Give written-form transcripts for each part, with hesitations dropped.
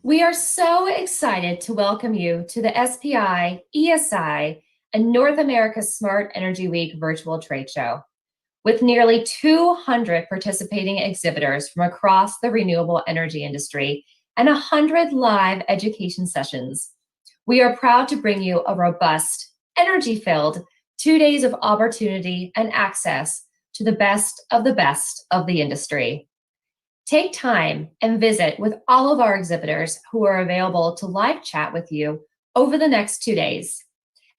We are so excited to welcome you to the SPI, ESI, and North America Smart Energy Week virtual trade show. With nearly 200 participating exhibitors from across the renewable energy industry and 100 live education sessions, we are proud to bring you a robust, energy-filled 2 days of opportunity and access to the best of the industry. Take time and visit with all of our exhibitors who are available to live chat with you over the next 2 days.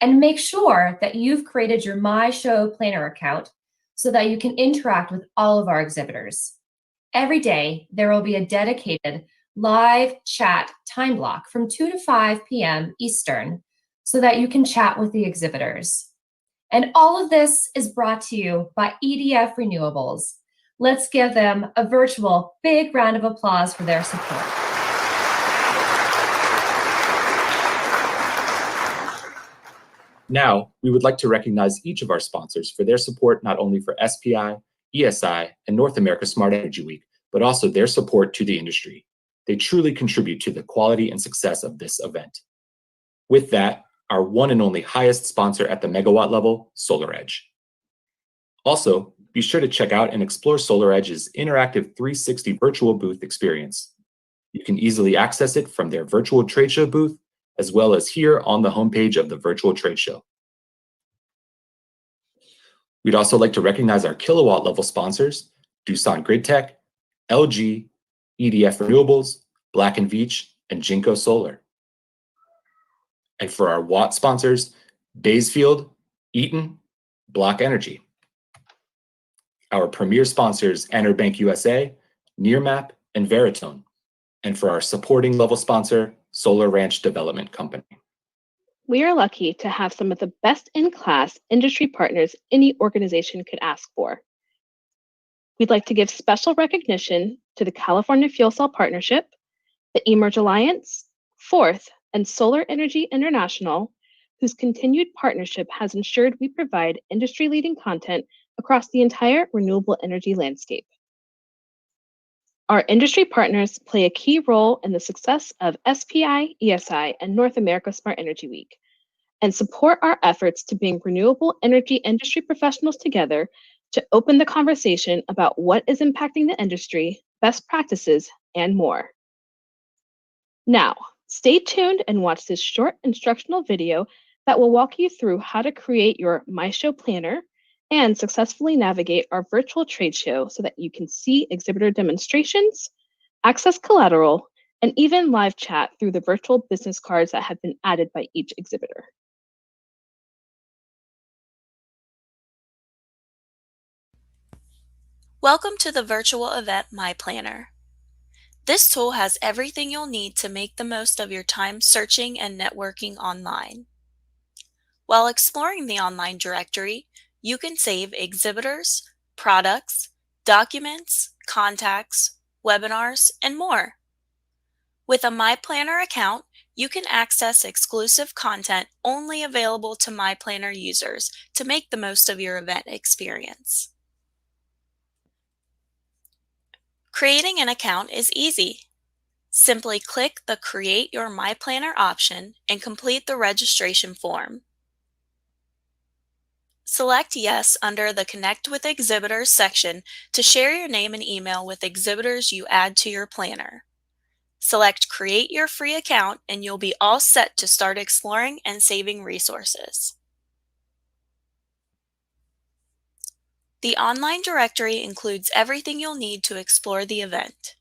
And make sure that you've created your My Show Planner account so that you can interact with all of our exhibitors. Every day, there will be a dedicated live chat time block from 2 to 5 p.m. Eastern so that you can chat with the exhibitors. And all of this is brought to you by EDF Renewables. Let's give them a virtual big round of applause for their support. Now, we would like to recognize each of our sponsors for their support not only for SPI, ESI, and North America Smart Energy Week, but also their support to the industry. They truly contribute to the quality and success of this event. With that, our one and only highest sponsor at the megawatt level, SolarEdge. Also, be sure to check out and explore SolarEdge's interactive 360 virtual booth experience. You can easily access it from their virtual trade show booth, as well as here on the homepage of the virtual trade show. We'd also like to recognize our kilowatt level sponsors, Doosan GridTech, LG, EDF Renewables, Black & Veatch, and Jinko Solar. And for our watt sponsors, Baysfield, Eaton, Block Energy. Our premier sponsors, Enerbank USA, Nearmap, and Veritone. And for our supporting level sponsor, Solar Ranch Development Company. We are lucky to have some of the best-in-class industry partners any organization could ask for. We'd like to give special recognition to the California Fuel Cell Partnership, the eMERGE Alliance, Forth, and Solar Energy International, whose continued partnership has ensured we provide industry-leading content across the entire renewable energy landscape. Our industry partners play a key role in the success of SPI, ESI, and North America Smart Energy Week, and support our efforts to bring renewable energy industry professionals together to open the conversation about what is impacting the industry, best practices, and more. Now, stay tuned and watch this short instructional video that will walk you through how to create your My Show Planner and successfully navigate our virtual trade show so that you can see exhibitor demonstrations, access collateral, and even live chat through the virtual business cards that have been added by each exhibitor. Welcome to the virtual event My Planner. This tool has everything you'll need to make the most of your time searching and networking online. While exploring the online directory, you can save exhibitors, products, documents, contacts, webinars, and more. With a My Planner account, you can access exclusive content only available to My Planner users to make the most of your event experience. Creating an account is easy. Simply click the Create Your My Planner option and complete the registration form. Select Yes under the Connect with Exhibitors section to share your name and email with exhibitors you add to your planner. Select Create Your Free Account and you'll be all set to start exploring and saving resources. The online directory includes everything you'll need to explore the event.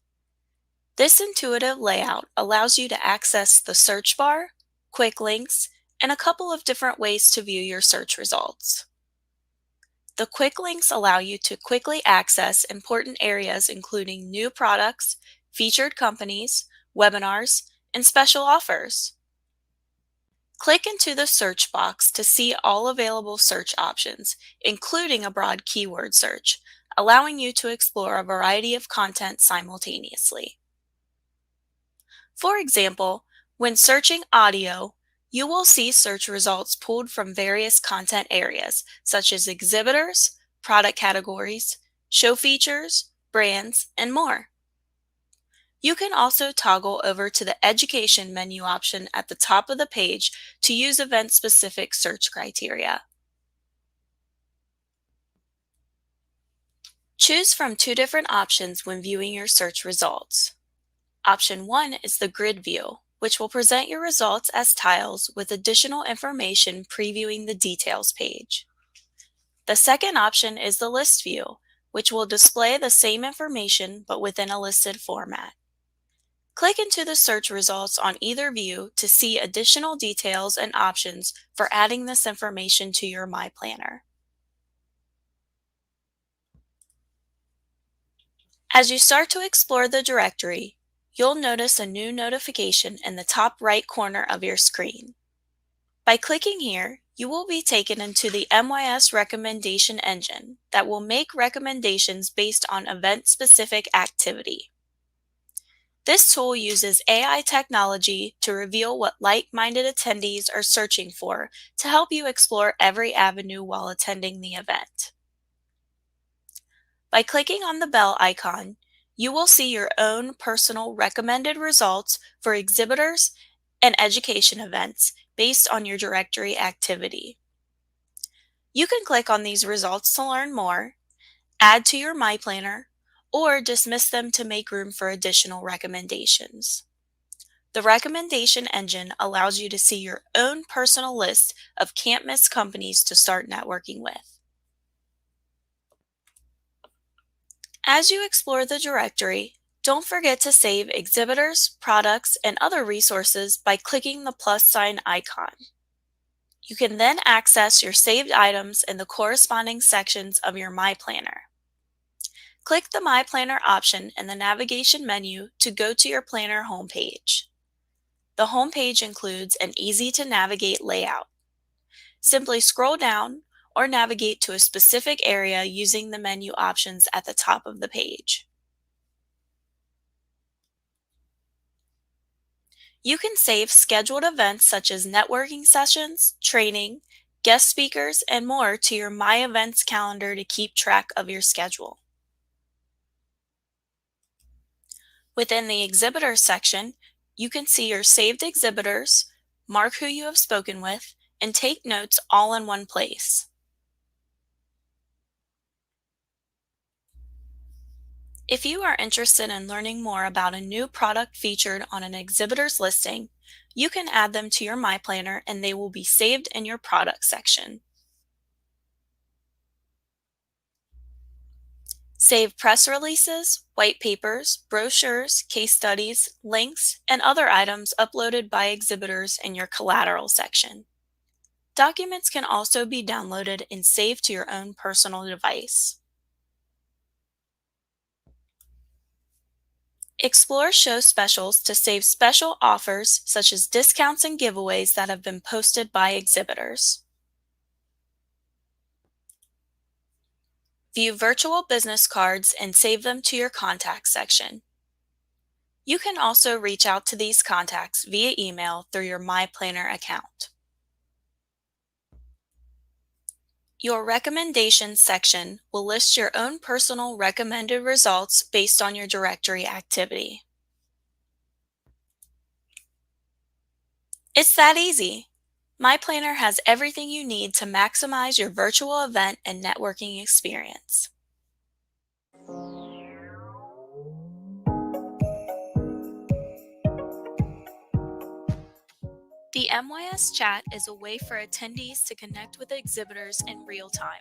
This intuitive layout allows you to access the search bar, quick links, and a couple of different ways to view your search results. The quick links allow you to quickly access important areas including new products, featured companies, webinars, and special offers. Click into the search box to see all available search options, including a broad keyword search, allowing you to explore a variety of content simultaneously. For example, when searching audio, you will see search results pulled from various content areas, such as exhibitors, product categories, show features, brands, and more. You can also toggle over to the Education menu option at the top of the page to use event-specific search criteria. Choose from two different options when viewing your search results. Option 1 is the grid view, which will present your results as tiles with additional information previewing the details page. The second option is the list view, which will display the same information but within a listed format. Click into the search results on either view to see additional details and options for adding this information to your My Planner. As you start to explore the directory, you'll notice a new notification in the top right corner of your screen. By clicking here, you will be taken into the MYS recommendation engine that will make recommendations based on event-specific activity. This tool uses AI technology to reveal what like-minded attendees are searching for to help you explore every avenue while attending the event. By clicking on the bell icon, you will see your own personal recommended results for exhibitors and education events based on your directory activity. You can click on these results to learn more, add to your My Planner, or dismiss them to make room for additional recommendations. The recommendation engine allows you to see your own personal list of can't-miss companies to start networking with. As you explore the directory, don't forget to save exhibitors, products, and other resources by clicking the plus sign icon. You can then access your saved items in the corresponding sections of your My Planner. Click the My Planner option in the navigation menu to go to your planner homepage. The homepage includes an easy-to-navigate layout. Simply scroll down or navigate to a specific area using the menu options at the top of the page. You can save scheduled events such as networking sessions, training, guest speakers, and more to your My Events calendar to keep track of your schedule. Within the Exhibitors section, you can see your saved exhibitors, mark who you have spoken with, and take notes all in one place. If you are interested in learning more about a new product featured on an exhibitor's listing, you can add them to your My Planner and they will be saved in your product section. Save press releases, white papers, brochures, case studies, links, and other items uploaded by exhibitors in your collateral section. Documents can also be downloaded and saved to your own personal device. Explore show specials to save special offers such as discounts and giveaways that have been posted by exhibitors. View virtual business cards and save them to your contacts section. You can also reach out to these contacts via email through your My Planner account. Your recommendations section will list your own personal recommended results based on your directory activity. It's that easy. My Planner has everything you need to maximize your virtual event and networking experience. The MYS chat is a way for attendees to connect with exhibitors in real time.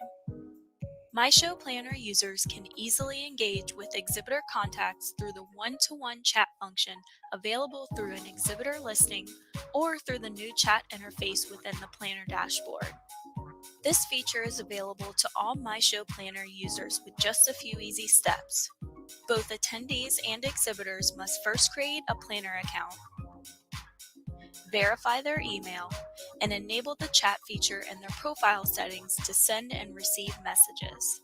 My Show Planner users can easily engage with exhibitor contacts through the one-to-one chat function available through an exhibitor listing or through the new chat interface within the Planner dashboard. This feature is available to all My Show Planner users with just a few easy steps. Both attendees and exhibitors must first create a Planner account, verify their email, and enable the chat feature in their profile settings to send and receive messages.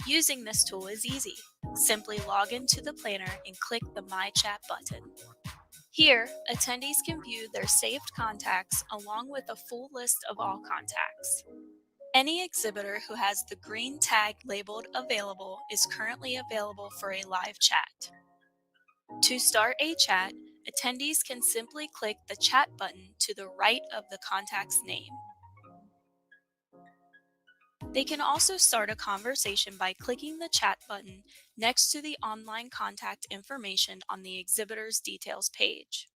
Using this tool is easy. Simply log into the planner and click the My Chat button. Here, attendees can view their saved contacts along with a full list of all contacts. Any exhibitor who has the green tag labeled Available is currently available for a live chat. To start a chat, attendees can simply click the chat button to the right of the contact's name. They can also start a conversation by clicking the chat button next to the online contact information on the exhibitor's details page.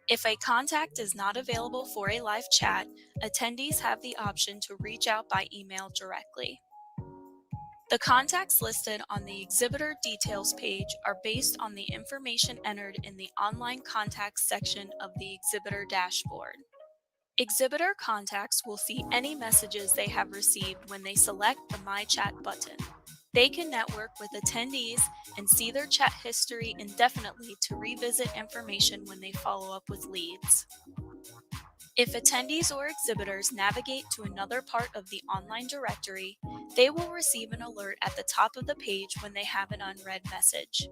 If a contact is not available for a live chat, attendees have the option to reach out by email directly. The contacts listed on the exhibitor details page are based on the information entered in the online contacts section of the exhibitor dashboard. Exhibitor contacts will see any messages they have received when they select the My Chat button. They can network with attendees and see their chat history indefinitely to revisit information when they follow up with leads. If attendees or exhibitors navigate to another part of the online directory, they will receive an alert at the top of the page when they have an unread message.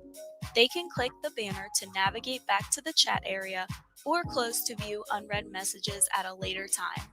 They can click the banner to navigate back to the chat area or close to view unread messages at a later time.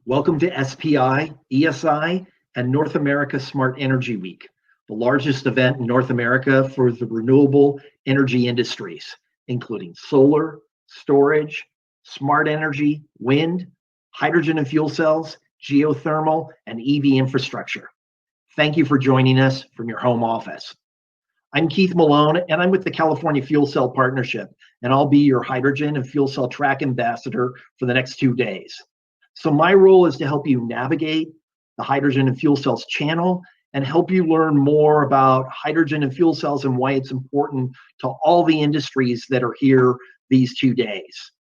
Welcome to SPI, ESI, and North America Smart Energy Week, the largest event in North America for the renewable energy industries, including solar, storage, smart energy, wind, hydrogen and fuel cells, geothermal, and EV infrastructure. Thank you for joining us from your home office. I'm Keith Malone, and I'm with the California Fuel Cell Partnership, and I'll be your hydrogen and fuel cell track ambassador for the next 2 days. So my role is to help you navigate the hydrogen and fuel cells channel and help you learn more about hydrogen and fuel cells and why it's important to all the industries that are here these 2 days.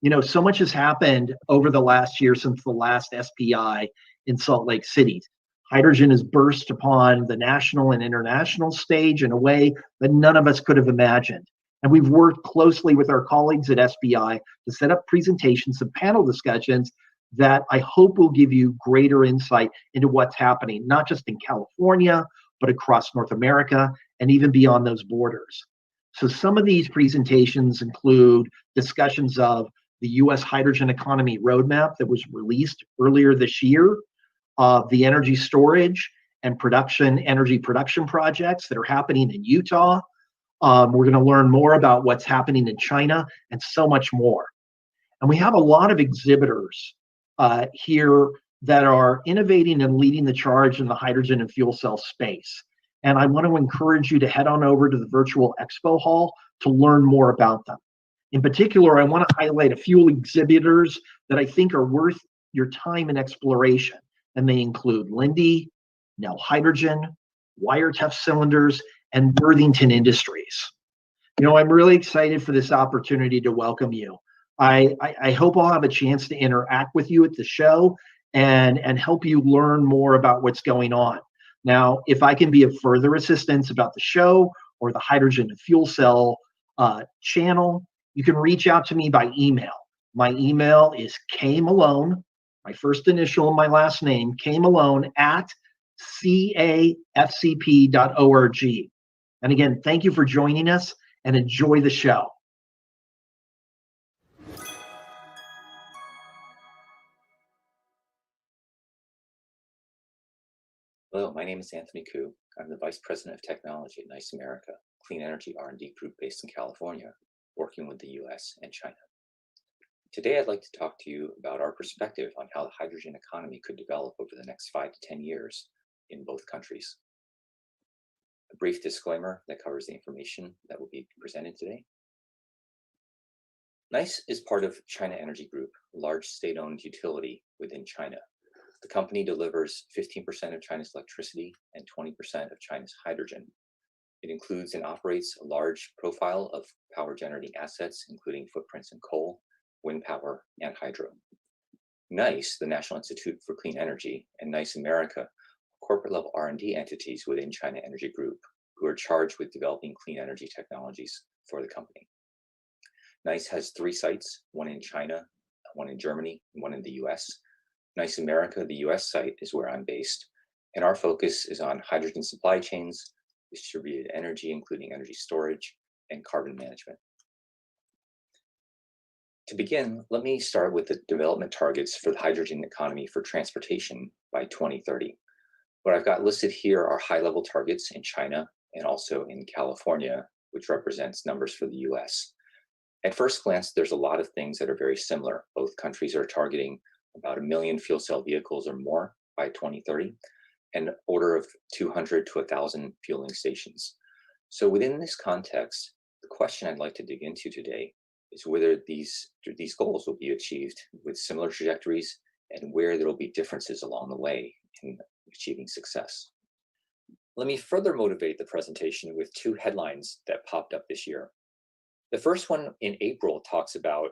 You know, so much has happened over the last year since the last SPI in Salt Lake City. Hydrogen has burst upon the national and international stage in a way that none of us could have imagined. And we've worked closely with our colleagues at SPI to set up presentations and panel discussions that I hope will give you greater insight into what's happening, not just in California, but across North America and even beyond those borders. So some of these presentations include discussions of the US hydrogen economy roadmap that was released earlier this year, the energy storage and energy production projects that are happening in Utah. We're going to learn more about what's happening in China and so much more. And we have a lot of exhibitors here that are innovating and leading the charge in the hydrogen and fuel cell space. And I want to encourage you to head on over to the virtual expo hall to learn more about them. In particular, I want to highlight a few exhibitors that I think are worth your time and exploration. And they include Linde, Nel Hydrogen, Wire Tough Cylinders, and Worthington Industries. You know, I'm really excited for this opportunity to welcome you. I hope I'll have a chance to interact with you at the show and help you learn more about what's going on. Now, if I can be of further assistance about the show or the hydrogen and fuel cell channel, you can reach out to me by email. My email is kmalone, my first initial and my last name, kmalone at cafcp.org. And again, thank you for joining us and enjoy the show. Hello, my name is Anthony Koo. I'm the Vice President of Technology at NICE America, clean energy R&D group based in California, working with the US and China. Today, I'd like to talk to you about our perspective on how the hydrogen economy could develop over the next 5 to 10 years in both countries. A brief disclaimer that covers the information that will be presented today. NICE is part of China Energy Group, a large state-owned utility within China. The company delivers 15% of China's electricity and 20% of China's hydrogen. It includes and operates a large profile of power generating assets, including footprints in coal, wind power, and hydro. NICE, the National Institute for Clean Energy, and NICE America, corporate level R&D entities within China Energy Group, who are charged with developing clean energy technologies for the company. NICE has 3 sites, one in China, one in Germany, and one in the US. NICE America, the US site, is where I'm based, and our focus is on hydrogen supply chains, distributed energy, including energy storage, and carbon management. To begin, let me start with the development targets for the hydrogen economy for transportation by 2030. What I've got listed here are high-level targets in China and also in California, which represents numbers for the US. At first glance, there's a lot of things that are very similar. Both countries are targeting about 1 million fuel cell vehicles or more by 2030, and an order of 200 to 1,000 fueling stations. So within this context, the question I'd like to dig into today is whether these goals will be achieved with similar trajectories and where there will be differences along the way in achieving success. Let me further motivate the presentation with 2 headlines that popped up this year. The first one in April talks about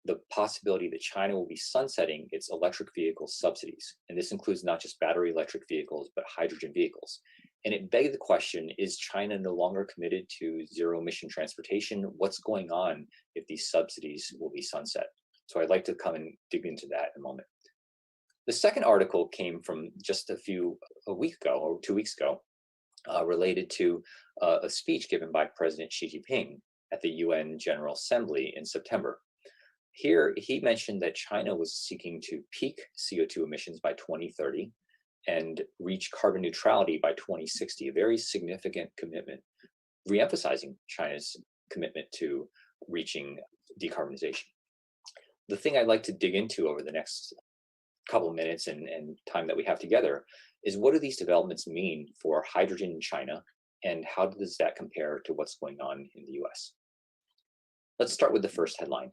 the possibility that China will be sunsetting its electric vehicle subsidies. And this includes not just battery electric vehicles, but hydrogen vehicles. And it begged the question, is China no longer committed to zero emission transportation? What's going on if these subsidies will be sunset? So I'd like to come and dig into that in a moment. The second article came from just a week ago or 2 weeks ago, related to a speech given by President Xi Jinping at the UN General Assembly in September. Here, he mentioned that China was seeking to peak CO2 emissions by 2030 and reach carbon neutrality by 2060, a very significant commitment, reemphasizing China's commitment to reaching decarbonization. The thing I'd like to dig into over the next couple of minutes and time that we have together is, what do these developments mean for hydrogen in China, and how does that compare to what's going on in the US? Let's start with the first headline.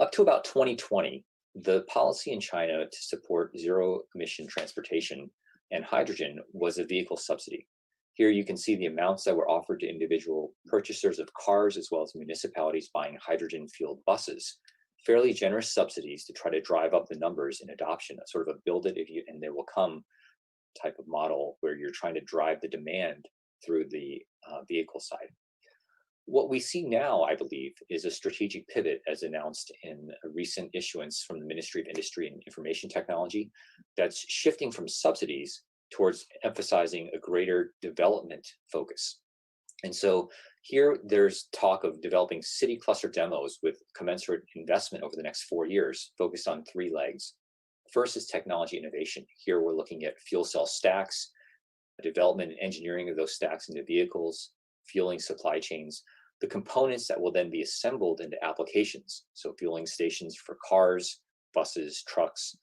Up to about 2020, the policy in China to support zero emission transportation and hydrogen was a vehicle subsidy. Here you can see the amounts that were offered to individual purchasers of cars, as well as municipalities buying hydrogen fueled buses. Fairly generous subsidies to try to drive up the numbers in adoption, a sort of a build it and there will come type of model where you're trying to drive the demand through the vehicle side. What we see now, I believe, is a strategic pivot as announced in a recent issuance from the Ministry of Industry and Information Technology that's shifting from subsidies towards emphasizing a greater development focus. And so here there's talk of developing city cluster demos with commensurate investment over the next 4 years, focused on 3 legs. First is technology innovation. Here we're looking at fuel cell stacks, development and engineering of those stacks into vehicles, fueling supply chains, the components that will then be assembled into applications. So fueling stations for cars, buses, trucks,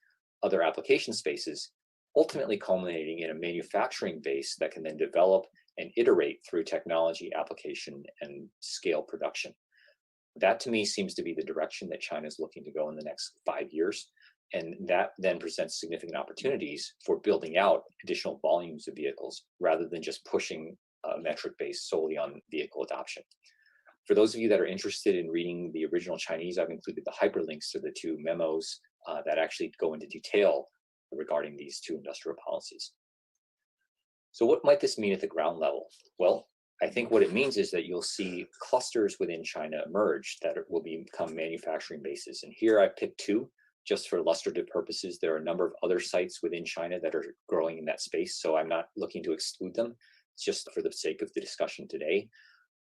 other application spaces, ultimately culminating in a manufacturing base that can then develop and iterate through technology application and scale production. That to me seems to be the direction that China is looking to go in the next 5 years. And that then presents significant opportunities for building out additional volumes of vehicles rather than just pushing a metric based solely on vehicle adoption. For those of you that are interested in reading the original Chinese, I've included the hyperlinks to the 2 memos that actually go into detail regarding these 2 industrial policies. So what might this mean at the ground level? Well, I think what it means is that you'll see clusters within China emerge that will become manufacturing bases. And here I picked 2 just for illustrative purposes. There are a number of other sites within China that are growing in that space, so I'm not looking to exclude them. It's just for the sake of the discussion today.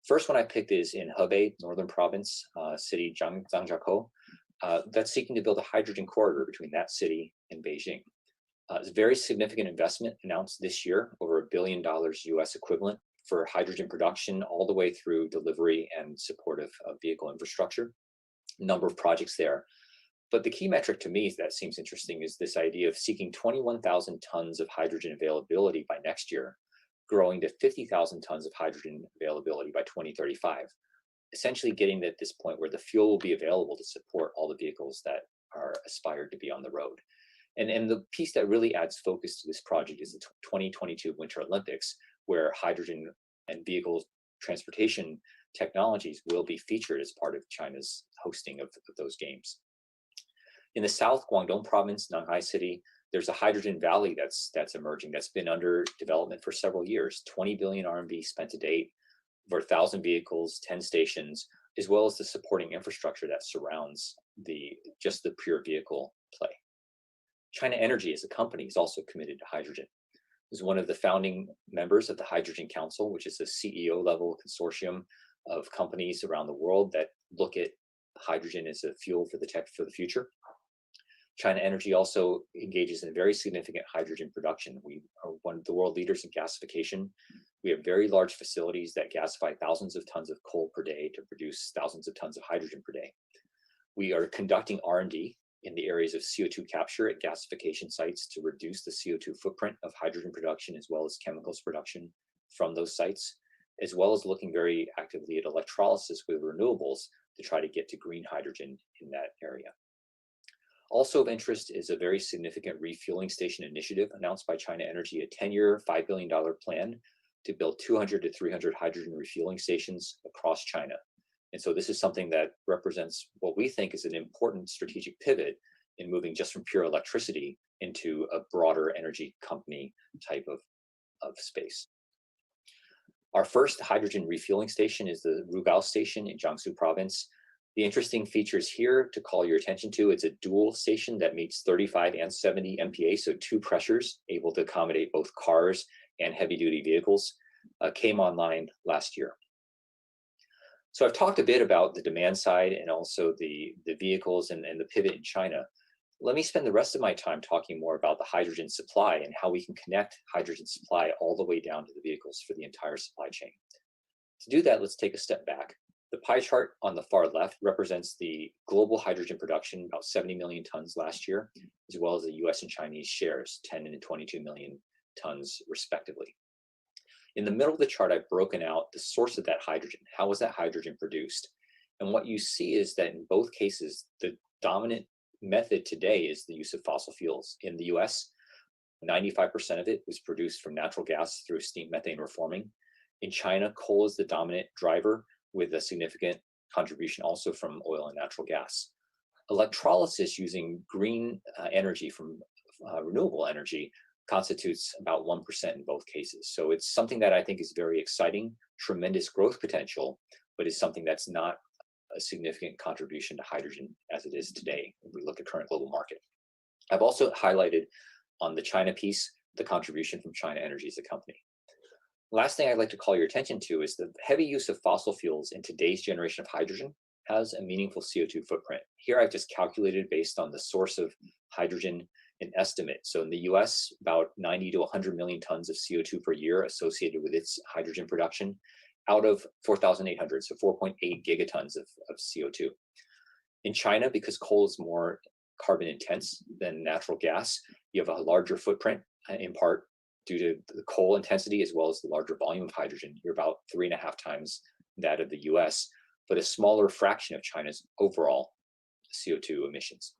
First one I picked is in Hebei, northern province, city Zhangjiakou, that's seeking to build a hydrogen corridor between that city and Beijing. It's a very significant investment announced this year, over $1 billion US equivalent for hydrogen production all the way through delivery and support of vehicle infrastructure. A number of projects there. But the key metric to me that seems interesting is this idea of seeking 21,000 tons of hydrogen availability by next year, growing to 50,000 tons of hydrogen availability by 2035. Essentially getting to this point where the fuel will be available to support all the vehicles that are aspired to be on the road. And the piece that really adds focus to this project is the 2022 Winter Olympics, where hydrogen and vehicle transportation technologies will be featured as part of China's hosting of those games. In the south, Guangdong province, Nanhai City, there's a hydrogen valley that's emerging that's been under development for several years. 20 billion RMB spent to date, over 1,000 vehicles, 10 stations, as well as the supporting infrastructure that surrounds just the pure vehicle play. China Energy as a company is also committed to hydrogen. It was one of the founding members of the Hydrogen Council, which is a CEO level consortium of companies around the world that look at hydrogen as a fuel for the future. China Energy also engages in very significant hydrogen production. We are one of the world leaders in gasification. We have very large facilities that gasify thousands of tons of coal per day to produce thousands of tons of hydrogen per day. We are conducting R&D in the areas of CO2 capture at gasification sites to reduce the CO2 footprint of hydrogen production as well as chemicals production from those sites, as well as looking very actively at electrolysis with renewables to try to get to green hydrogen in that area. Also of interest is a very significant refueling station initiative announced by China Energy, a 10-year, $5 billion plan to build 200 to 300 hydrogen refueling stations across China. And so this is something that represents what we think is an important strategic pivot in moving just from pure electricity into a broader energy company type of space. Our first hydrogen refueling station is the Rugao station in Jiangsu province. The interesting features here to call your attention to, it's a dual station that meets 35 and 70 MPa, so two pressures able to accommodate both cars and heavy duty vehicles, came online last year. So I've talked a bit about the demand side and also the vehicles and the pivot in China. Let me spend the rest of my time talking more about the hydrogen supply and how we can connect hydrogen supply all the way down to the vehicles for the entire supply chain. To do that, let's take a step back. The pie chart on the far left represents the global hydrogen production, about 70 million tons last year, as well as the US and Chinese shares, 10 and 22 million tons respectively. In the middle of the chart, I've broken out the source of that hydrogen. How was that hydrogen produced? And what you see is that in both cases, the dominant method today is the use of fossil fuels. In the US, 95% of it was produced from natural gas through steam methane reforming. In China, coal is the dominant driver, with a significant contribution also from oil and natural gas. Electrolysis using green energy from renewable energy constitutes about 1% in both cases. So it's something that I think is very exciting, tremendous growth potential, but is something that's not a significant contribution to hydrogen as it is today when we look at current global market. I've also highlighted on the China piece, the contribution from China Energy as a company. Last thing I'd like to call your attention to is the heavy use of fossil fuels in today's generation of hydrogen has a meaningful CO2 footprint. Here I've just calculated based on the source of hydrogen an estimate. So in the US, about 90 to 100 million tons of CO2 per year associated with its hydrogen production out of 4,800, so 4.8 gigatons of CO2. In China, because coal is more carbon intense than natural gas, you have a larger footprint, in part due to the coal intensity as well as the larger volume of hydrogen. You're about 3.5 times that of the US, but a smaller fraction of China's overall CO2 emissions.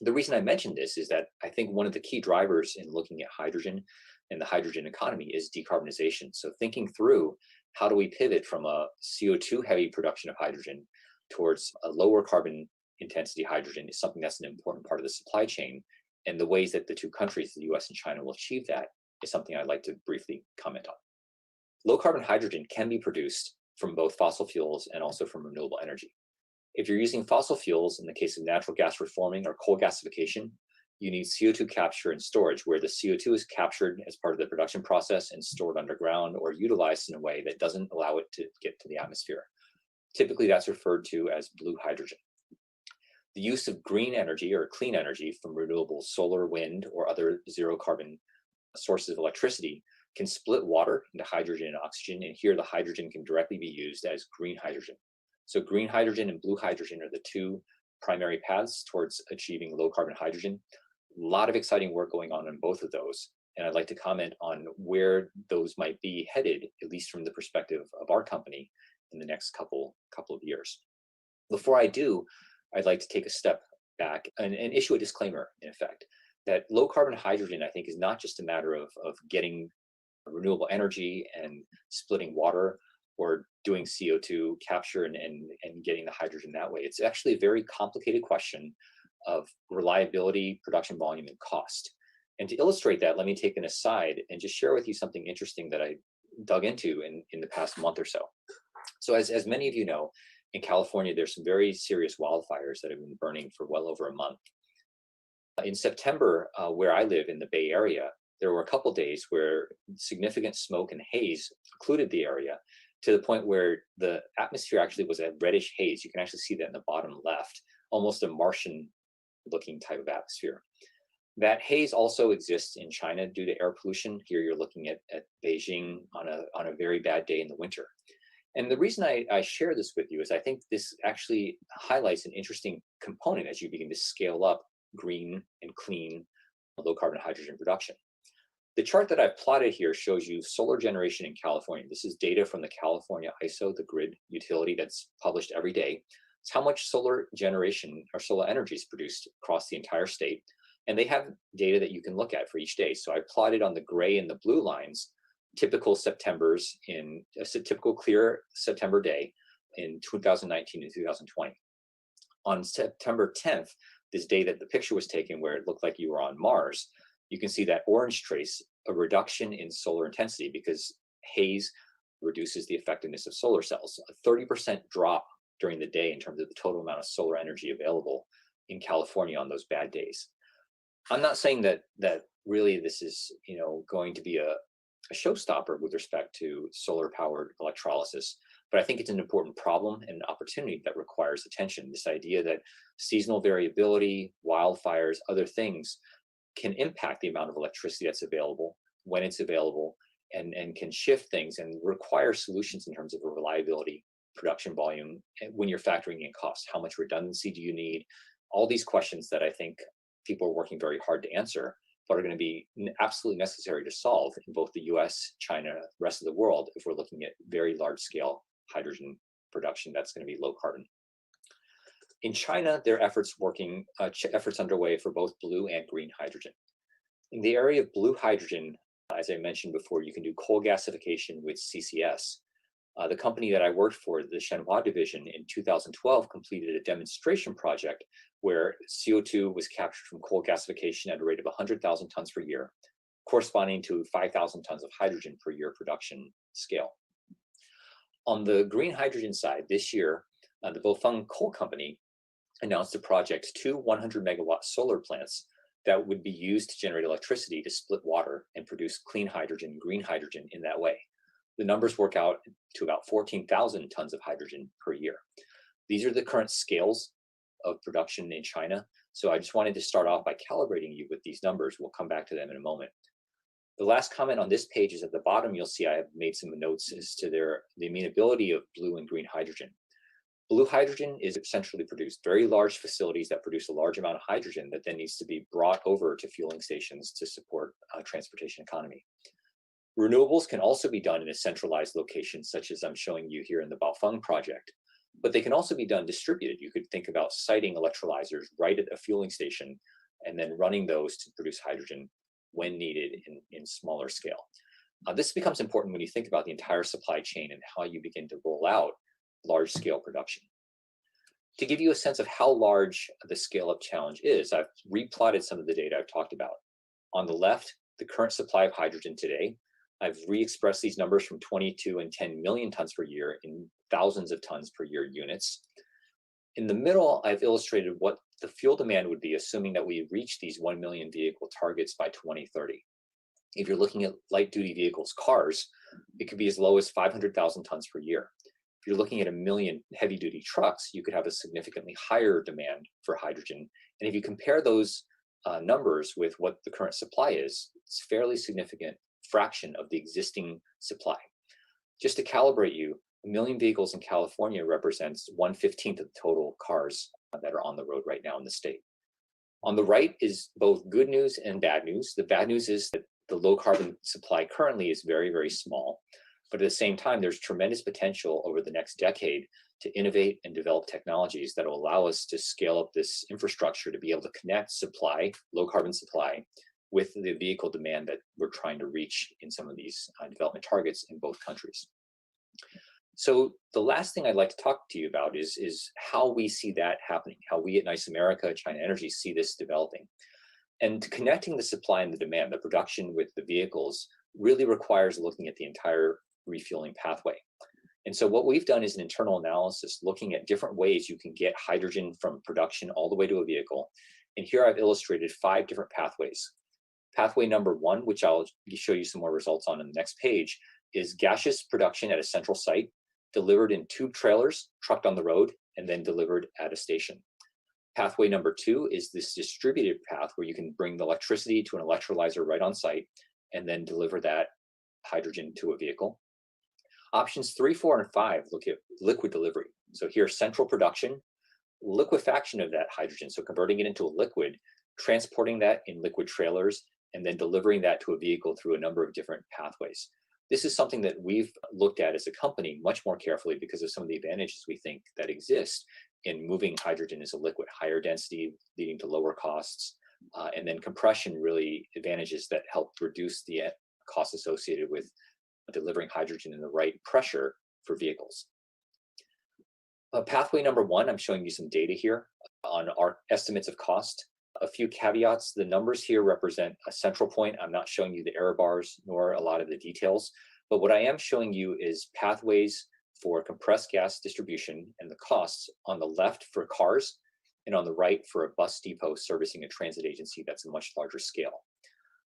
The reason I mentioned this is that I think one of the key drivers in looking at hydrogen and the hydrogen economy is decarbonization. So thinking through how do we pivot from a CO2 heavy production of hydrogen towards a lower carbon intensity hydrogen is something that's an important part of the supply chain. And the ways that the two countries, the US and China, will achieve that is something I'd like to briefly comment on. Low carbon hydrogen can be produced from both fossil fuels and also from renewable energy. If you're using fossil fuels, in the case of natural gas reforming or coal gasification, you need CO2 capture and storage, where the CO2 is captured as part of the production process and stored underground or utilized in a way that doesn't allow it to get to the atmosphere. Typically, that's referred to as blue hydrogen. The use of green energy or clean energy from renewable solar, wind, or other zero carbon sources of electricity can split water into hydrogen and oxygen, and here the hydrogen can directly be used as green hydrogen. So green hydrogen and blue hydrogen are the two primary paths towards achieving low carbon hydrogen. A lot of exciting work going on both of those, and I'd like to comment on where those might be headed, at least from the perspective of our company, in the next couple of years. Before I do, I'd like to take a step back and issue a disclaimer, in effect, that low carbon hydrogen, I think, is not just a matter of getting renewable energy and splitting water or doing CO2 capture and getting the hydrogen that way. It's actually a very complicated question of reliability, production volume, and cost. And to illustrate that, let me take an aside and just share with you something interesting that I dug into in the past month or so. So as many of you know, in California, there's some very serious wildfires that have been burning for well over a month. In September, where I live in the Bay Area, there were a couple days where significant smoke and haze occluded the area to the point where the atmosphere actually was a reddish haze. You can actually see that in the bottom left, almost a Martian looking type of atmosphere. That haze also exists in China due to air pollution. Here you're looking at Beijing on a very bad day in the winter. And the reason I share this with you is I think this actually highlights an interesting component as you begin to scale up green and clean low carbon hydrogen production. The chart that I've plotted here shows you solar generation in California. This is data from the California ISO, the grid utility that's published every day. It's how much solar generation or solar energy is produced across the entire state. And they have data that you can look at for each day. So I plotted on the gray and the blue lines typical Septembers in a typical clear September day in 2019 and 2020. On September 10th, this day that the picture was taken where it looked like you were on Mars, you can see that orange trace, a reduction in solar intensity because haze reduces the effectiveness of solar cells. A 30% drop during the day in terms of the total amount of solar energy available in California on those bad days. I'm not saying that really this is going to be a showstopper with respect to solar powered electrolysis, but I think it's an important problem and an opportunity that requires attention. This idea that seasonal variability, wildfires, other things can impact the amount of electricity that's available, when it's available, and can shift things and require solutions in terms of reliability, production volume, when you're factoring in costs. How much redundancy do you need? All these questions that I think people are working very hard to answer, but are going to be absolutely necessary to solve in both the US, China, the rest of the world, if we're looking at very large scale hydrogen production that's going to be low carbon. In China, there are efforts underway for both blue and green hydrogen. In the area of blue hydrogen, as I mentioned before, you can do coal gasification with CCS. The company that I worked for, the Shenhua division, in 2012 completed a demonstration project where CO2 was captured from coal gasification at a rate of 100,000 tons per year, corresponding to 5,000 tons of hydrogen per year production scale. On the green hydrogen side, this year, the Bofeng Coal Company announced a project, 2 100 megawatt solar plants that would be used to generate electricity to split water and produce clean hydrogen, green hydrogen in that way. The numbers work out to about 14,000 tons of hydrogen per year. These are the current scales of production in China. So I just wanted to start off by calibrating you with these numbers. We'll come back to them in a moment. The last comment on this page is at the bottom. You'll see I have made some notes as to the amenability of blue and green hydrogen. Blue hydrogen is centrally produced, very large facilities that produce a large amount of hydrogen that then needs to be brought over to fueling stations to support transportation economy. Renewables can also be done in a centralized location, such as I'm showing you here in the Baofeng project, but they can also be done distributed. You could think about siting electrolyzers right at a fueling station and then running those to produce hydrogen when needed in smaller scale. This becomes important when you think about the entire supply chain and how you begin to roll out large-scale production. To give you a sense of how large the scale-up challenge is, I've replotted some of the data I've talked about. On the left, the current supply of hydrogen today. I've re-expressed these numbers from 22 and 10 million tons per year in thousands of tons per year units. In the middle, I've illustrated what the fuel demand would be, assuming that we reach these 1 million vehicle targets by 2030. If you're looking at light-duty vehicles, cars, it could be as low as 500,000 tons per year. If If you're looking at 1 million heavy-duty trucks, you could have a significantly higher demand for hydrogen. And if you compare those numbers with what the current supply is, it's a fairly significant fraction of the existing supply. Just to calibrate you, 1 million vehicles in California represents 1/15 of the total cars that are on the road right now in the state. On the right is both good news and bad news. The bad news is that the low carbon supply currently is very, very small. But at the same time, there's tremendous potential over the next decade to innovate and develop technologies that will allow us to scale up this infrastructure to be able to connect supply, low carbon supply, with the vehicle demand that we're trying to reach in some of these development targets in both countries. So the last thing I'd like to talk to you about is how we see that happening, how we at Nice America, China Energy see this developing. And connecting the supply and the demand, the production with the vehicles, really requires looking at the entire refueling pathway. And so what we've done is an internal analysis looking at different ways you can get hydrogen from production all the way to a vehicle. And here I've illustrated 5 different pathways. Pathway number 1, which I'll show you some more results on in the next page, is gaseous production at a central site, delivered in tube trailers, trucked on the road, and then delivered at a station. Pathway number 2 is this distributed path where you can bring the electricity to an electrolyzer right on site and then deliver that hydrogen to a vehicle. Options 3, 4, and 5 look at liquid delivery. So here, central production, liquefaction of that hydrogen, so converting it into a liquid, transporting that in liquid trailers, and then delivering that to a vehicle through a number of different pathways. This is something that we've looked at as a company much more carefully because of some of the advantages we think that exist in moving hydrogen as a liquid, higher density leading to lower costs, and then compression really advantages that help reduce the costs associated with delivering hydrogen in the right pressure for vehicles. Pathway number 1, I'm showing you some data here on our estimates of cost. A few caveats, the numbers here represent a central point. I'm not showing you the error bars nor a lot of the details, but what I am showing you is pathways for compressed gas distribution and the costs on the left for cars and on the right for a bus depot servicing a transit agency that's a much larger scale.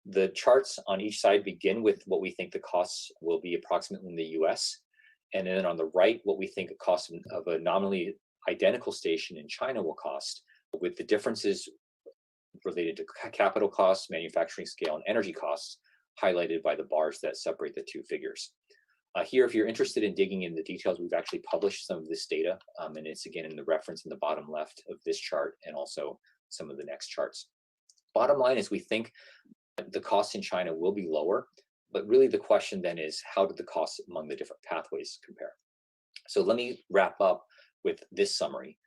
The charts on each side begin with what we think the costs will be approximately in the US, and then on the right, what we think the cost of a nominally identical station in China will cost, with the differences related to capital costs, manufacturing scale, and energy costs highlighted by the bars that separate the 2 figures. Here, if you're interested in digging in the details, we've actually published some of this data, and it's again in the reference in the bottom left of this chart and also some of the next charts. Bottom line is we think the costs in China will be lower, but really the question then is how do the costs among the different pathways compare? So let me wrap up with this summary.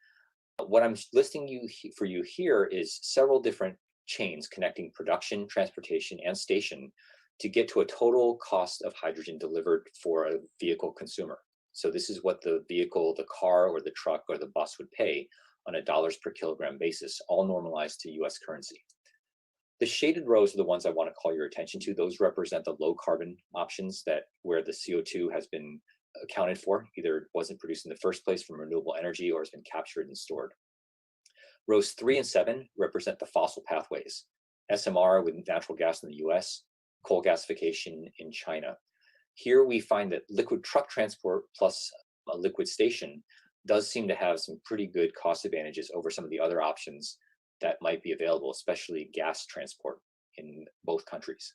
What I'm listing for you here is several different chains connecting production, transportation, and station to get to a total cost of hydrogen delivered for a vehicle consumer. So this is what the vehicle, the car or the truck or the bus would pay on a dollars per kilogram basis, all normalized to US currency. The shaded rows are the ones I want to call your attention to. Those represent the low carbon options where the CO2 has been accounted for, either it wasn't produced in the first place from renewable energy or has been captured and stored. Rows 3 and 7 represent the fossil pathways, SMR with natural gas in the US, coal gasification in China. Here we find that liquid truck transport plus a liquid station does seem to have some pretty good cost advantages over some of the other options that might be available, especially gas transport in both countries.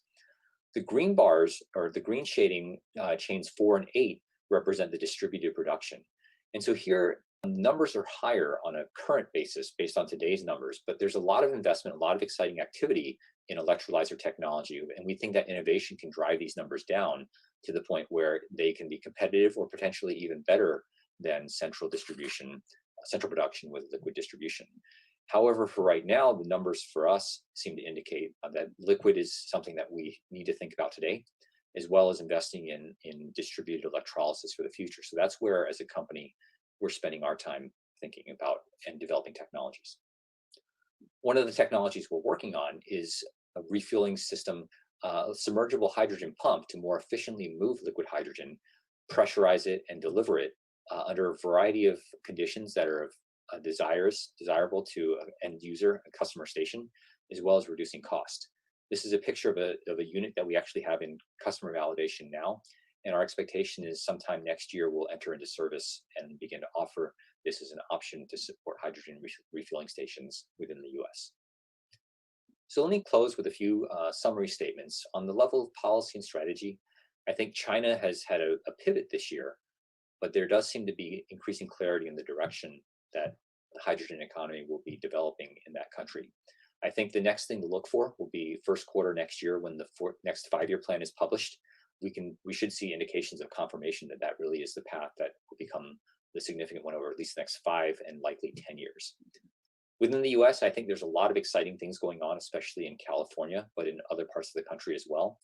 The green bars, or the green shading, chains 4 and 8, represent the distributed production. And so here, numbers are higher on a current basis based on today's numbers, but there's a lot of investment, a lot of exciting activity in electrolyzer technology. And we think that innovation can drive these numbers down to the point where they can be competitive or potentially even better than central production with liquid distribution. However, for right now, the numbers for us seem to indicate that liquid is something that we need to think about today, as well as investing in distributed electrolysis for the future. So that's where, as a company, we're spending our time thinking about and developing technologies. One of the technologies we're working on is a refueling system, a submergible hydrogen pump to more efficiently move liquid hydrogen, pressurize it, and deliver it under a variety of conditions that are desirable to an end user, a customer station, as well as reducing cost. This is a picture of a unit that we actually have in customer validation now. And our expectation is sometime next year we'll enter into service and begin to offer this as an option to support hydrogen refueling stations within the US. So let me close with a few summary statements. On the level of policy and strategy, I think China has had a pivot this year, but there does seem to be increasing clarity in the direction that the hydrogen economy will be developing in that country. I think the next thing to look for will be first quarter next year when the next 5-year plan is published. We should see indications of confirmation that that really is the path that will become the significant one over at least the next 5 and likely 10 years. Within the US, I think there's a lot of exciting things going on, especially in California, but in other parts of the country as well.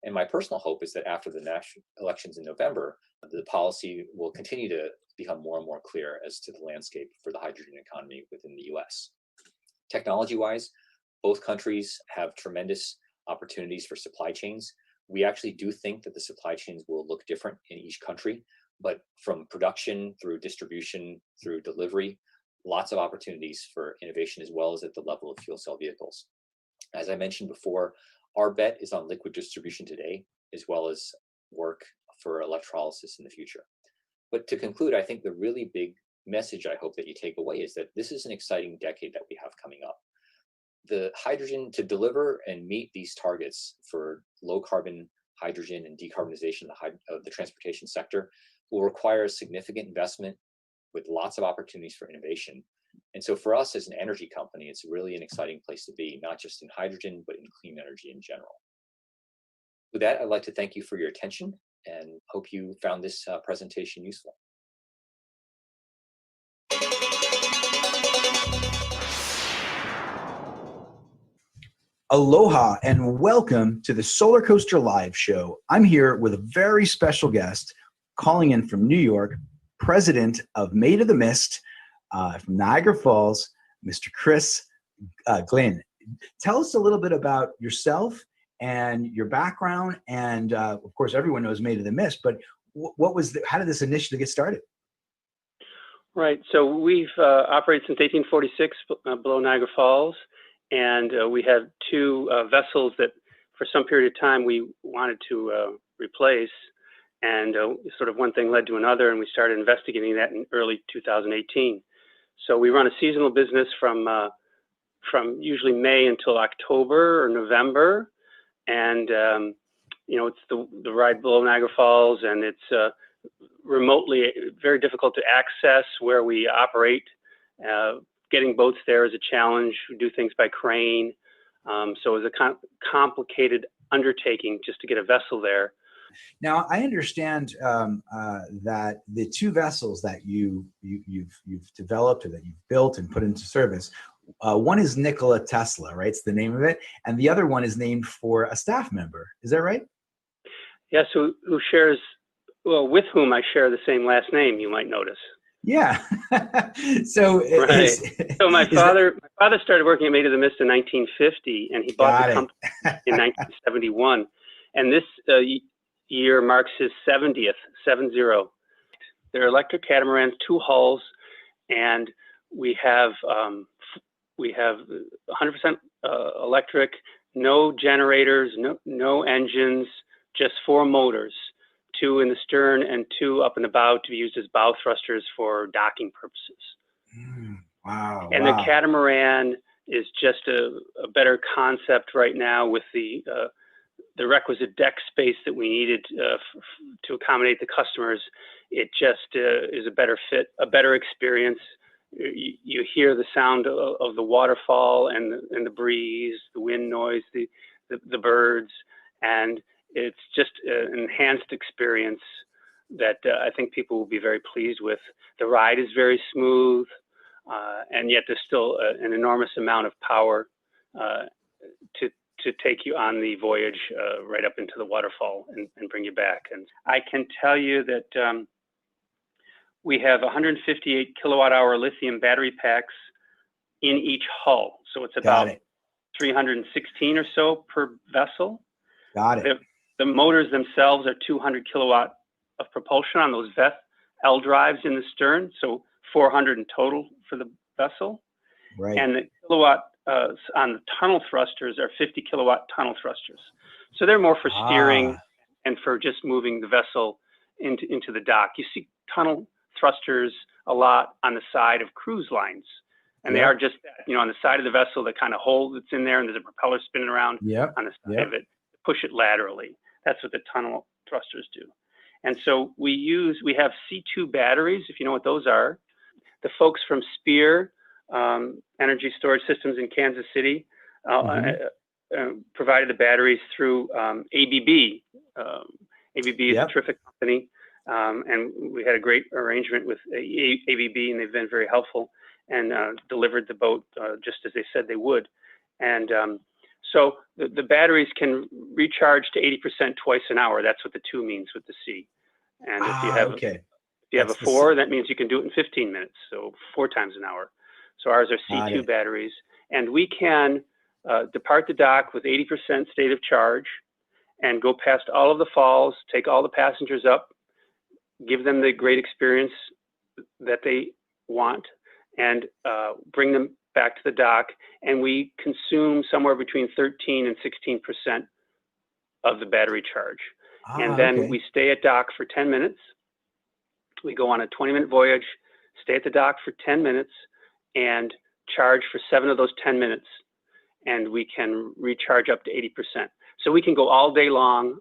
And my personal hope is that after the national elections in November, the policy will continue to become more and more clear as to the landscape for the hydrogen economy within the US. Technology-wise, both countries have tremendous opportunities for supply chains. We actually do think that the supply chains will look different in each country, but from production through distribution through delivery, lots of opportunities for innovation as well as at the level of fuel cell vehicles. As I mentioned before, our bet is on liquid distribution today, as well as work for electrolysis in the future. But to conclude, I think the really big message I hope that you take away is that this is an exciting decade that we have coming up. The hydrogen to deliver and meet these targets for low carbon hydrogen and decarbonization of the transportation sector will require significant investment with lots of opportunities for innovation. And so for us as an energy company, it's really an exciting place to be, not just in hydrogen, but in clean energy in general. With that, I'd like to thank you for your attention and hope you found this presentation useful. Aloha and welcome to the Solar Coaster Live Show. I'm here with a very special guest calling in from New York, president of Made of the Mist from Niagara Falls, Mr. Chris Glynn. Tell us a little bit about yourself and your background, and of course everyone knows Made of the Mist, but how did this initiative get started? Right, so we've operated since 1846 below Niagara Falls, and we had 2 vessels that for some period of time we wanted to replace, and sort of one thing led to another, and we started investigating that in early 2018. So we run a seasonal business from usually May until October or November, and it's the ride below Niagara Falls, and it's remotely very difficult to access where we operate. Getting boats there is a challenge. We do things by crane, so it's a complicated undertaking just to get a vessel there. Now, I understand that the 2 vessels that you've developed or that you've built and put into service, one is Nikola Tesla, right? It's the name of it, and the other one is named for a staff member. Is that right? Yes, with whom I share the same last name, you might notice. Yeah. So right. So my father started working at Made of the Mist in 1950, and he bought the company in 1971, and this year marks his 70th, 70. They're electric catamarans, 2 hulls, and we have 100% electric, no generators, no engines, just 4 motors, 2 in the stern and 2 up in the bow to be used as bow thrusters for docking purposes. Wow. And the catamaran is just a better concept right now with the requisite deck space that we needed to accommodate the customers. It just is a better fit, a better experience. You hear the sound of the waterfall and the breeze, the wind noise, the birds, and it's just an enhanced experience that I think people will be very pleased with. The ride is very smooth, and yet there's still an enormous amount of power to take you on the voyage right up into the waterfall and bring you back. And I can tell you that we have 158 kilowatt-hour lithium battery packs in each hull. So it's about 316 or so per vessel. Got it. The motors themselves are 200 kilowatt of propulsion on those L drives in the stern, so 400 in total for the vessel. Right. And the kilowatt on the tunnel thrusters are 50 kilowatt tunnel thrusters. So they're more for steering and for just moving the vessel into the dock. You see tunnel thrusters a lot on the side of cruise lines. And they are just that, on the side of the vessel, the kind of hole that's in there, and there's a propeller spinning around on the side of it, push it laterally. That's what the tunnel thrusters do. And so we have C2 batteries, if you know what those are. The folks from Spear Energy Storage Systems in Kansas City provided the batteries through ABB. ABB is a terrific company, and we had a great arrangement with ABB, and they've been very helpful and delivered the boat just as they said they would. And so the batteries can recharge to 80% twice an hour. That's what the 2 means with the C. And if you have a 4, that means you can do it in 15 minutes, so 4 times an hour. So ours are C2 batteries, and we can depart the dock with 80% state of charge and go past all of the falls, take all the passengers up, give them the great experience that they want, and bring them back to the dock. And we consume somewhere between 13 and 16% of the battery charge. And then we stay at dock for 10 minutes. We go on a 20-minute voyage, stay at the dock for 10 minutes, and charge for 7 of those 10 minutes. And we can recharge up to 80%. So we can go all day long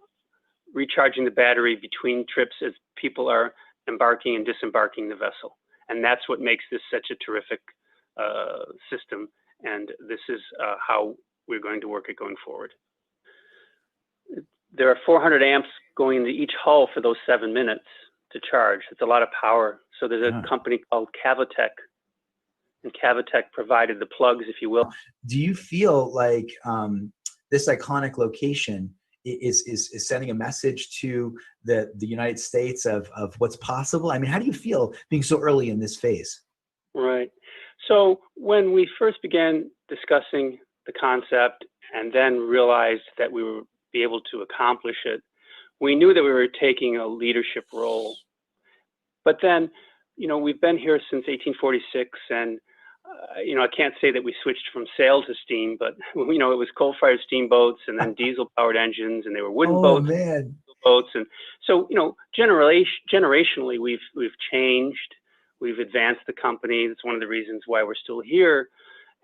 recharging the battery between trips as people are embarking and disembarking the vessel. And that's what makes this such a terrific system. And this is how we're going to work it going forward. There are 400 amps going into each hull for those 7 minutes to charge. It's a lot of power. So there's a company called Cavotec, and Cavotec provided the plugs, if you will. Do you feel like this iconic location is sending a message to the United States of what's possible? I mean, how do you feel being so early in this phase? Right. So when we first began discussing the concept and then realized that we would be able to accomplish it, we knew that we were taking a leadership role. But then, we've been here since 1846, and I can't say that we switched from sail to steam, but it was coal-fired steamboats and then diesel-powered engines, and they were wooden boats. And so generationally we've changed, we've advanced the company. That's one of the reasons why we're still here,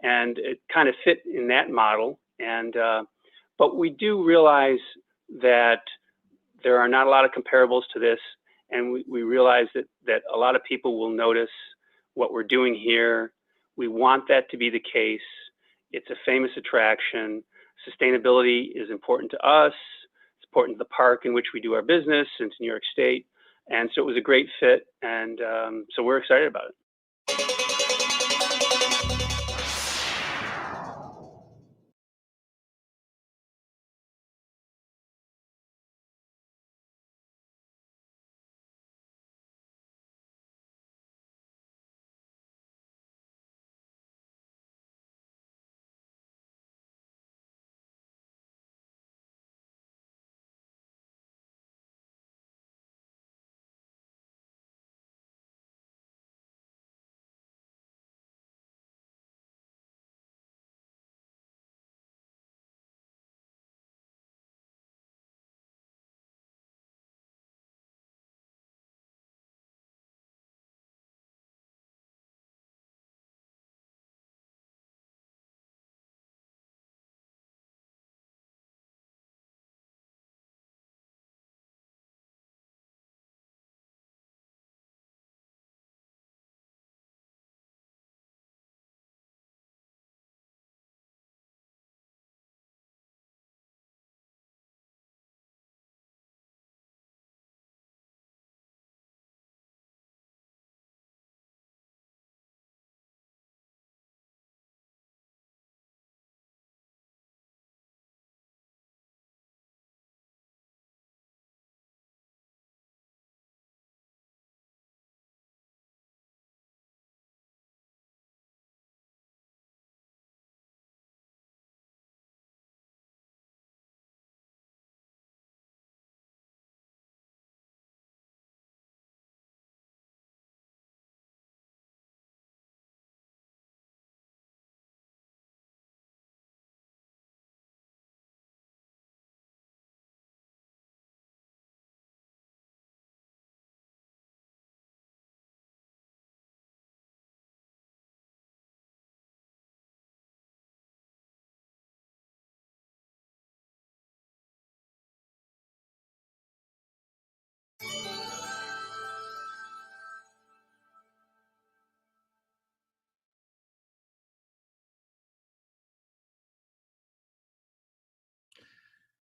and it kind of fit in that model. And but we do realize that there are not a lot of comparables to this, and we realize that a lot of people will notice what we're doing here. We want that to be the case. It's a famous attraction. Sustainability is important to us. It's important to the park in which we do our business and to New York State. And so it was a great fit. And so we're excited about it.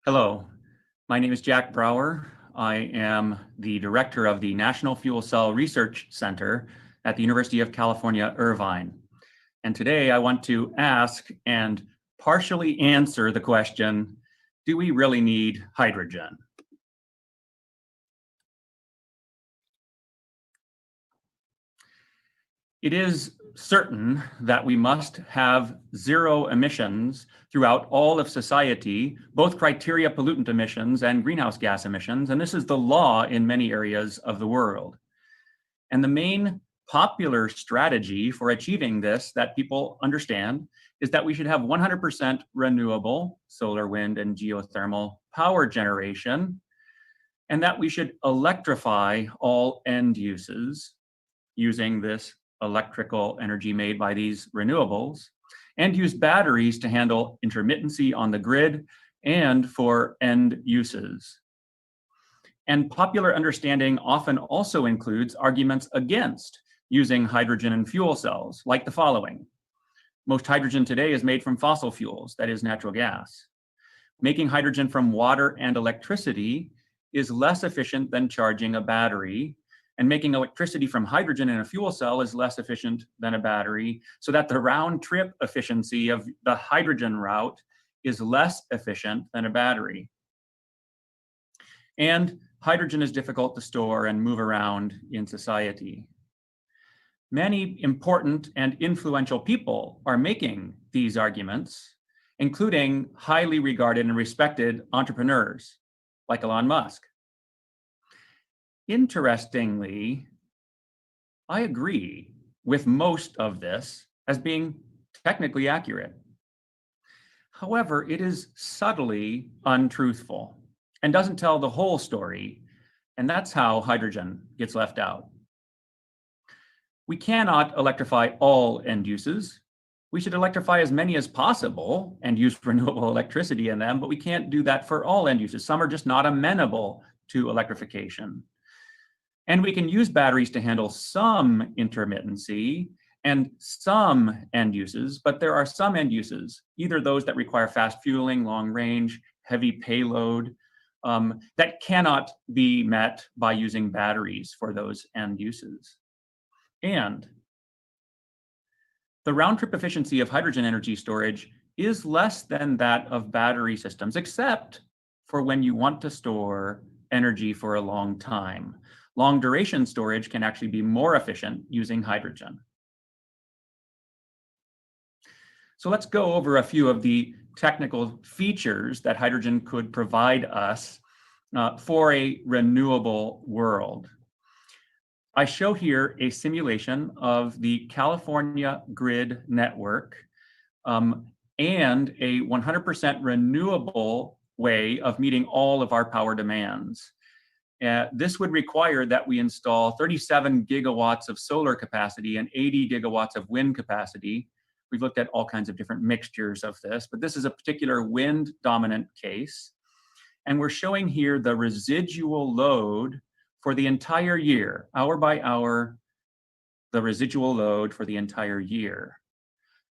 Hello, my name is Jack Brower. I am the director of the National Fuel Cell Research Center at the University of California, Irvine. And today I want to ask and partially answer the question, do we really need hydrogen? It is certain that we must have zero emissions throughout all of society, both criteria pollutant emissions and greenhouse gas emissions, and this is the law in many areas of the world. And the main popular strategy for achieving this that people understand is that we should have 100% renewable solar, wind, and geothermal power generation, and that we should electrify all end uses using this electrical energy made by these renewables, and use batteries to handle intermittency on the grid and for end uses. And popular understanding often also includes arguments against using hydrogen in fuel cells, like the following. Most hydrogen today is made from fossil fuels, that is natural gas. Making hydrogen from water and electricity is less efficient than charging a battery, and making electricity from hydrogen in a fuel cell is less efficient than a battery, so that the round trip efficiency of the hydrogen route is less efficient than a battery. And hydrogen is difficult to store and move around in society. Many important and influential people are making these arguments, including highly regarded and respected entrepreneurs like Elon Musk. Interestingly, I agree with most of this as being technically accurate. However, it is subtly untruthful and doesn't tell the whole story, and that's how hydrogen gets left out. We cannot electrify all end uses. We should electrify as many as possible and use renewable electricity in them, but we can't do that for all end uses. Some are just not amenable to electrification. And we can use batteries to handle some intermittency and some end uses, but there are some end uses, either those that require fast fueling, long range, heavy payload, that cannot be met by using batteries for those end uses. And the round trip efficiency of hydrogen energy storage is less than that of battery systems, except for when you want to store energy for a long time. Long duration storage can actually be more efficient using hydrogen. So let's go over a few of the technical features that hydrogen could provide us for a renewable world. I show here a simulation of the California grid network and a 100% renewable way of meeting all of our power demands. This would require that we install 37 gigawatts of solar capacity and 80 gigawatts of wind capacity. We've looked at all kinds of different mixtures of this, but this is a particular wind dominant case. And we're showing here the residual load for the entire year, hour by hour, the residual load for the entire year.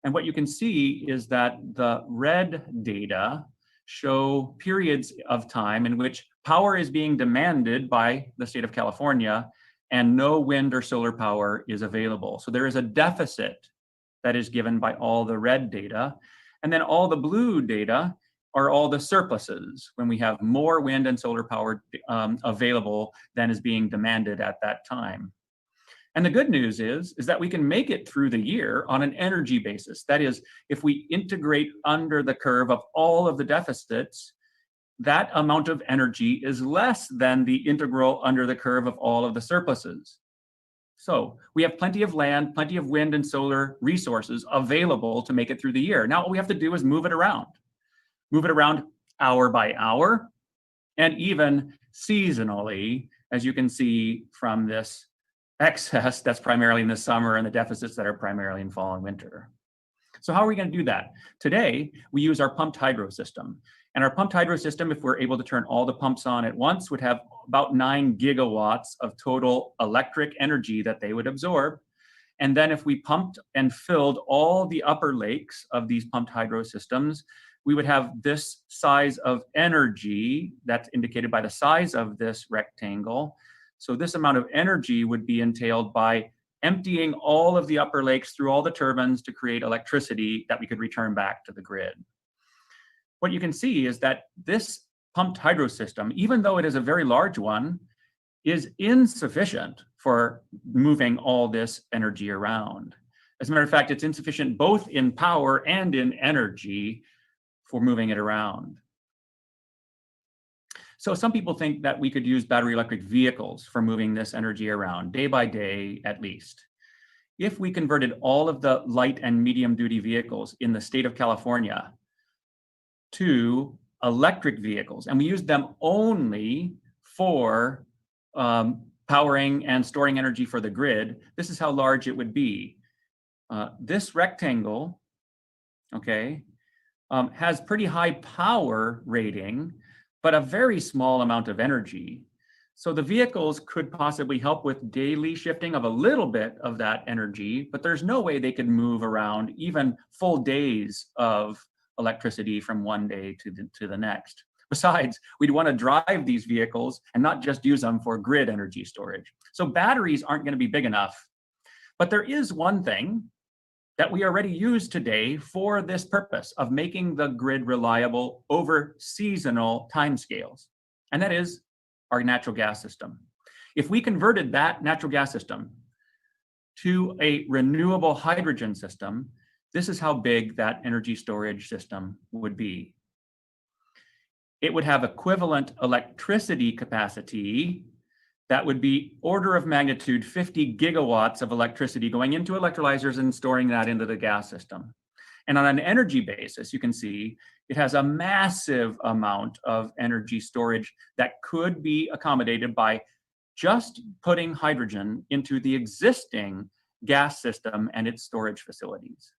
And what you can see is that the red data show periods of time in which power is being demanded by the state of California and no wind or solar power is available. So there is a deficit that is given by all the red data. And then all the blue data are all the surpluses when we have more wind and solar power available than is being demanded at that time. And the good news is that we can make it through the year on an energy basis. That is, if we integrate under the curve of all of the deficits, that amount of energy is less than the integral under the curve of all of the surpluses. So we have plenty of land, plenty of wind and solar resources available to make it through the year. Now what we have to do is move it around hour by hour, and even seasonally, as you can see from this excess that's primarily in the summer and the deficits that are primarily in fall and winter. So how are we going to do that? Today, we use our pumped hydro system. And our pumped hydro system, if we're able to turn all the pumps on at once, would have about 9 gigawatts of total electric energy that they would absorb. And then if we pumped and filled all the upper lakes of these pumped hydro systems, we would have this size of energy that's indicated by the size of this rectangle. So this amount of energy would be entailed by emptying all of the upper lakes through all the turbines to create electricity that we could return back to the grid. What you can see is that this pumped hydro system, even though it is a very large one, is insufficient for moving all this energy around. As a matter of fact, it's insufficient both in power and in energy for moving it around. So some people think that we could use battery electric vehicles for moving this energy around, day by day at least. If we converted all of the light and medium duty vehicles in the state of California to electric vehicles, and we used them only for powering and storing energy for the grid, this is how large it would be. This rectangle, okay, has pretty high power rating, but a very small amount of energy. So the vehicles could possibly help with daily shifting of a little bit of that energy, but there's no way they could move around even full days of electricity from one day to the next. Besides, we'd want to drive these vehicles and not just use them for grid energy storage. So batteries aren't going to be big enough. But there is one thing that we already use today for this purpose of making the grid reliable over seasonal timescales, and that is our natural gas system. If we converted that natural gas system to a renewable hydrogen system, this is how big that energy storage system would be. It would have equivalent electricity capacity that would be order of magnitude 50 gigawatts of electricity going into electrolyzers and storing that into the gas system. And on an energy basis, you can see it has a massive amount of energy storage that could be accommodated by just putting hydrogen into the existing gas system and its storage facilities.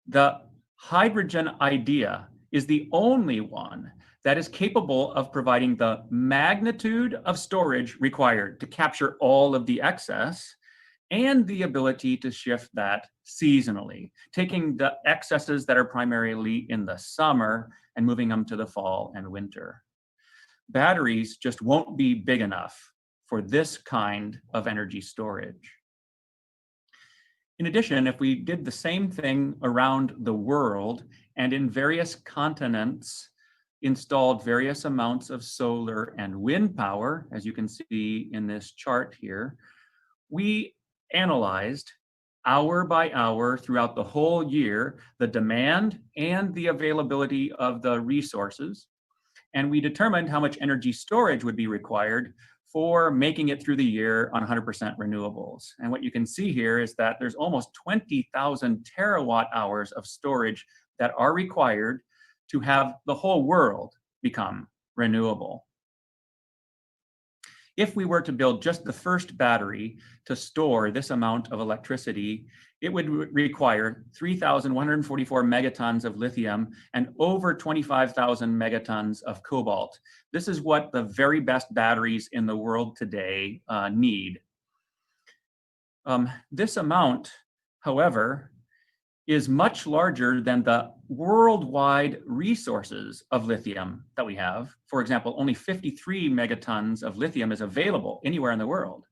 The hydrogen idea is the only one that is capable of providing the magnitude of storage required to capture all of the excess and the ability to shift that seasonally, taking the excesses that are primarily in the summer and moving them to the fall and winter. Batteries just won't be big enough for this kind of energy storage. In addition, if we did the same thing around the world and in various continents installed various amounts of solar and wind power, as you can see in this chart here, we analyzed hour by hour throughout the whole year the demand and the availability of the resources, and we determined how much energy storage would be required for making it through the year on 100% renewables. And what you can see here is that there's almost 20,000 terawatt hours of storage that are required to have the whole world become renewable. If we were to build just the first battery to store this amount of electricity, it would require 3,144 megatons of lithium and over 25,000 megatons of cobalt. This is what the very best batteries in the world today need. This amount, however, is much larger than the worldwide resources of lithium that we have. For example, only 53 megatons of lithium is available anywhere in the world.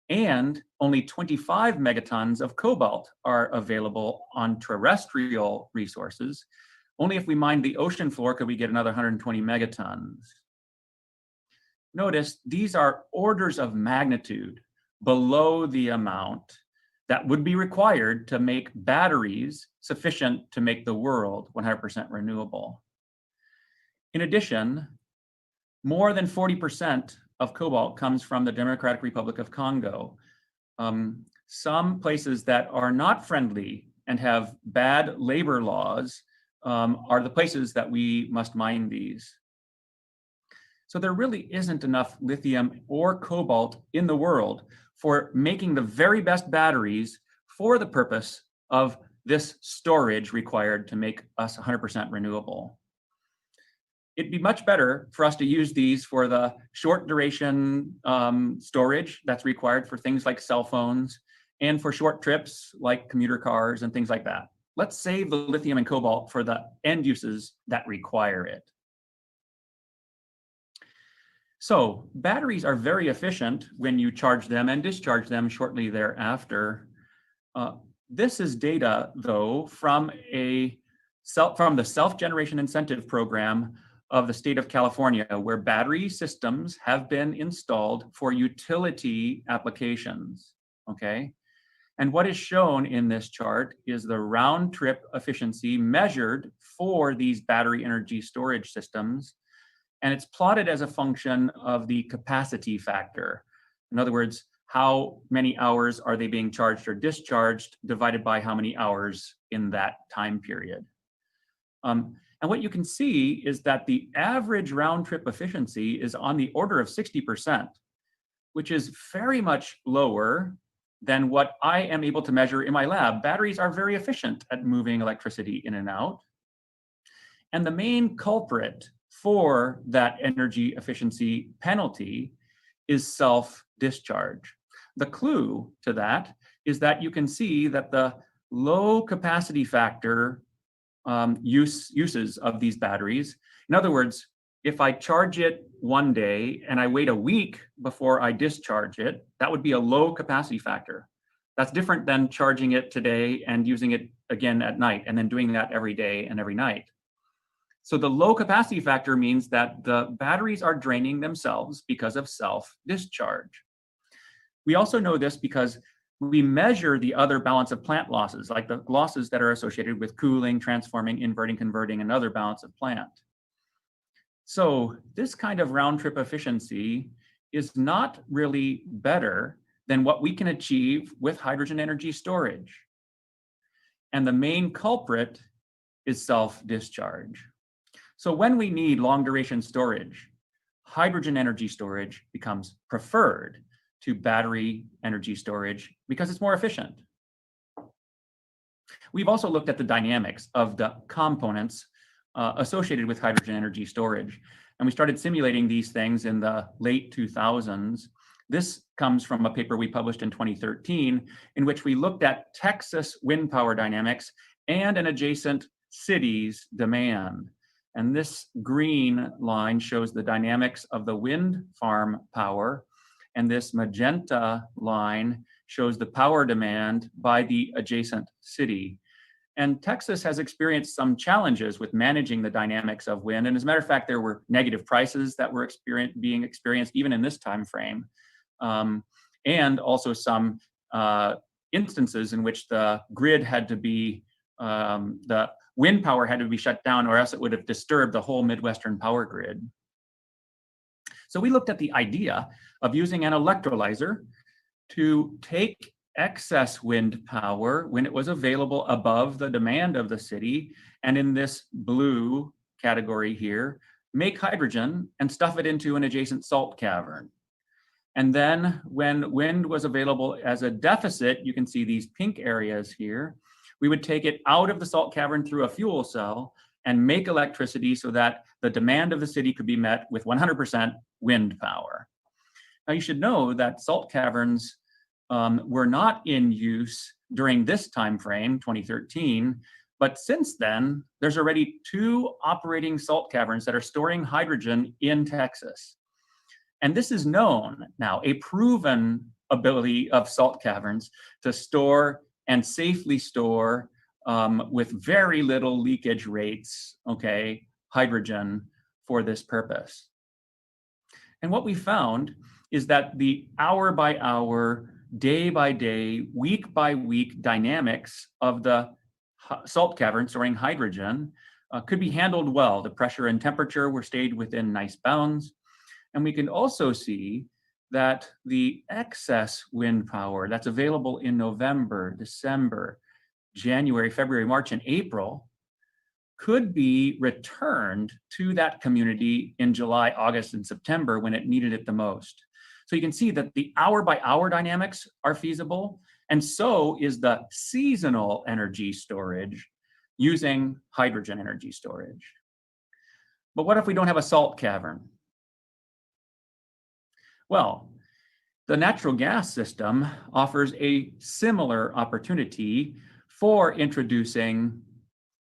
And only 25 megatons of cobalt are available on terrestrial resources. Only if we mined the ocean floor could we get another 120 megatons. Notice these are orders of magnitude below the amount that would be required to make batteries sufficient to make the world 100% renewable. In addition, more than 40% of cobalt comes from the Democratic Republic of Congo. Some places that are not friendly and have bad labor laws are the places that we must mine these. So there really isn't enough lithium or cobalt in the world for making the very best batteries for the purpose of this storage required to make us 100% renewable. It'd be much better for us to use these for the short duration storage that's required for things like cell phones and for short trips like commuter cars and things like that. let's save the lithium and cobalt for the end uses that require it. So batteries are very efficient when you charge them and discharge them shortly thereafter. This is data, though, from the Self-Generation Incentive Program of the state of California, where battery systems have been installed for utility applications, okay? And what is shown in this chart is the round trip efficiency measured for these battery energy storage systems. And it's plotted as a function of the capacity factor. In other words, how many hours are they being charged or discharged divided by how many hours in that time period. And what you can see is that the average round trip efficiency is on the order of 60%, which is very much lower than what I am able to measure in my lab. Batteries are very efficient at moving electricity in and out. And the main culprit for that energy efficiency penalty is self-discharge. The clue to that is that you can see that the low capacity factor uses of these batteries. In other words, if I charge it one day and I wait a week before I discharge it, that would be a low capacity factor. That's different than charging it today and using it again at night and then doing that every day and every night. So the low capacity factor means that the batteries are draining themselves because of self-discharge. We also know this because we measure the other balance of plant losses, like the losses that are associated with cooling, transforming, inverting, converting, and other balance of plant. So this kind of round trip efficiency is not really better than what we can achieve with hydrogen energy storage. And the main culprit is self-discharge. So when we need long duration storage, hydrogen energy storage becomes preferred to battery energy storage because it's more efficient. We've also looked at the dynamics of the components associated with hydrogen energy storage. And we started simulating these things in the late 2000s. This comes from a paper we published in 2013, in which we looked at Texas wind power dynamics and an adjacent city's demand. And this green line shows the dynamics of the wind farm power. And this magenta line shows the power demand by the adjacent city. And Texas has experienced some challenges with managing the dynamics of wind. And as a matter of fact, there were negative prices that were being experienced even in this time frame. And also some instances in which the grid had to be, the wind power had to be shut down, or else it would have disturbed the whole Midwestern power grid. So we looked at the idea of using an electrolyzer to take excess wind power when it was available above the demand of the city, and in this blue category here, make hydrogen and stuff it into an adjacent salt cavern. And then when wind was available as a deficit, you can see these pink areas here, we would take it out of the salt cavern through a fuel cell and make electricity so that the demand of the city could be met with 100% wind power. Now you should know that salt caverns were not in use during this time frame, 2013, but since then, there's already 2 operating salt caverns that are storing hydrogen in Texas. And this is known now, a proven ability of salt caverns to store and safely store with very little leakage rates, okay, hydrogen for this purpose. And what we found is that the hour by hour, day by day, week by week dynamics of the salt cavern storing hydrogen could be handled well. The pressure and temperature were stayed within nice bounds. And we can also see that the excess wind power that's available in November, December, January, February, March, and April could be returned to that community in July, August, and September when it needed it the most. So you can see that the hour by hour dynamics are feasible, and so is the seasonal energy storage using hydrogen energy storage. But what if we don't have a salt cavern? Well, the natural gas system offers a similar opportunity for introducing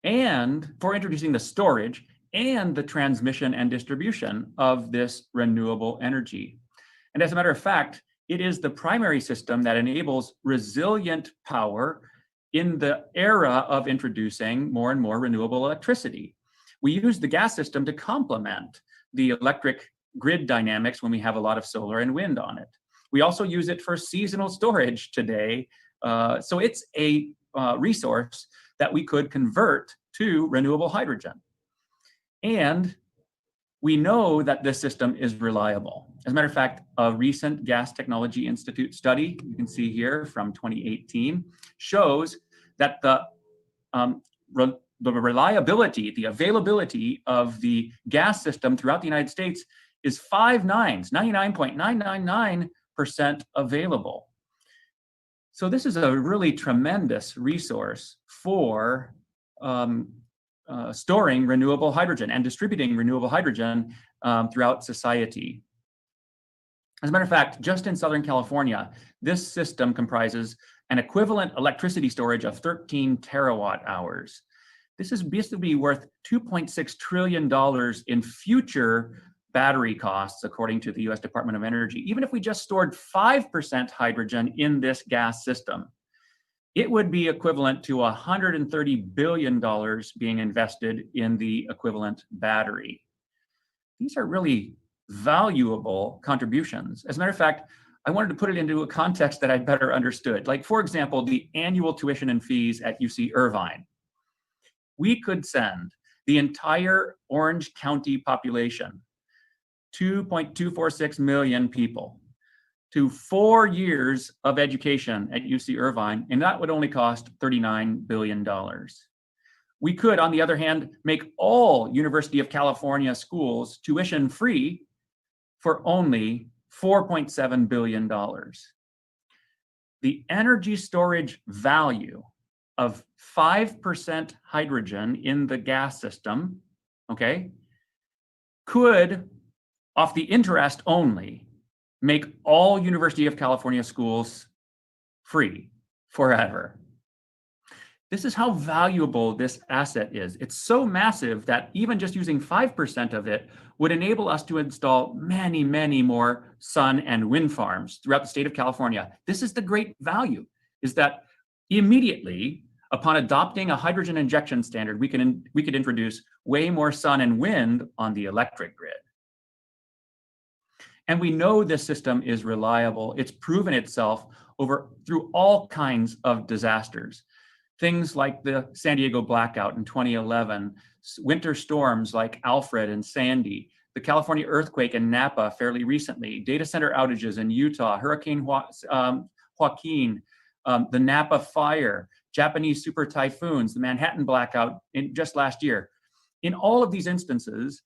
the storage and the transmission and distribution of this renewable energy. And as a matter of fact, it is the primary system that enables resilient power in the era of introducing more and more renewable electricity. We use the gas system to complement the electric grid dynamics when we have a lot of solar and wind on it. We also use it for seasonal storage today. So it's a resource that we could convert to renewable hydrogen. And we know that this system is reliable. As a matter of fact, a recent Gas Technology Institute study, you can see here from 2018, shows that the reliability, the availability of the gas system throughout the United States is 5 nines, 99.999% available. So this is a really tremendous resource for storing renewable hydrogen and distributing renewable hydrogen throughout society. As a matter of fact, just in Southern California, this system comprises an equivalent electricity storage of 13 terawatt hours. This is basically worth $2.6 trillion in future battery costs, according to the US Department of Energy. Even if we just stored 5% hydrogen in this gas system, it would be equivalent to $130 billion being invested in the equivalent battery. These are really valuable contributions. As a matter of fact, I wanted to put it into a context that I better understood. Like, for example, the annual tuition and fees at UC Irvine. We could send the entire Orange County population, 2.246 million people, to 4 years of education at UC Irvine, and that would only cost $39 billion. We could, on the other hand, make all University of California schools tuition free for only $4.7 billion. The energy storage value of 5% hydrogen in the gas system, okay, could, off the interest only, make all University of California schools free forever. This is how valuable this asset is. It's so massive that even just using 5% of it would enable us to install many, many more sun and wind farms throughout the state of California. This is the great value, is that immediately upon adopting a hydrogen injection standard, we could introduce way more sun and wind on the electric grid. And we know this system is reliable. It's proven itself through all kinds of disasters. Things like the San Diego blackout in 2011, winter storms like Alfred and Sandy, the California earthquake in Napa fairly recently, data center outages in Utah, Hurricane Joaquin, the Napa fire, Japanese super typhoons, the Manhattan blackout just last year. In all of these instances,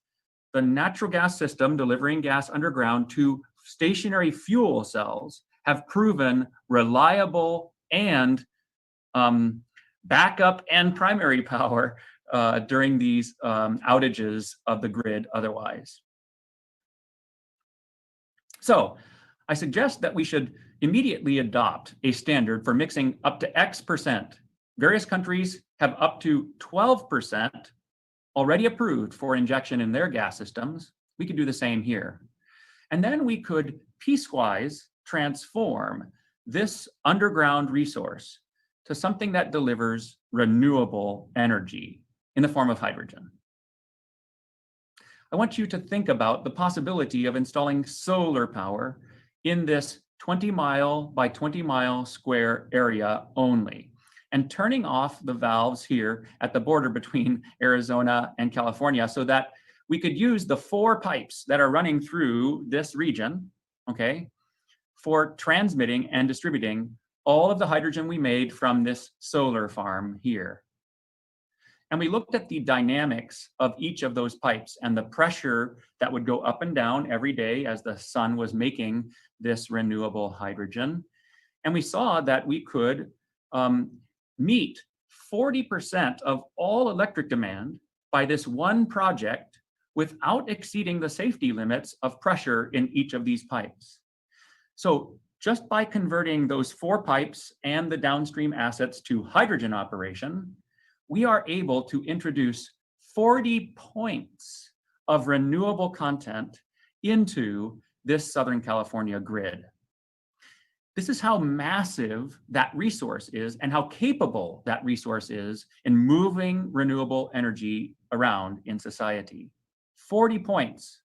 the natural gas system delivering gas underground to stationary fuel cells have proven reliable and backup and primary power during these outages of the grid otherwise. So I suggest that we should immediately adopt a standard for mixing up to X%. Various countries have up to 12% already approved for injection in their gas systems. We could do the same here. And then we could piecewise transform this underground resource to something that delivers renewable energy in the form of hydrogen. I want you to think about the possibility of installing solar power in this 20-mile by 20-mile square area only, and turning off the valves here at the border between Arizona and California so that we could use the 4 pipes that are running through this region, okay, for transmitting and distributing all of the hydrogen we made from this solar farm here. And we looked at the dynamics of each of those pipes and the pressure that would go up and down every day as the sun was making this renewable hydrogen. And we saw that we could meet 40% of all electric demand by this one project without exceeding the safety limits of pressure in each of these pipes. So just by converting those 4 pipes and the downstream assets to hydrogen operation, we are able to introduce 40 points of renewable content into this Southern California grid. This is how massive that resource is and how capable that resource is in moving renewable energy around in society. 40 points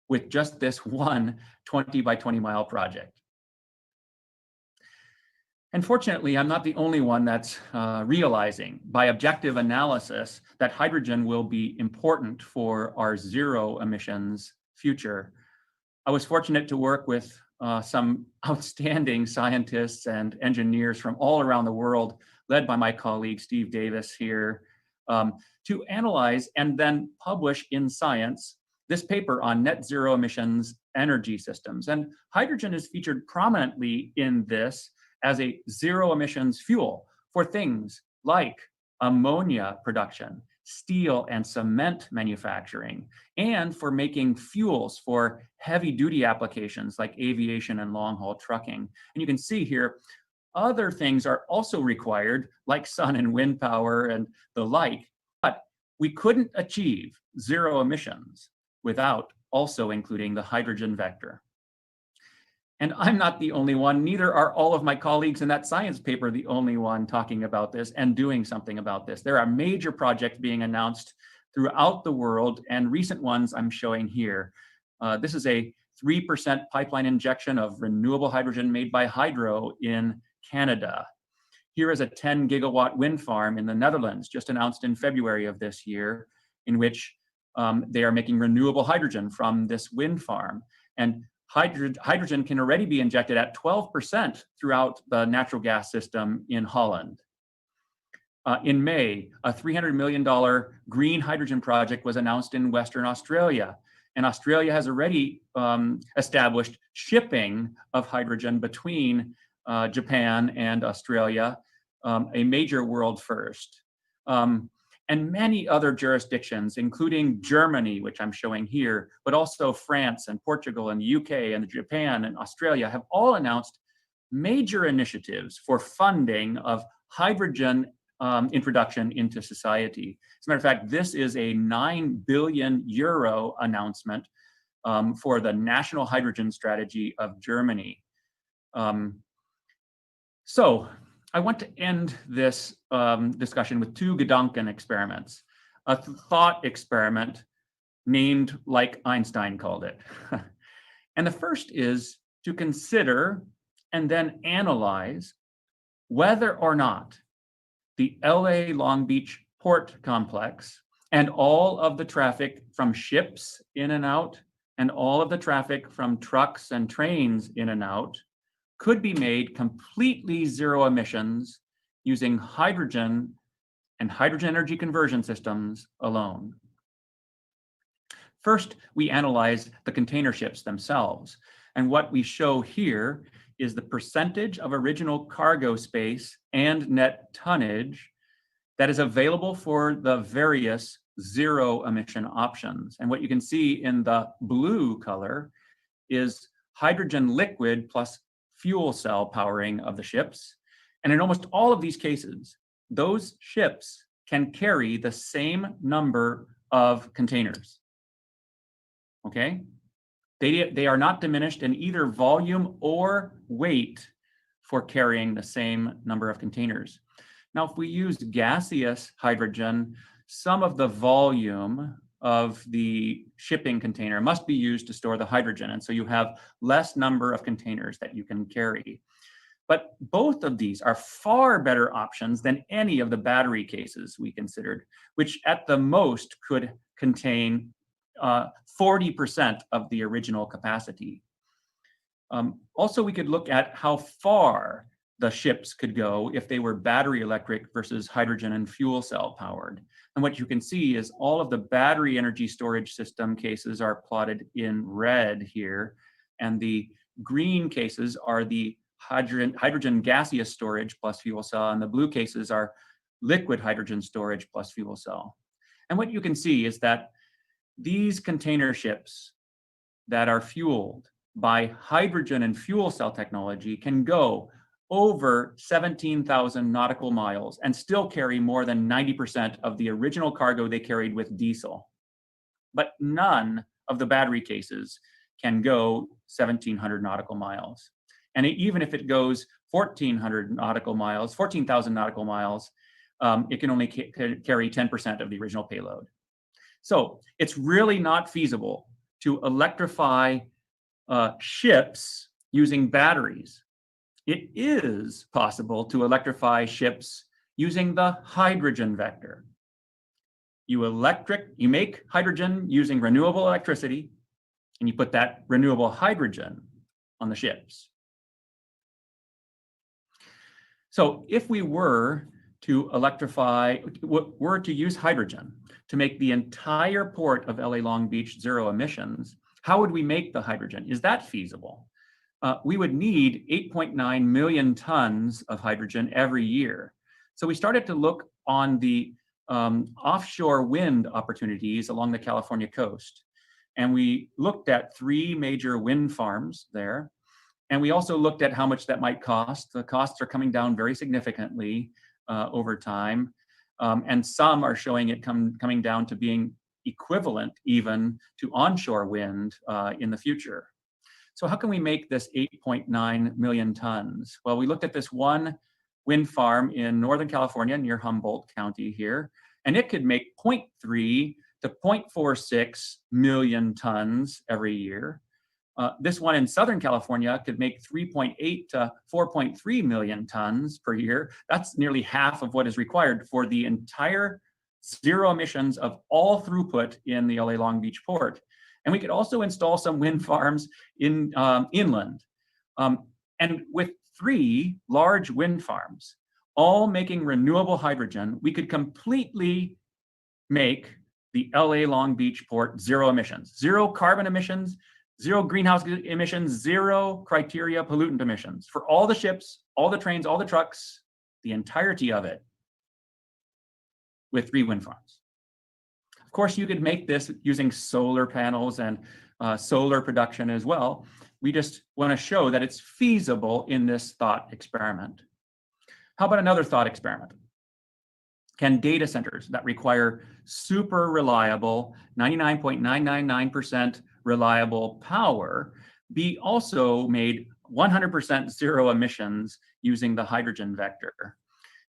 with just this one 20 by 20 mile project. And fortunately, I'm not the only one that's realizing by objective analysis that hydrogen will be important for our zero emissions future. I was fortunate to work with some outstanding scientists and engineers from all around the world, led by my colleague Steve Davis here, to analyze and then publish in Science this paper on net zero emissions energy systems. And hydrogen is featured prominently in this as a zero emissions fuel for things like ammonia production, steel and cement manufacturing, and for making fuels for heavy duty applications like aviation and long haul trucking. And you can see here, other things are also required, like sun and wind power and the like, but we couldn't achieve zero emissions without also including the hydrogen vector. And I'm not the only one, neither are all of my colleagues in that Science paper the only one talking about this and doing something about this. There are major projects being announced throughout the world, and recent ones I'm showing here. This is a 3% pipeline injection of renewable hydrogen made by Hydro in Canada. Here is a 10 gigawatt wind farm in the Netherlands, just announced in February of this year, in which they are making renewable hydrogen from this wind farm. And hydrogen can already be injected at 12% throughout the natural gas system in Holland. In May, a $300 million green hydrogen project was announced in Western Australia. And Australia has already established shipping of hydrogen between Japan and Australia, a major world first. And many other jurisdictions, including Germany, which I'm showing here, but also France and Portugal and the UK and Japan and Australia have all announced major initiatives for funding of hydrogen introduction into society. As a matter of fact, this is a 9 billion euro announcement for the National Hydrogen Strategy of Germany. So I want to end this discussion with 2 Gedanken experiments, a thought experiment named like Einstein called it. And the first is to consider and then analyze whether or not the LA Long Beach port complex and all of the traffic from ships in and out and all of the traffic from trucks and trains in and out could be made completely zero emissions using hydrogen and hydrogen energy conversion systems alone. First, we analyze the container ships themselves. And what we show here is the percentage of original cargo space and net tonnage that is available for the various zero emission options. And what you can see in the blue color is hydrogen liquid plus fuel cell powering of the ships. And in almost all of these cases, those ships can carry the same number of containers. Okay? They are not diminished in either volume or weight for carrying the same number of containers. Now, if we use gaseous hydrogen, some of the volume of the shipping container must be used to store the hydrogen. And so you have less number of containers that you can carry. But both of these are far better options than any of the battery cases we considered, which at the most could contain 40% of the original capacity. Also, we could look at how far the ships could go if they were battery electric versus hydrogen and fuel cell powered. And what you can see is all of the battery energy storage system cases are plotted in red here. And the green cases are the hydrogen gaseous storage plus fuel cell, and the blue cases are liquid hydrogen storage plus fuel cell. And what you can see is that these container ships that are fueled by hydrogen and fuel cell technology can go over 17,000 nautical miles and still carry more than 90% of the original cargo they carried with diesel. But none of the battery cases can go 1,700 nautical miles. And even if it goes 1,400 nautical miles, 14,000 nautical miles, it can only carry 10% of the original payload. So it's really not feasible to electrify ships using batteries. It is possible to electrify ships using the hydrogen vector. You make hydrogen using renewable electricity, and you put that renewable hydrogen on the ships. So if we were to use hydrogen to make the entire port of LA Long Beach zero emissions, how would we make the hydrogen? Is that feasible? We would need 8.9 million tons of hydrogen every year. So we started to look on the offshore wind opportunities along the California coast. And we looked at 3 major wind farms there. And we also looked at how much that might cost. The costs are coming down very significantly over time. And some are showing it coming down to being equivalent even to onshore wind in the future. So how can we make this 8.9 million tons? Well, we looked at this one wind farm in Northern California near Humboldt County here, and it could make 0.3 to 0.46 million tons every year. This one in Southern California could make 3.8 to 4.3 million tons per year. That's nearly half of what is required for the entire zero emissions of all throughput in the LA Long Beach port. And we could also install some wind farms in inland. And with 3 large wind farms, all making renewable hydrogen, we could completely make the LA Long Beach port zero emissions, zero carbon emissions, zero greenhouse emissions, zero criteria pollutant emissions for all the ships, all the trains, all the trucks, the entirety of it with 3 wind farms. Of course, you could make this using solar panels and solar production as well. We just want to show that it's feasible in this thought experiment. How about another thought experiment? Can data centers that require super reliable, 99.999% reliable power be also made 100% zero emissions using the hydrogen vector?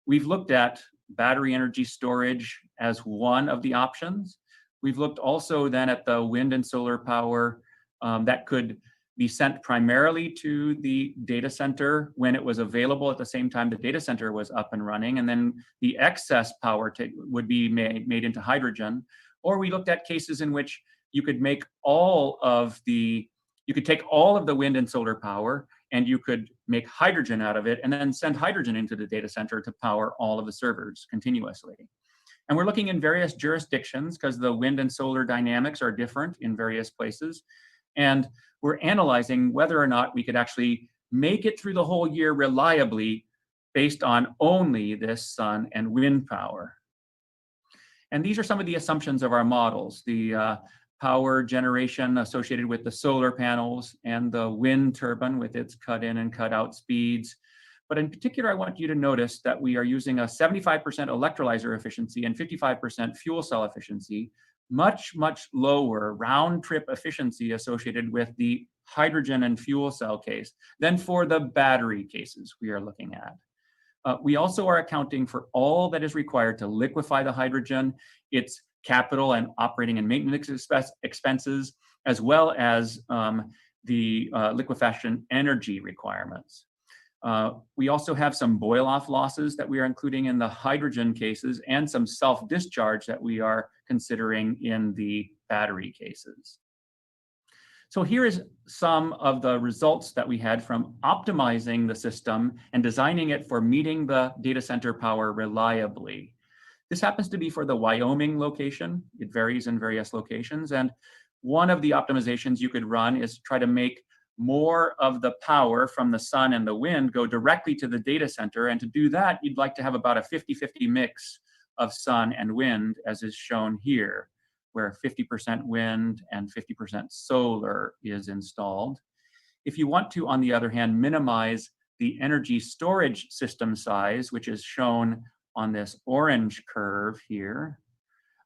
We've looked at battery energy storage as one of the options. We've looked also then at the wind and solar power that could be sent primarily to the data center when it was available at the same time the data center was up and running, and then the excess power would be made into hydrogen. Or we looked at cases in which you could make you could take all of the wind and solar power and you could make hydrogen out of it and then send hydrogen into the data center to power all of the servers continuously. And we're looking in various jurisdictions because the wind and solar dynamics are different in various places. And we're analyzing whether or not we could actually make it through the whole year reliably based on only this sun and wind power. And these are some of the assumptions of our models. The power generation associated with the solar panels and the wind turbine with its cut in and cut out speeds. But in particular, I want you to notice that we are using a 75% electrolyzer efficiency and 55% fuel cell efficiency, much, much lower round trip efficiency associated with the hydrogen and fuel cell case than for the battery cases we are looking at. We also are accounting for all that is required to liquefy the hydrogen, its capital and operating and maintenance expenses, as well as the liquefaction energy requirements. We also have some boil-off losses that we are including in the hydrogen cases and some self-discharge that we are considering in the battery cases. So here is some of the results that we had from optimizing the system and designing it for meeting the data center power reliably. This happens to be for the Wyoming location. It varies in various locations. And one of the optimizations you could run is try to make more of the power from the sun and the wind go directly to the data center. And to do that, you'd like to have about a 50-50 mix of sun and wind, as is shown here, where 50% wind and 50% solar is installed. If you want to, on the other hand, minimize the energy storage system size, which is shown on this orange curve here,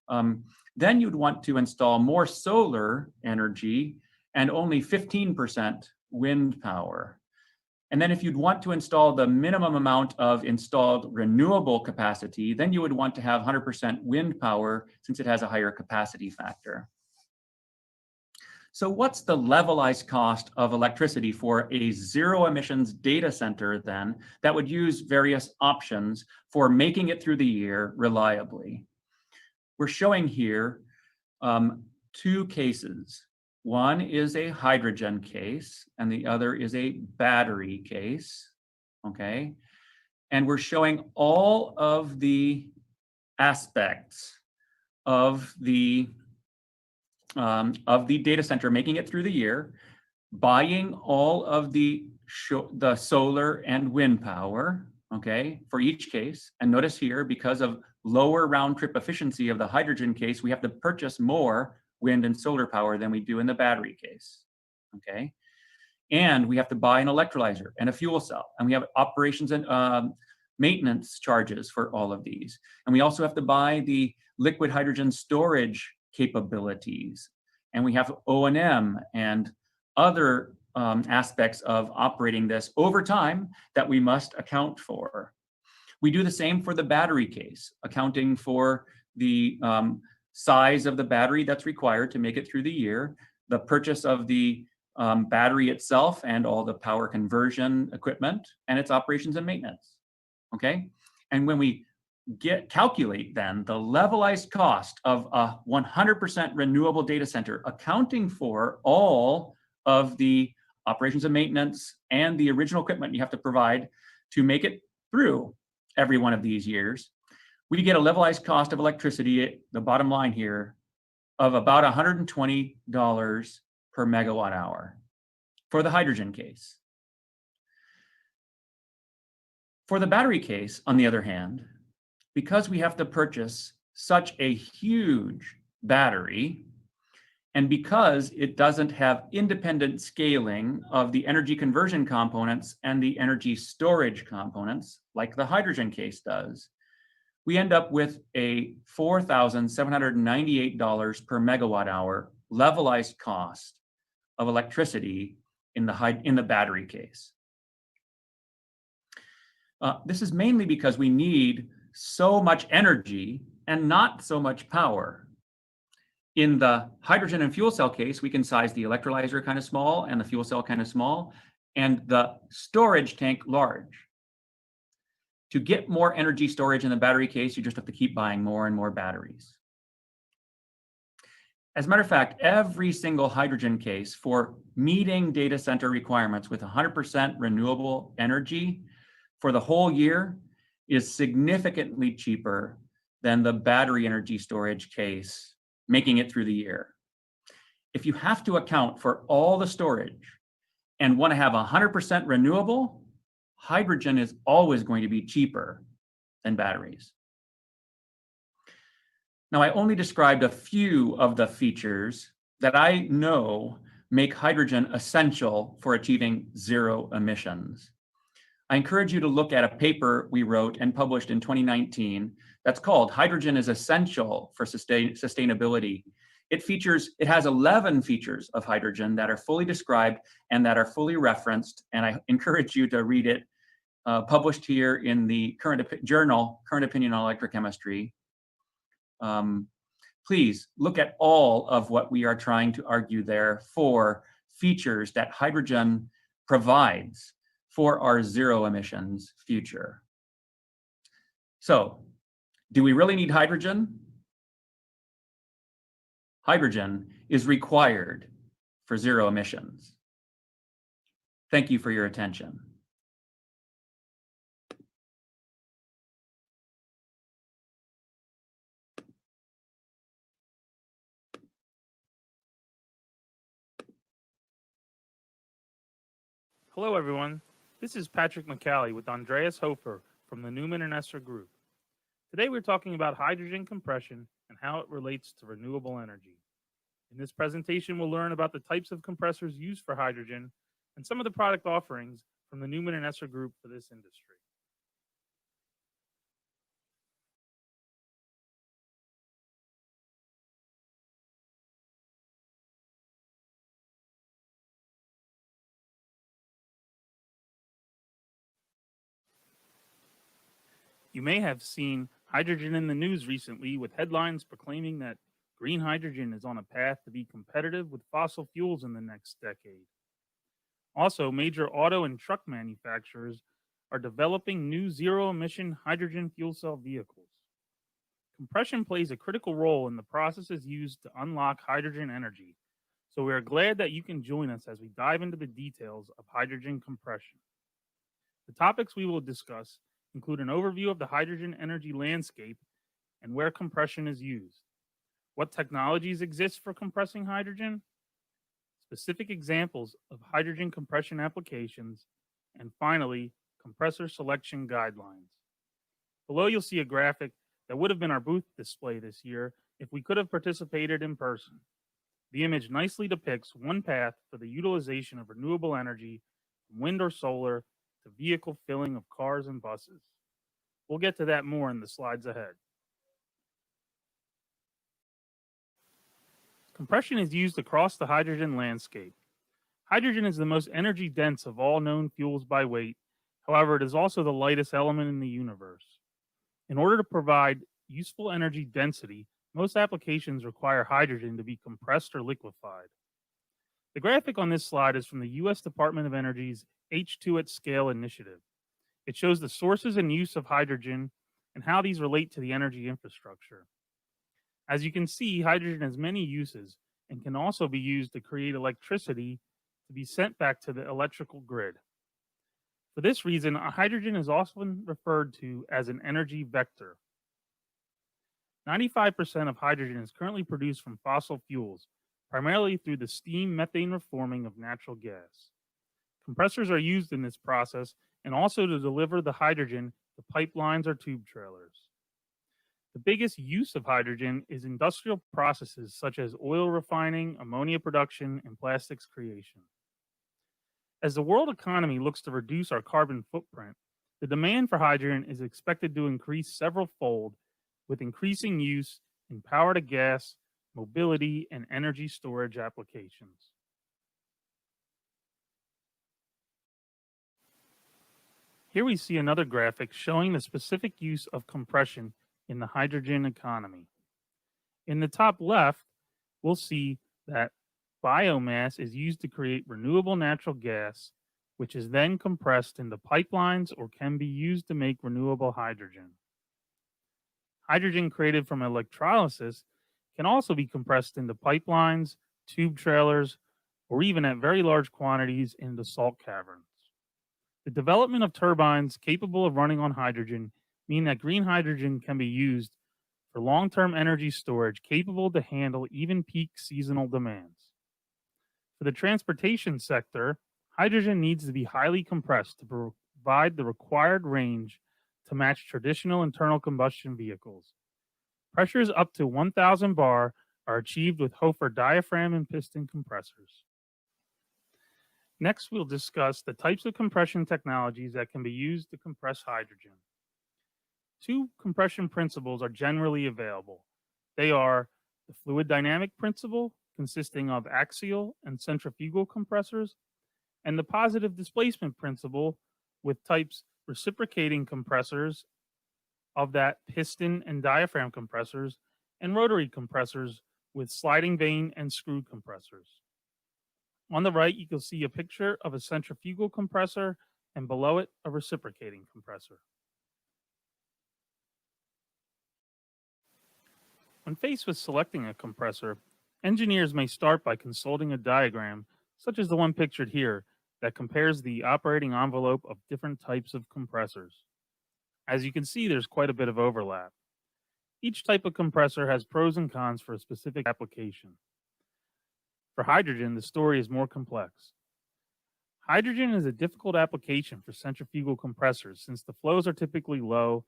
then you'd want to install more solar energy and only 15% wind power. And then if you'd want to install the minimum amount of installed renewable capacity, then you would want to have 100% wind power since it has a higher capacity factor. So what's the levelized cost of electricity for a zero emissions data center then that would use various options for making it through the year reliably? We're showing here two cases. One is a hydrogen case and the other is a battery case, okay? And we're showing all of the aspects of the data center making it through the year, buying all of the solar and wind power, okay, for each case. And notice here, because of lower round trip efficiency of the hydrogen case, we have to purchase more wind and solar power than we do in the battery case, okay? And we have to buy an electrolyzer and a fuel cell, and we have operations and maintenance charges for all of these. And we also have to buy the liquid hydrogen storage capabilities, and we have O&M and other aspects of operating this over time that we must account for. We do the same for the battery case, accounting for the size of the battery that's required to make it through the year, the purchase of the battery itself and all the power conversion equipment, and its operations and maintenance, okay? And when we calculate then the levelized cost of a 100% renewable data center, accounting for all of the operations and maintenance and the original equipment you have to provide to make it through every one of these years, we get a levelized cost of electricity at the bottom line here of about $120 per megawatt hour for the hydrogen case. For the battery case, on the other hand, because we have to purchase such a huge battery, and because it doesn't have independent scaling of the energy conversion components and the energy storage components, like the hydrogen case does, we end up with a $4,798 per megawatt hour levelized cost of electricity in the battery case. This is mainly because we need so much energy and not so much power. In the hydrogen and fuel cell case, we can size the electrolyzer kind of small and the fuel cell kind of small, and the storage tank large. To get more energy storage in the battery case, you just have to keep buying more and more batteries. As a matter of fact, every single hydrogen case for meeting data center requirements with 100% renewable energy for the whole year is significantly cheaper than the battery energy storage case, making it through the year. If you have to account for all the storage and want to have 100% renewable, hydrogen is always going to be cheaper than batteries. Now, I only described a few of the features that I know make hydrogen essential for achieving zero emissions. I encourage you to look at a paper we wrote and published in 2019 that's called Hydrogen is Essential for Sustainability. It has 11 features of hydrogen that are fully described and that are fully referenced, and I encourage you to read it, published here in the journal, Current Opinion on Electrochemistry. Please look at all of what we are trying to argue there for features that hydrogen provides for our zero emissions future. So, do we really need hydrogen? Hydrogen is required for zero emissions. Thank you for your attention. Hello, everyone. This is Patrick McCallie with Andreas Hofer from the Newman and Esser Group. Today, we're talking about hydrogen compression and how it relates to renewable energy. In this presentation, we'll learn about the types of compressors used for hydrogen and some of the product offerings from the Newman and Esser Group for this industry. You may have seen hydrogen in the news recently with headlines proclaiming that green hydrogen is on a path to be competitive with fossil fuels in the next decade. Also, major auto and truck manufacturers are developing new zero-emission hydrogen fuel cell vehicles. Compression plays a critical role in the processes used to unlock hydrogen energy, so we are glad that you can join us as we dive into the details of hydrogen compression. The topics we will discuss include an overview of the hydrogen energy landscape and where compression is used, what technologies exist for compressing hydrogen, specific examples of hydrogen compression applications, and finally, compressor selection guidelines. Below you'll see a graphic that would have been our booth display this year if we could have participated in person. The image nicely depicts one path for the utilization of renewable energy from wind or solar to vehicle filling of cars and buses. We'll get to that more in the slides ahead. Compression is used across the hydrogen landscape. Hydrogen is the most energy dense of all known fuels by weight. However, it is also the lightest element in the universe. In order to provide useful energy density, most applications require hydrogen to be compressed or liquefied. The graphic on this slide is from the U.S. Department of Energy's H2 at Scale initiative. It shows the sources and use of hydrogen and how these relate to the energy infrastructure. As you can see, hydrogen has many uses and can also be used to create electricity to be sent back to the electrical grid. For this reason, hydrogen is often referred to as an energy vector. 95% of hydrogen is currently produced from fossil fuels, primarily through the steam methane reforming of natural gas. Compressors are used in this process and also to deliver the hydrogen to pipelines or tube trailers. The biggest use of hydrogen is industrial processes such as oil refining, ammonia production, and plastics creation. As the world economy looks to reduce our carbon footprint, the demand for hydrogen is expected to increase several fold with increasing use in power to gas, mobility, and energy storage applications. Here we see another graphic showing the specific use of compression in the hydrogen economy. In the top left, we'll see that biomass is used to create renewable natural gas, which is then compressed into pipelines or can be used to make renewable hydrogen. Hydrogen created from electrolysis can also be compressed into pipelines, tube trailers, or even at very large quantities into salt caverns. The development of turbines capable of running on hydrogen mean that green hydrogen can be used for long-term energy storage capable to handle even peak seasonal demands. For the transportation sector, hydrogen needs to be highly compressed to provide the required range to match traditional internal combustion vehicles. Pressures up to 1,000 bar are achieved with Hofer diaphragm and piston compressors. Next, we'll discuss the types of compression technologies that can be used to compress hydrogen. Two compression principles are generally available. They are the fluid dynamic principle, consisting of axial and centrifugal compressors, and the positive displacement principle with types reciprocating compressors of that piston and diaphragm compressors, and rotary compressors with sliding vane and screw compressors. On the right, you can see a picture of a centrifugal compressor, and below it, a reciprocating compressor. When faced with selecting a compressor, engineers may start by consulting a diagram, such as the one pictured here, that compares the operating envelope of different types of compressors. As you can see, there's quite a bit of overlap. Each type of compressor has pros and cons for a specific application. For hydrogen, the story is more complex. Hydrogen is a difficult application for centrifugal compressors since the flows are typically low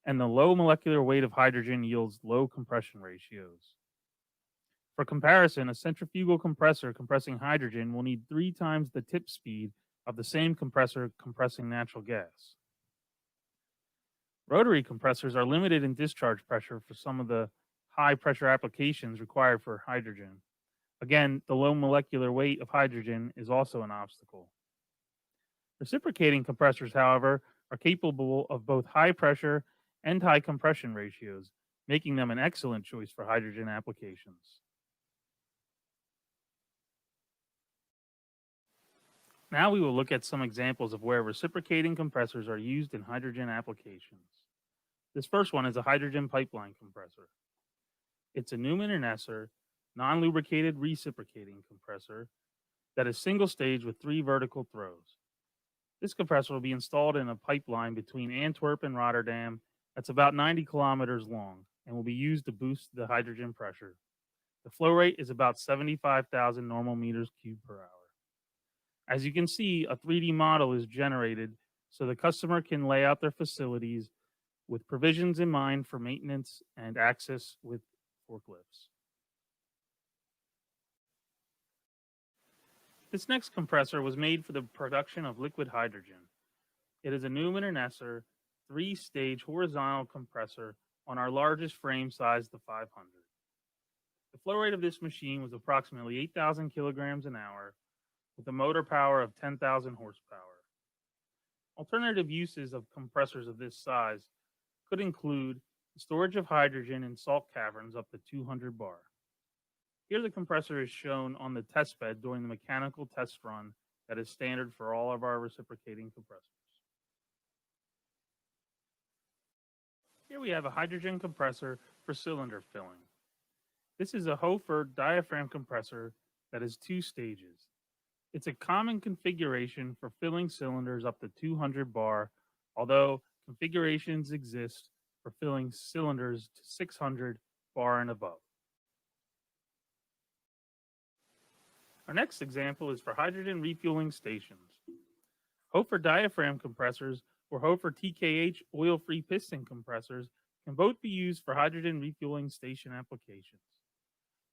and the low molecular weight of hydrogen yields low compression ratios. For comparison, a centrifugal compressor compressing hydrogen will need 3 times the tip speed of the same compressor compressing natural gas. Rotary compressors are limited in discharge pressure for some of the high pressure applications required for hydrogen. Again, the low molecular weight of hydrogen is also an obstacle. Reciprocating compressors, however, are capable of both high pressure and high compression ratios, making them an excellent choice for hydrogen applications. Now we will look at some examples of where reciprocating compressors are used in hydrogen applications. This first one is a hydrogen pipeline compressor. It's a Newman and Esser non-lubricated reciprocating compressor that is single stage with 3 vertical throws. This compressor will be installed in a pipeline between Antwerp and Rotterdam that's about 90 kilometers long and will be used to boost the hydrogen pressure. The flow rate is about 75,000 normal meters cubed per hour. As you can see, a 3D model is generated so the customer can lay out their facilities with provisions in mind for maintenance and access with forklifts. This next compressor was made for the production of liquid hydrogen. It is a Newman and Esser 3-stage horizontal compressor on our largest frame size, the 500. The flow rate of this machine was approximately 8,000 kilograms an hour with a motor power of 10,000 horsepower. Alternative uses of compressors of this size could include the storage of hydrogen in salt caverns up to 200 bar. Here the compressor is shown on the test bed during the mechanical test run that is standard for all of our reciprocating compressors. Here we have a hydrogen compressor for cylinder filling. This is a Hofer diaphragm compressor that is 2 stages. It's a common configuration for filling cylinders up to 200 bar, although configurations exist for filling cylinders to 600 bar and above. Our next example is for hydrogen refueling stations. Hofer diaphragm compressors or Hofer TKH oil-free piston compressors can both be used for hydrogen refueling station applications.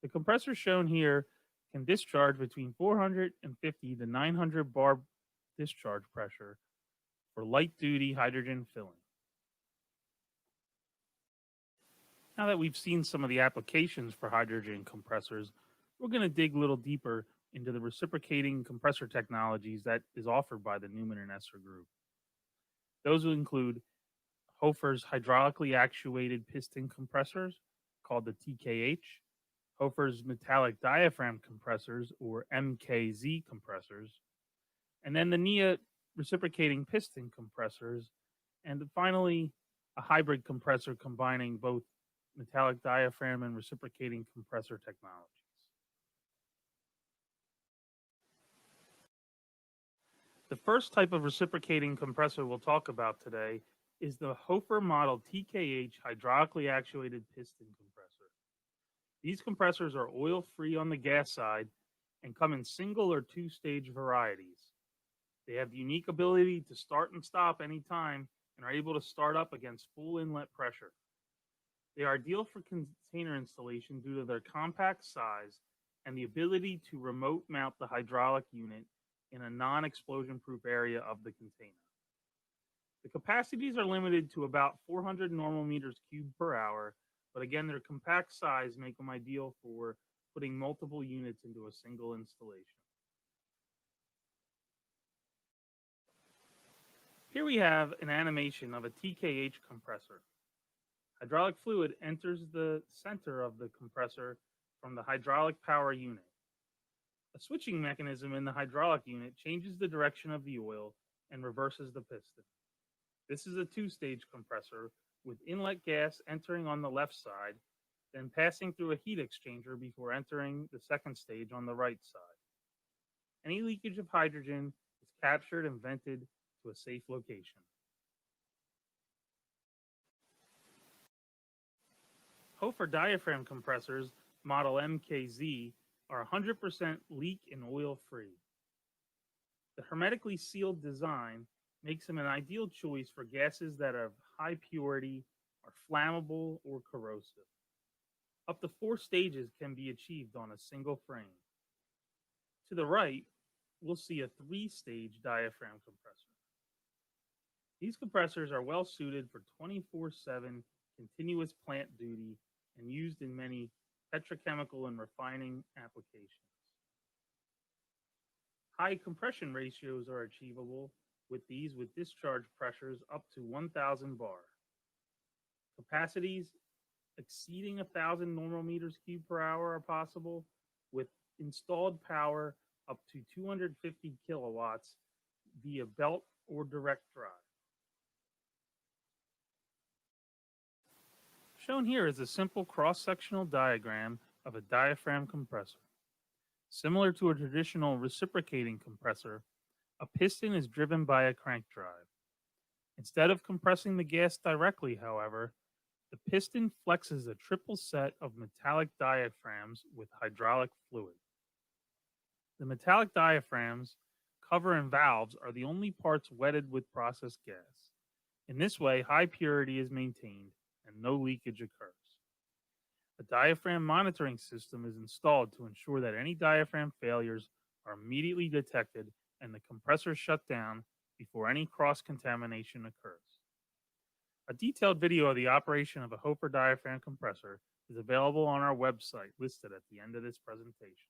The compressor shown here can discharge between 450 to 900 bar discharge pressure for light-duty hydrogen filling. Now that we've seen some of the applications for hydrogen compressors, we're going to dig a little deeper into the reciprocating compressor technologies that is offered by the Newman and Esser Group. Those will include Hofer's hydraulically actuated piston compressors, called the TKH, Hofer's metallic diaphragm compressors, or MKZ compressors, and then the NIA reciprocating piston compressors, and finally, a hybrid compressor combining both metallic diaphragm and reciprocating compressor technologies. The first type of reciprocating compressor we'll talk about today is the Hofer model TKH hydraulically actuated piston compressor. These compressors are oil-free on the gas side and come in single or 2-stage varieties. They have the unique ability to start and stop anytime and are able to start up against full inlet pressure. They are ideal for container installation due to their compact size and the ability to remote mount the hydraulic unit in a non-explosion proof area of the container. The capacities are limited to about 400 normal meters cubed per hour, but again, their compact size make them ideal for putting multiple units into a single installation. Here we have an animation of a TKH compressor. Hydraulic fluid enters the center of the compressor from the hydraulic power unit. A switching mechanism in the hydraulic unit changes the direction of the oil and reverses the piston. This is a 2-stage compressor with inlet gas entering on the left side, then passing through a heat exchanger before entering the second stage on the right side. Any leakage of hydrogen is captured and vented to a safe location. Hofer diaphragm compressors, model MKZ, are 100% leak and oil-free. The hermetically sealed design makes them an ideal choice for gases that are of high purity, are flammable, or corrosive. Up to 4 stages can be achieved on a single frame. To the right, we'll see a 3-stage diaphragm compressor. These compressors are well suited for 24/7 continuous plant duty and used in many petrochemical and refining applications. High compression ratios are achievable with these with discharge pressures up to 1,000 bar. Capacities exceeding 1,000 normal meters cubed per hour are possible with installed power up to 250 kilowatts via belt or direct drive. Shown here is a simple cross-sectional diagram of a diaphragm compressor. Similar to a traditional reciprocating compressor, a piston is driven by a crank drive. Instead of compressing the gas directly, however, the piston flexes a triple set of metallic diaphragms with hydraulic fluid. The metallic diaphragms, cover, and valves are the only parts wetted with processed gas. In this way, high purity is maintained and no leakage occurs. A diaphragm monitoring system is installed to ensure that any diaphragm failures are immediately detected and the compressor shut down before any cross-contamination occurs. A detailed video of the operation of a Hofer diaphragm compressor is available on our website listed at the end of this presentation.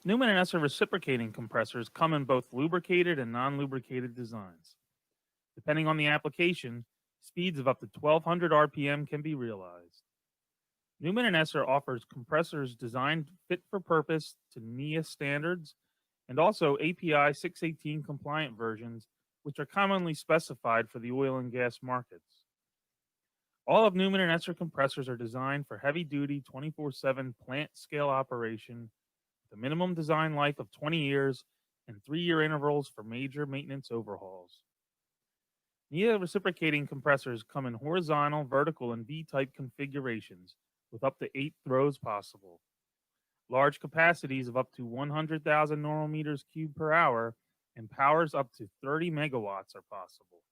Newman and Esser reciprocating compressors come in both lubricated and non-lubricated designs. Depending on the application, speeds of up to 1,200 RPM can be realized. Newman and Esser offers compressors designed fit for purpose to NEA standards and also API 618 compliant versions, which are commonly specified for the oil and gas markets. All of Newman and Esser compressors are designed for heavy-duty 24/7 plant scale operation, with a minimum design life of 20 years and 3-year intervals for major maintenance overhauls. NEA reciprocating compressors come in horizontal, vertical, and V-type configurations with up to 8 throws possible. Large capacities of up to 100,000 normal meters cubed per hour and powers up to 30 megawatts are possible.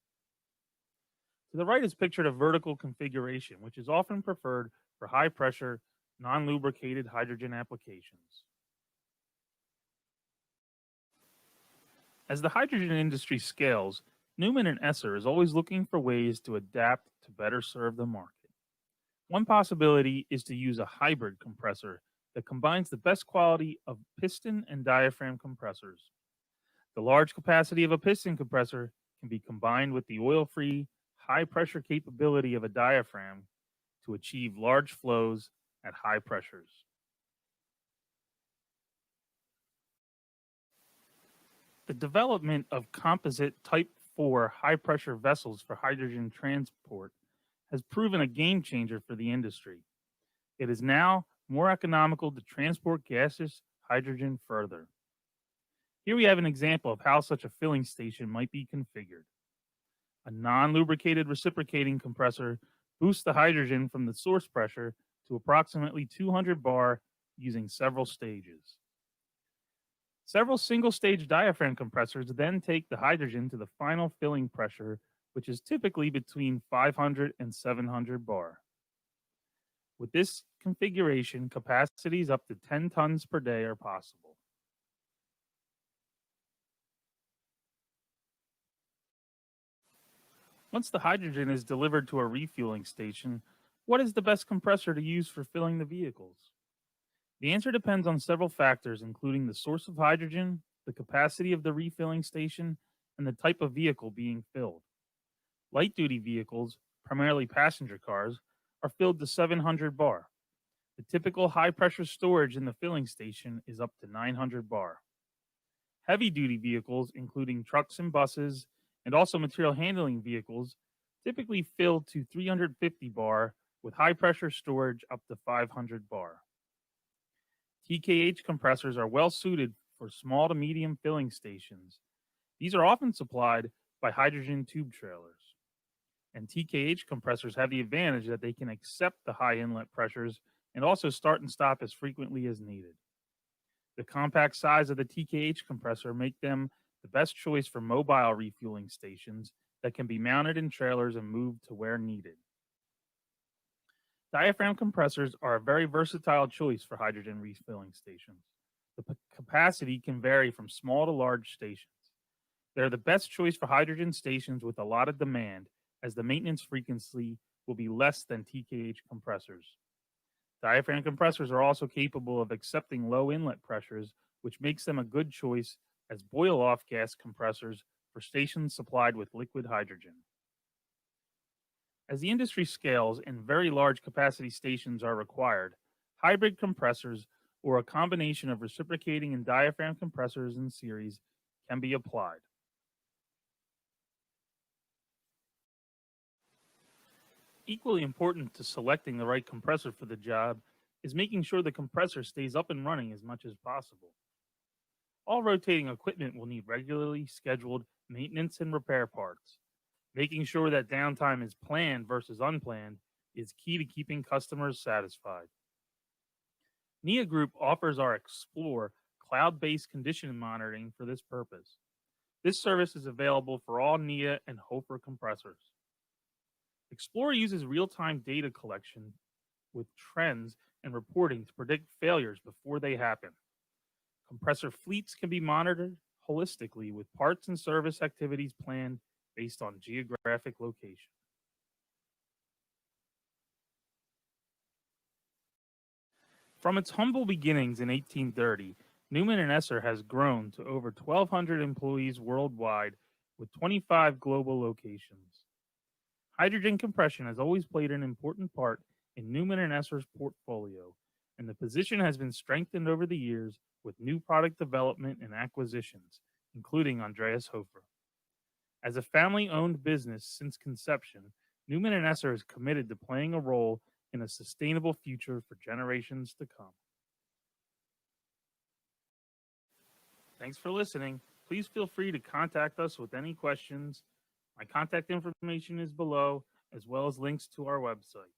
To the right is pictured a vertical configuration, which is often preferred for high-pressure, non-lubricated hydrogen applications. As the hydrogen industry scales, Newman and Esser is always looking for ways to adapt to better serve the market. One possibility is to use a hybrid compressor that combines the best quality of piston and diaphragm compressors. The large capacity of a piston compressor can be combined with the oil-free, high-pressure capability of a diaphragm to achieve large flows at high pressures. The development of composite Type 4 high-pressure vessels for hydrogen transport has proven a game changer for the industry. It is now more economical to transport gaseous hydrogen further. Here we have an example of how such a filling station might be configured. A non-lubricated reciprocating compressor boosts the hydrogen from the source pressure to approximately 200 bar using several stages. Several single-stage diaphragm compressors then take the hydrogen to the final filling pressure, which is typically between 500 and 700 bar. With this configuration, capacities up to 10 tons per day are possible. Once the hydrogen is delivered to a refueling station, what is the best compressor to use for filling the vehicles? The answer depends on several factors, including the source of hydrogen, the capacity of the refilling station, and the type of vehicle being filled. Light-duty vehicles, primarily passenger cars, are filled to 700 bar. The typical high-pressure storage in the filling station is up to 900 bar. Heavy-duty vehicles, including trucks and buses, and also material handling vehicles, typically fill to 350 bar with high-pressure storage up to 500 bar. TKH compressors are well suited for small to medium filling stations. These are often supplied by hydrogen tube trailers. And TKH compressors have the advantage that they can accept the high inlet pressures and also start and stop as frequently as needed. The compact size of the TKH compressor make them the best choice for mobile refueling stations that can be mounted in trailers and moved to where needed. Diaphragm compressors are a very versatile choice for hydrogen refilling stations. The capacity can vary from small to large stations. They're the best choice for hydrogen stations with a lot of demand, as the maintenance frequency will be less than TKH compressors. Diaphragm compressors are also capable of accepting low inlet pressures, which makes them a good choice as boil-off gas compressors for stations supplied with liquid hydrogen. As the industry scales and very large capacity stations are required, hybrid compressors or a combination of reciprocating and diaphragm compressors in series can be applied. Equally important to selecting the right compressor for the job is making sure the compressor stays up and running as much as possible. All rotating equipment will need regularly scheduled maintenance and repair parts. Making sure that downtime is planned versus unplanned is key to keeping customers satisfied. NIA Group offers our Explore cloud-based condition monitoring for this purpose. This service is available for all NIA and Hofer compressors. Explore uses real-time data collection with trends and reporting to predict failures before they happen. Compressor fleets can be monitored holistically with parts and service activities planned based on geographic location. From its humble beginnings in 1830, Newman and Esser has grown to over 1,200 employees worldwide with 25 global locations. Hydrogen compression has always played an important part in Newman and Esser's portfolio, and the position has been strengthened over the years with new product development and acquisitions, including Andreas Hofer. As a family-owned business since conception, Newman and Esser is committed to playing a role in a sustainable future for generations to come. Thanks for listening. Please feel free to contact us with any questions. My contact information is below, as well as links to our website.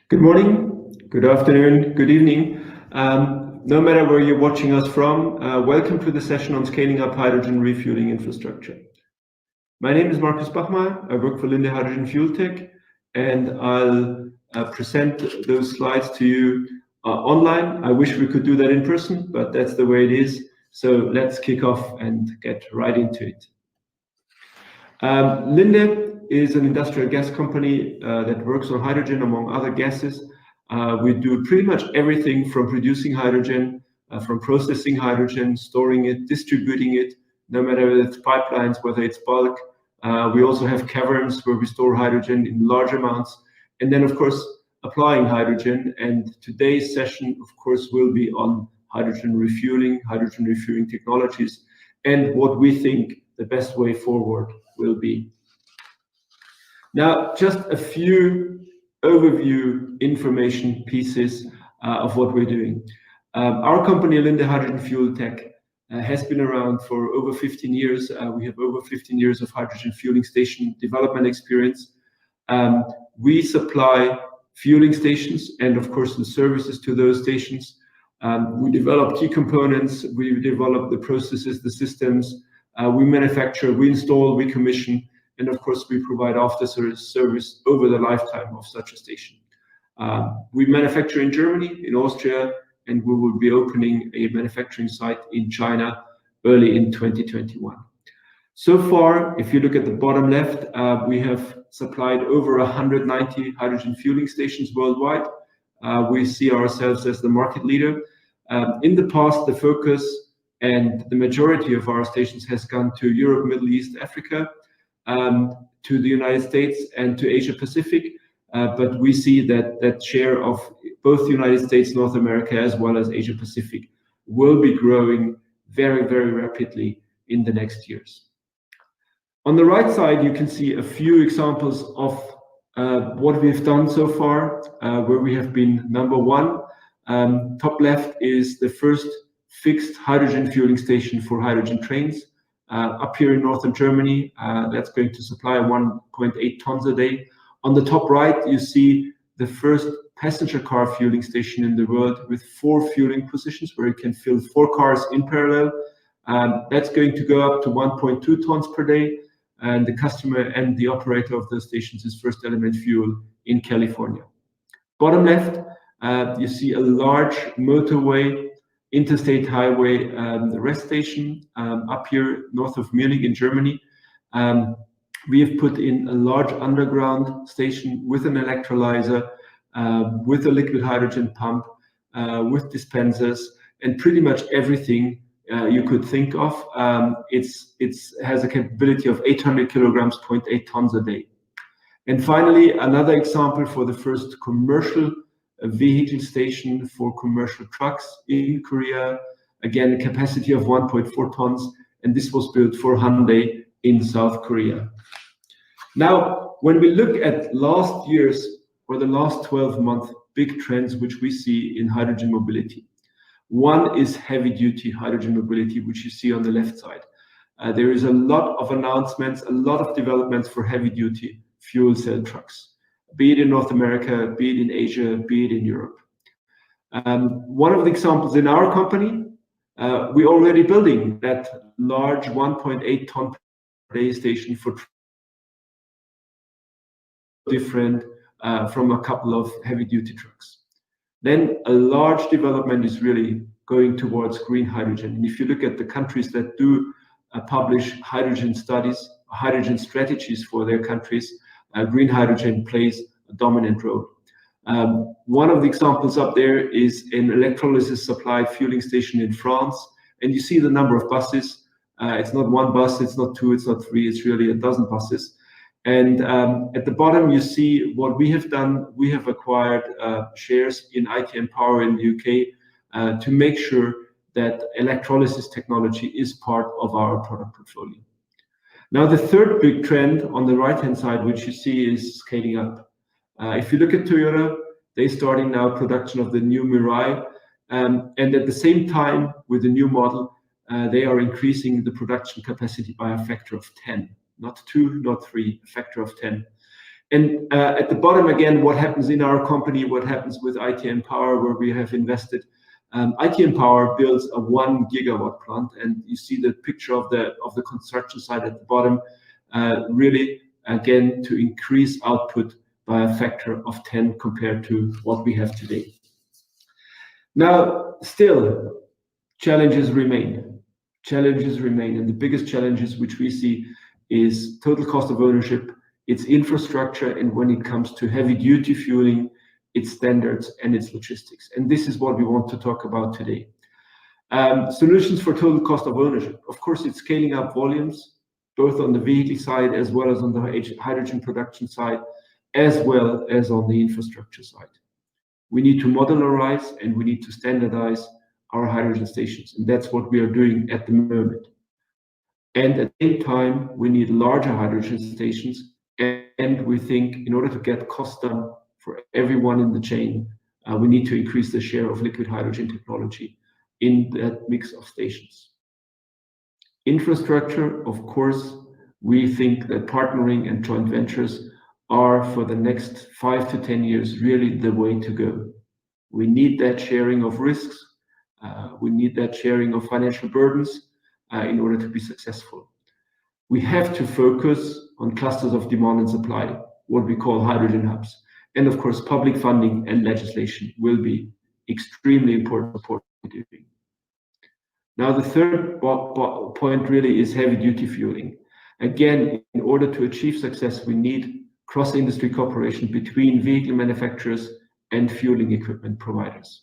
Good morning, good afternoon, good evening. No matter where you're watching us from, welcome to the session on scaling up hydrogen refueling infrastructure. My name is Markus Bachmeier. I work for Linde Hydrogen Fuel Tech, and I'll present those slides to you online. I wish we could do that in person, but that's the way it is. So let's kick off and get right into it. Linde is an industrial gas company that works on hydrogen among other gases. We do pretty much everything from producing hydrogen, from processing hydrogen, storing it, distributing it, no matter whether it's pipelines, whether it's bulk. We also have caverns where we store hydrogen in large amounts. And then, of course, applying hydrogen. And today's session, of course, will be on hydrogen refueling technologies, and what we think the best way forward will be. Now, just a few overview information pieces of what we're doing. Our company, Linde Hydrogen Fuel Tech, has been around for over 15 years. We have over 15 years of hydrogen fueling station development experience. We supply fueling stations and, of course, the services to those stations. We develop key components, we develop the processes, the systems, we manufacture, we install, we commission, and of course, we provide after-service over the lifetime of such a station. We manufacture in Germany, in Austria, and we will be opening a manufacturing site in China early in 2021. So far, if you look at the bottom left, we have supplied over 190 hydrogen fueling stations worldwide. We see ourselves as the market leader. In the past, the focus and the majority of our stations has gone to Europe, Middle East, Africa, to the United States and to Asia Pacific. But we see that that share of both the United States, North America, as well as Asia Pacific will be growing very, very rapidly in the next years. On the right side, you can see a few examples of what we've done so far, where we have been number one. Top left is the first fixed hydrogen fueling station for hydrogen trains up here in northern Germany. That's going to supply 1.8 tons a day. On the top right, you see the first passenger car fueling station in the world with 4 fueling positions where you can fill 4 cars in parallel. That's going to go up to 1.2 tons per day. And the customer and the operator of those stations is First Element Fuel in California. Bottom left, you see a large motorway, interstate highway rest station up here north of Munich in Germany. We have put in a large underground station with an electrolyzer, with a liquid hydrogen pump, with dispensers, and pretty much everything you could think of. It has a capability of 800 kilograms, 0.8 tons a day. And finally, another example for the first commercial vehicle station for commercial trucks in Korea. Again, a capacity of 1.4 tons, and this was built for Hyundai in South Korea. Now, when we look at last year's or the last 12-month big trends which we see in hydrogen mobility, one is heavy-duty hydrogen mobility, which you see on the left side. There is a lot of announcements, a lot of developments for heavy-duty fuel cell trucks, be it in North America, be it in Asia, be it in Europe. One of the examples in our company, we're already building that large 1.8 ton per day station for different from a couple of heavy-duty trucks. Then a large development is really going towards green hydrogen. And if you look at the countries that do publish hydrogen studies, hydrogen strategies for their countries, green hydrogen plays a dominant role. One of the examples up there is an electrolysis supply fueling station in France. And you see the number of buses. It's not one bus, it's not 2, it's not 3, it's really a dozen buses. And at the bottom, you see what we have done. We have acquired shares in ITM Power in the UK to make sure that electrolysis technology is part of our product portfolio. Now, the third big trend on the right-hand side, which you see, is scaling up. If you look at Toyota, they're starting now production of the new Mirai. And at the same time, with the new model, they are increasing the production capacity by a factor of 10. Not 2, not 3, a factor of 10. And at the bottom, again, what happens in our company, what happens with ITM Power, where we have invested. ITM Power builds a 1 gigawatt plant, and you see the picture of the construction site at the bottom, really, again, to increase output by a factor of 10 compared to what we have today. Now, still, challenges remain. And the biggest challenges which we see is total cost of ownership, its infrastructure, and when it comes to heavy duty fueling, its standards and its logistics. And this is what we want to talk about today. Solutions for total cost of ownership. Of course, it's scaling up volumes, both on the vehicle side as well as on the hydrogen production side, as well as on the infrastructure side. We need to modularize and we need to standardize our hydrogen stations. And that's what we are doing at the moment. And at the same time, we need larger hydrogen stations. And we think in order to get costs down for everyone in the chain, we need to increase the share of liquid hydrogen technology in that mix of stations. Infrastructure, of course, we think that partnering and joint ventures are for the next 5 to 10 years really the way to go. We need that sharing of risks. We need that sharing of financial burdens in order to be successful. We have to focus on clusters of demand and supply, what we call hydrogen hubs. And of course, public funding and legislation will be extremely important support for doing. Now, the third point really is heavy duty fueling. Again, in order to achieve success, we need cross-industry cooperation between vehicle manufacturers and fueling equipment providers.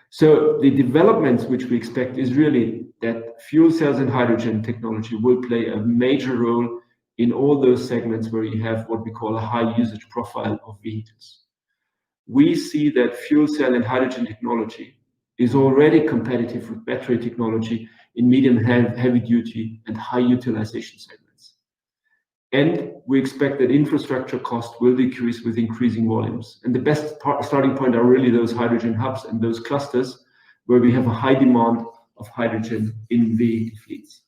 So the developments which we expect is really that fuel cells and hydrogen technology will play a major role in all those segments where you have what we call a high usage profile of vehicles. We see that fuel cell and hydrogen technology is already competitive with battery technology in medium heavy duty and high utilization segments. And we expect that infrastructure cost will decrease with increasing volumes. And the best starting point are really those hydrogen hubs and those clusters where we have a high demand of hydrogen in vehicle fleets.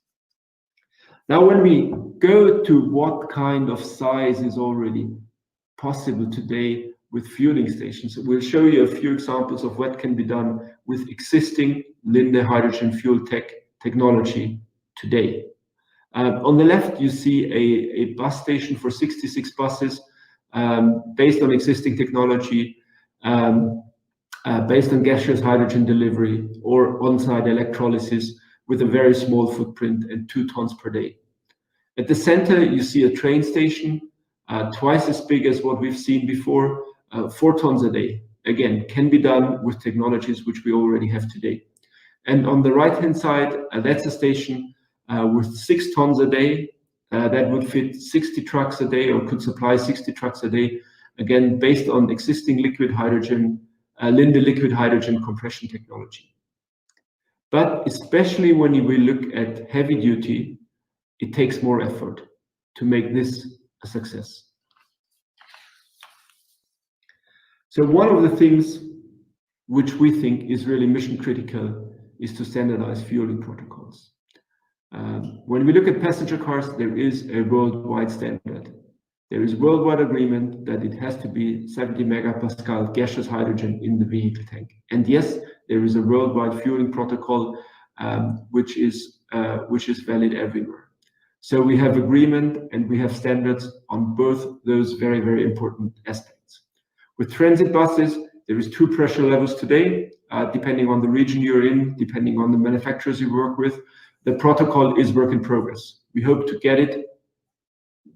Now, when we go to what kind of size is already possible today with fueling stations, we'll show you a few examples of what can be done with existing Linde hydrogen fuel technology today. On the left, you see a bus station for 66 buses based on existing technology, based on gaseous hydrogen delivery or on-site electrolysis with a very small footprint and 2 tons per day. At the center, you see a train station, twice as big as what we've seen before, 4 tons a day. Again, can be done with technologies which we already have today. And on the right-hand side, that's a station with 6 tons a day. That would fit 60 trucks a day or could supply 60 trucks a day. Again, based on existing liquid hydrogen, Linde liquid hydrogen compression technology. But especially when we look at heavy duty, it takes more effort to make this a success. So one of the things which we think is really mission critical is to standardize fueling protocols. When we look at passenger cars, there is a worldwide standard. There is worldwide agreement that it has to be 70 megapascal gaseous hydrogen in the vehicle tank. And yes, there is a worldwide fueling protocol which is valid everywhere. So we have agreement and we have standards on both those very, very important aspects. With transit buses, there is 2 pressure levels today, depending on the region you're in, depending on the manufacturers you work with. The protocol is work in progress. We hope to get it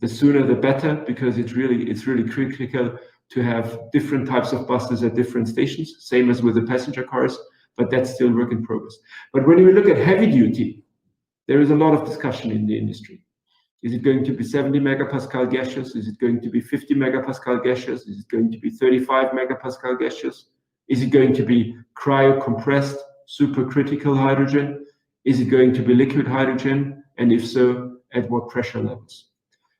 the sooner the better, because it's really critical to have different types of buses at different stations, same as with the passenger cars, but that's still work in progress. But when we look at heavy duty, there is a lot of discussion in the industry. Is it going to be 70 megapascal gaseous? Is it going to be 50 megapascal gaseous? Is it going to be 35 megapascal gaseous? Is it going to be cryo-compressed supercritical hydrogen? Is it going to be liquid hydrogen? And if so, at what pressure levels?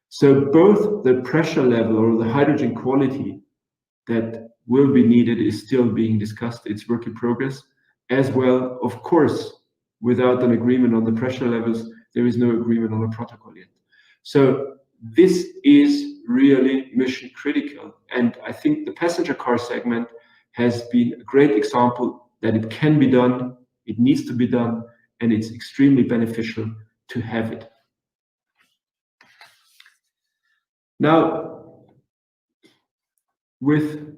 So both the pressure level or the hydrogen quality that will be needed is still being discussed. It's work in progress. As well, of course, without an agreement on the pressure levels, there is no agreement on a protocol yet. So this is really mission critical. And I think the passenger car segment has been a great example that it can be done, it needs to be done, and it's extremely beneficial to have it. Now, with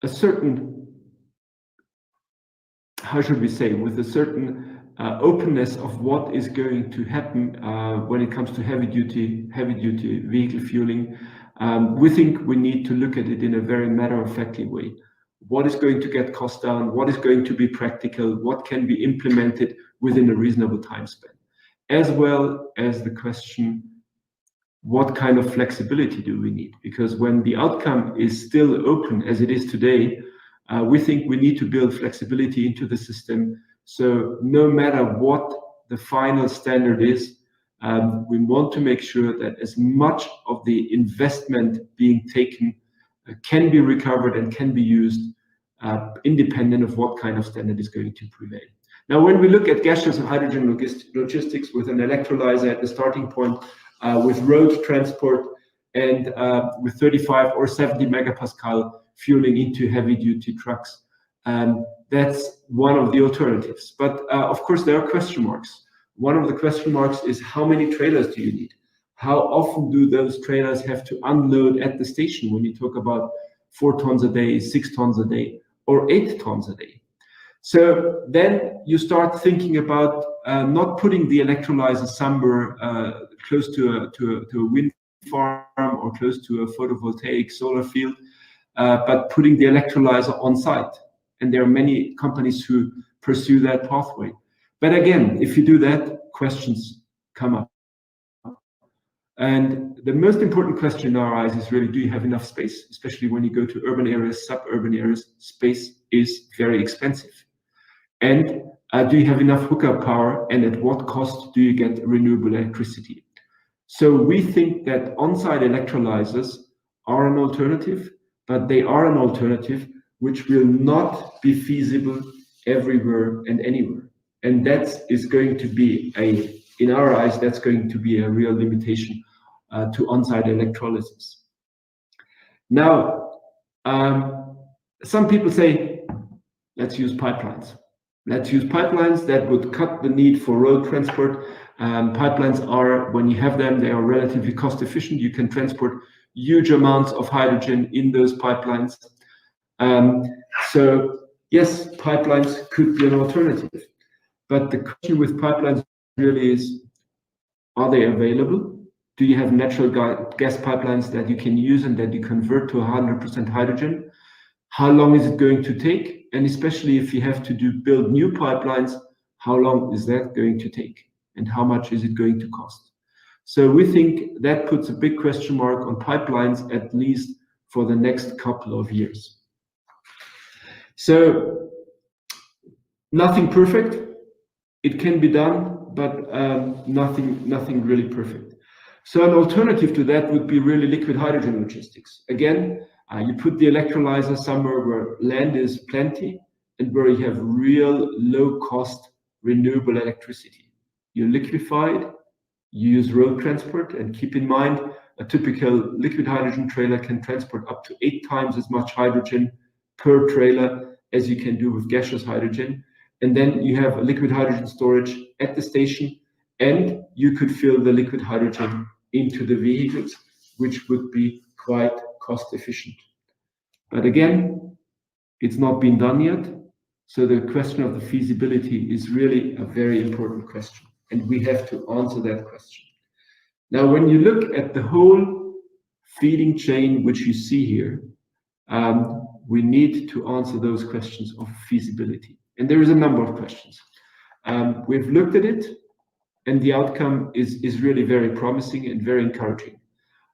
a certain, how should we say, with a certain openness of what is going to happen when it comes to heavy duty vehicle fueling, we think we need to look at it in a very matter-of-factly way. What is going to get cost down? What is going to be practical? What can be implemented within a reasonable time span? As well as the question, what kind of flexibility do we need? Because when the outcome is still open as it is today, we think we need to build flexibility into the system. So no matter what the final standard is, we want to make sure that as much of the investment being taken can be recovered and can be used independent of what kind of standard is going to prevail. Now, when we look at gaseous hydrogen logistics with an electrolyzer at the starting point, with road transport and with 35 or 70 megapascal fueling into heavy duty trucks, that's one of the alternatives. But of course, there are question marks. One of the question marks is how many trailers do you need? How often do those trailers have to unload at the station when you talk about 4 tons a day, 6 tons a day, or 8 tons a day? So then you start thinking about not putting the electrolyzer somewhere close to a wind farm or close to a photovoltaic solar field, but putting the electrolyzer on site. And there are many companies who pursue that pathway. But again, if you do that, questions come up. And the most important question in our eyes is really, do you have enough space? Especially when you go to urban areas, suburban areas, space is very expensive. And do you have enough hookup power? And at what cost do you get renewable electricity? So we think that on-site electrolyzers are an alternative, but they are an alternative which will not be feasible everywhere and anywhere. And that is going to be in our eyes, that's going to be a real limitation to on-site electrolysis. Now, some people say, let's use pipelines. Let's use pipelines. That would cut the need for road transport. Pipelines are, when you have them, they are relatively cost efficient. You can transport huge amounts of hydrogen in those pipelines. So yes, pipelines could be an alternative. But the question with pipelines really is, are they available? Do you have natural gas pipelines that you can use and that you convert to 100% hydrogen? How long is it going to take? And especially if you have to build new pipelines, how long is that going to take? And how much is it going to cost? So we think that puts a big question mark on pipelines, at least for the next couple of years. So nothing perfect. It can be done, but nothing really perfect. So an alternative to that would be really liquid hydrogen logistics. Again, you put the electrolyzer somewhere where land is plenty and where you have real low-cost renewable electricity. You liquefy it, you use road transport, and keep in mind, a typical liquid hydrogen trailer can transport up to 8 times as much hydrogen per trailer as you can do with gaseous hydrogen. And then you have liquid hydrogen storage at the station, and you could fill the liquid hydrogen into the vehicles, which would be quite cost efficient. But again, it's not been done yet. So the question of the feasibility is really a very important question, and we have to answer that question. Now, when you look at the whole feeding chain, which you see here, we need to answer those questions of feasibility. And there is a number of questions. We've looked at it, and the outcome is really very promising and very encouraging.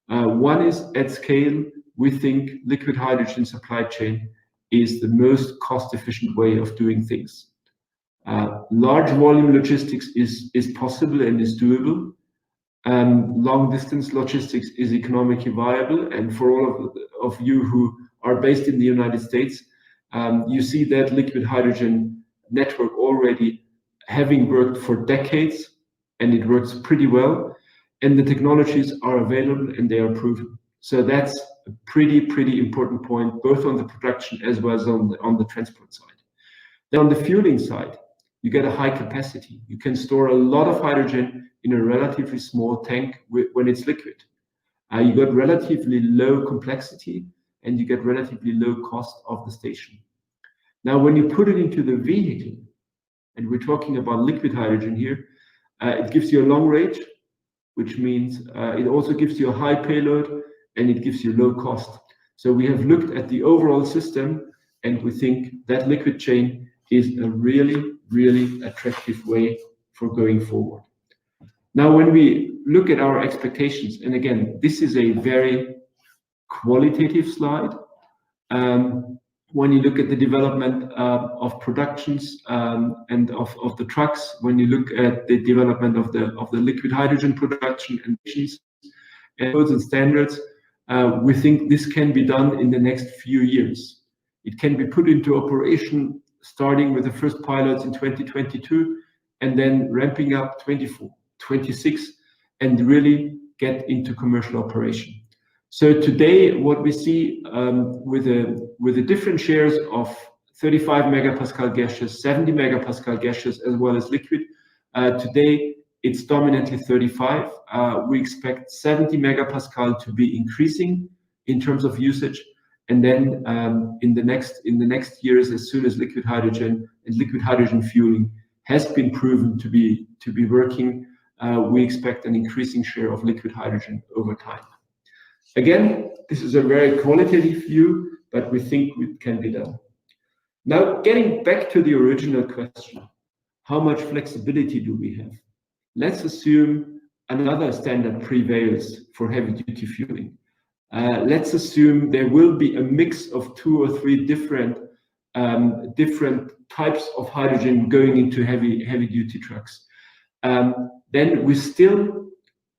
One is, at scale, we think liquid hydrogen supply chain is the most cost-efficient way of doing things. Large volume logistics is possible and is doable. Long-distance logistics is economically viable, and for all of you who are based in the United States, you see that liquid hydrogen network already having worked for decades, and it works pretty well. and the technologies are available and they are proven. So that's a pretty important point, both on the production as well as on the transport side. Then on the fueling side, you get a high capacity. You can store a lot of hydrogen in a relatively small tank when it's liquid. You got relatively low complexity and you get relatively low cost of the station. Now, when you put it into the vehicle, and we're talking about liquid hydrogen here, it gives you a long range, which means it also gives you a high payload and it gives you low cost. So we have looked at the overall system and we think that liquid chain is a really attractive way for going forward. Now, when we look at our expectations, and again, this is a very qualitative slide. When you look at the development of productions and of the trucks, when you look at the development of the liquid hydrogen production and emissions and codes and standards, we think this can be done in the next few years. It can be put into operation starting with the first pilots in 2022 and then ramping up 24, 26 and really get into commercial operation. So today, what we see with the different shares of 35 megapascal gaseous, 70 megapascal gaseous, as well as liquid, today it's dominantly 35. We expect 70 megapascal to be increasing in terms of usage, and then in the next years, as soon as liquid hydrogen and liquid hydrogen fueling has been proven to be working, we expect an increasing share of liquid hydrogen over time. Again, this is a very qualitative view, but we think it can be done. Now, getting back to the original question, how much flexibility do we have? Let's assume another standard prevails for heavy-duty fueling. Let's assume there will be a mix of 2 or 3 different types of hydrogen going into heavy-duty trucks. Then we still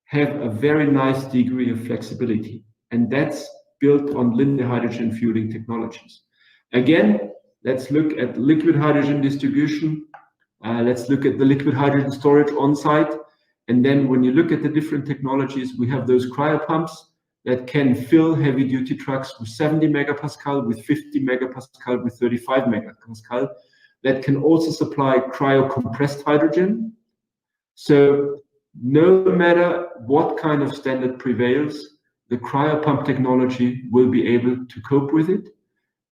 have a very nice degree of flexibility, and that's built on Linde hydrogen fueling technologies. Again, let's look at liquid hydrogen distribution. Let's look at the liquid hydrogen storage on site. And then when you look at the different technologies, we have those cryo pumps that can fill heavy duty trucks with 70 megapascal, with 50 megapascal, with 35 megapascal, that can also supply cryo compressed hydrogen. So no matter what kind of standard prevails, the cryopump technology will be able to cope with it.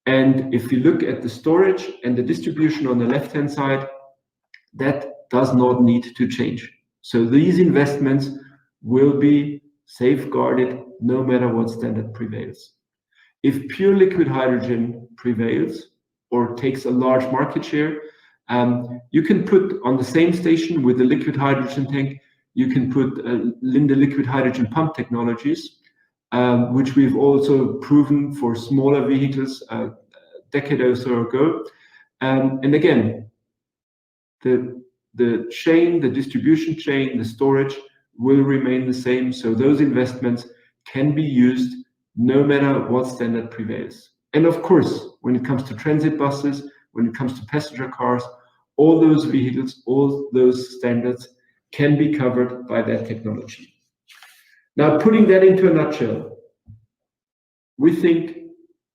And if you look at the storage and the distribution on the left-hand side, that does not need to change. So these investments will be safeguarded no matter what standard prevails. If pure liquid hydrogen prevails or takes a large market share, you can put on the same station with the liquid hydrogen tank, you can put Linde liquid hydrogen pump technologies, which we've also proven for smaller vehicles a decade or so ago. And again, the chain, the distribution chain, the storage will remain the same. So those investments can be used no matter what standard prevails. And of course, when it comes to transit buses, when it comes to passenger cars, all those vehicles, all those standards can be covered by that technology. Now, putting that into a nutshell, we think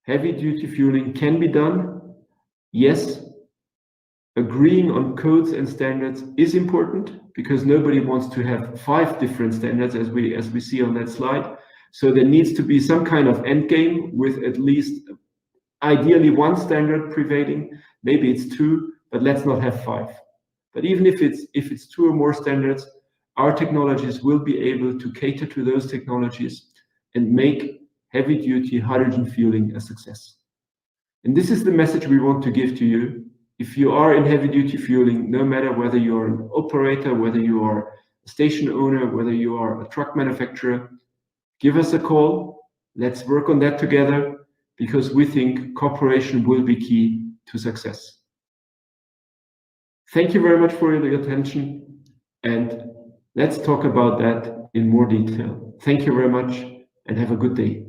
heavy-duty fueling can be done. Yes, agreeing on codes and standards is important because nobody wants to have 5 different standards as we see on that slide. So there needs to be some kind of end game with at least ideally 1 standard prevailing. Maybe it's 2, but let's not have 5. But even if it's 2 or more standards, our technologies will be able to cater to those technologies and make heavy-duty hydrogen fueling a success. And this is the message we want to give to you. If you are in heavy-duty fueling, no matter whether you're an operator, whether you are a station owner, whether you are a truck manufacturer, give us a call. Let's work on that together because we think cooperation will be key to success. Thank you very much for your attention, and let's talk about that in more detail. Thank you very much and have a good day.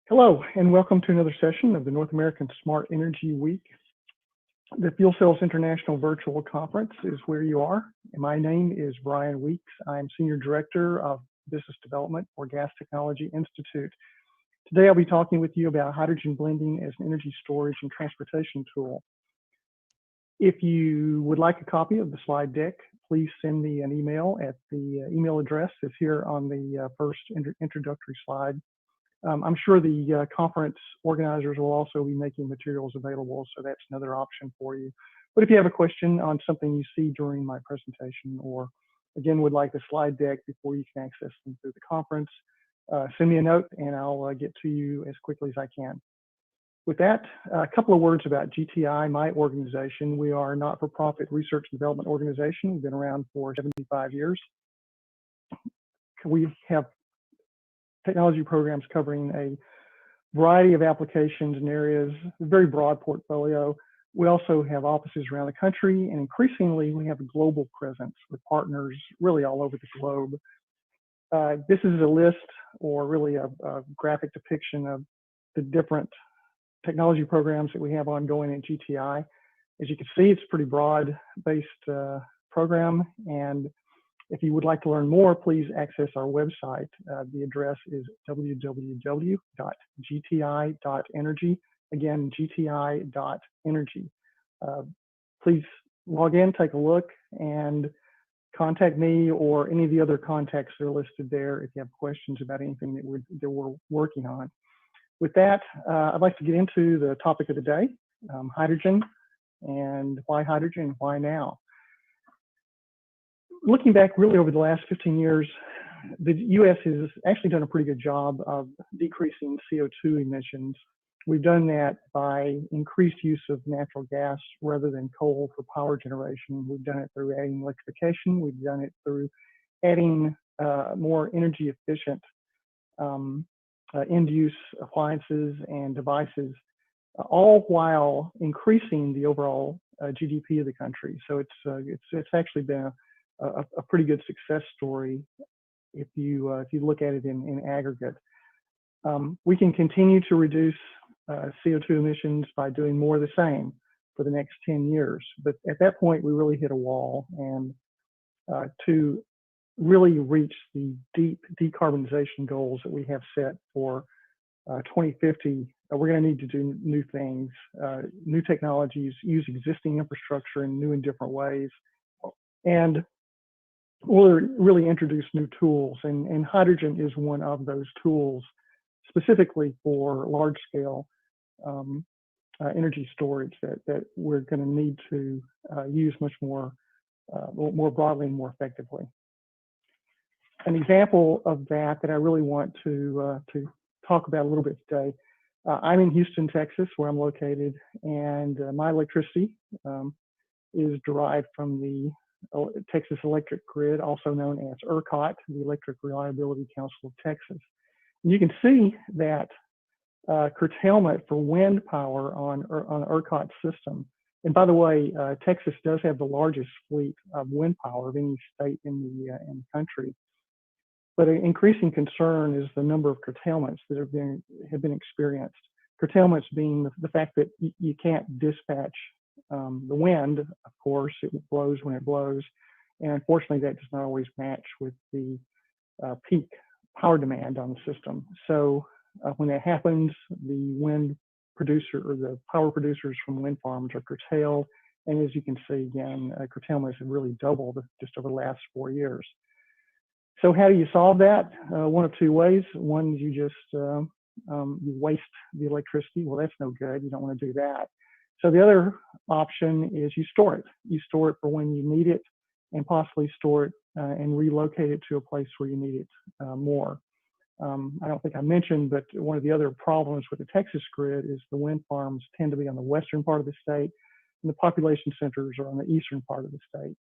Hello, and welcome to another session of the North American Smart Energy Week. The Fuel Cells International Virtual Conference is where you are. And my name is Brian Weeks. I'm Senior Director of Business Development for Gas Technology Institute. Today I'll be talking with you about hydrogen blending as an energy storage and transportation tool. If you would like a copy of the slide deck, please send me an email at the email address that's here on the first introductory slide. I'm sure the conference organizers will also be making materials available, so that's another option for you. But if you have a question on something you see during my presentation, or again would like the slide deck before you can access them through the conference, send me a note and I'll get to you as quickly as I can. With that, a couple of words about GTI, my organization. We are a not-for-profit research and development organization. We've been around for 75 years. We have technology programs covering a variety of applications and areas, a very broad portfolio. We also have offices around the country, and increasingly we have a global presence with partners really all over the globe. This is a list, or really a graphic depiction of the different technology programs that we have ongoing at GTI. As you can see, it's a pretty broad-based program, and if you would like to learn more, please access our website. The address is www.gti.energy. Again, gti.energy. Please log in, take a look, and contact me or any of the other contacts that are listed there if you have questions about anything that we're working on. With that, I'd like to get into the topic of the day, hydrogen, and why hydrogen, why now? Looking back really over the last 15 years, the U.S. has actually done a pretty good job of decreasing CO2 emissions. We've done that by increased use of natural gas rather than coal for power generation. We've done it through adding electrification. We've done it through adding more energy efficient end-use appliances and devices, all while increasing the overall GDP of the country. So it's actually been a pretty good success story if you look at it in aggregate. We can continue to reduce CO2 emissions by doing more of the same for the next 10 years. But at that point, we really hit a wall. And to really reach the deep decarbonization goals that we have set for 2050, we're going to need to do new things, new technologies, use existing infrastructure in new and different ways. And we'll really introduce new tools, and hydrogen is one of those tools, specifically for large-scale energy storage that we're going to need to use much more broadly and more effectively. An example of that I really want to talk about a little bit today. I'm in Houston, Texas, where I'm located, and my electricity is derived from the Texas Electric Grid, also known as ERCOT, the Electric Reliability Council of Texas. And you can see that curtailment for wind power on the ERCOT system. And by the way, Texas does have the largest fleet of wind power of any state in the country. But an increasing concern is the number of curtailments that have been experienced. Curtailments being the fact that you can't dispatch the wind. Of course, it blows when it blows, and unfortunately, that does not always match with the peak power demand on the system. So when that happens, the wind producer or the power producers from wind farms are curtailed, and as you can see again, curtailments have really doubled just over the last 4 years. So how do you solve that? One of two ways. One is you just you waste the electricity. Well, that's no good. You don't want to do that. So the other option is you store it. You store it for when you need it, and possibly store it and relocate it to a place where you need it more. I don't think I mentioned, but one of the other problems with the Texas grid is the wind farms tend to be on the western part of the state, and the population centers are on the eastern part of the state.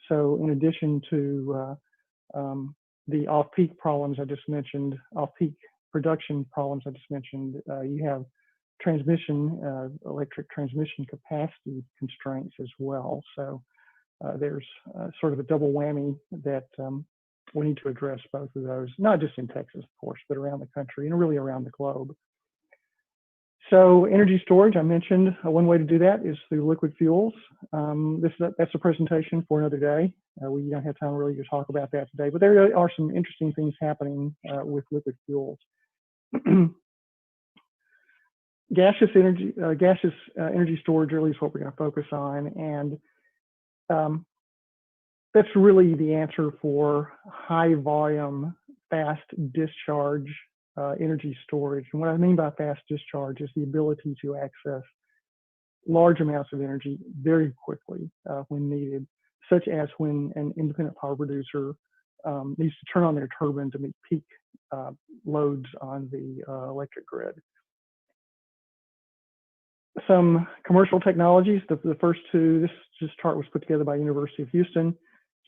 So in addition to the off-peak problems I just mentioned, off-peak production problems I just mentioned, you have electric transmission capacity constraints as well. So there's sort of a double whammy that we need to address both of those, not just in Texas, of course, but around the country and really around the globe. So energy storage, I mentioned one way to do that is through liquid fuels. That's a presentation for another day. We don't have time really to talk about that today, but there are some interesting things happening with liquid fuels. Gaseous energy storage really is what we're going to focus on, and that's really the answer for high volume, fast discharge energy storage. And what I mean by fast discharge is the ability to access large amounts of energy very quickly when needed, such as when an independent power producer needs to turn on their turbine to meet peak loads on the electric grid. Some commercial technologies, the first two, this chart was put together by University of Houston.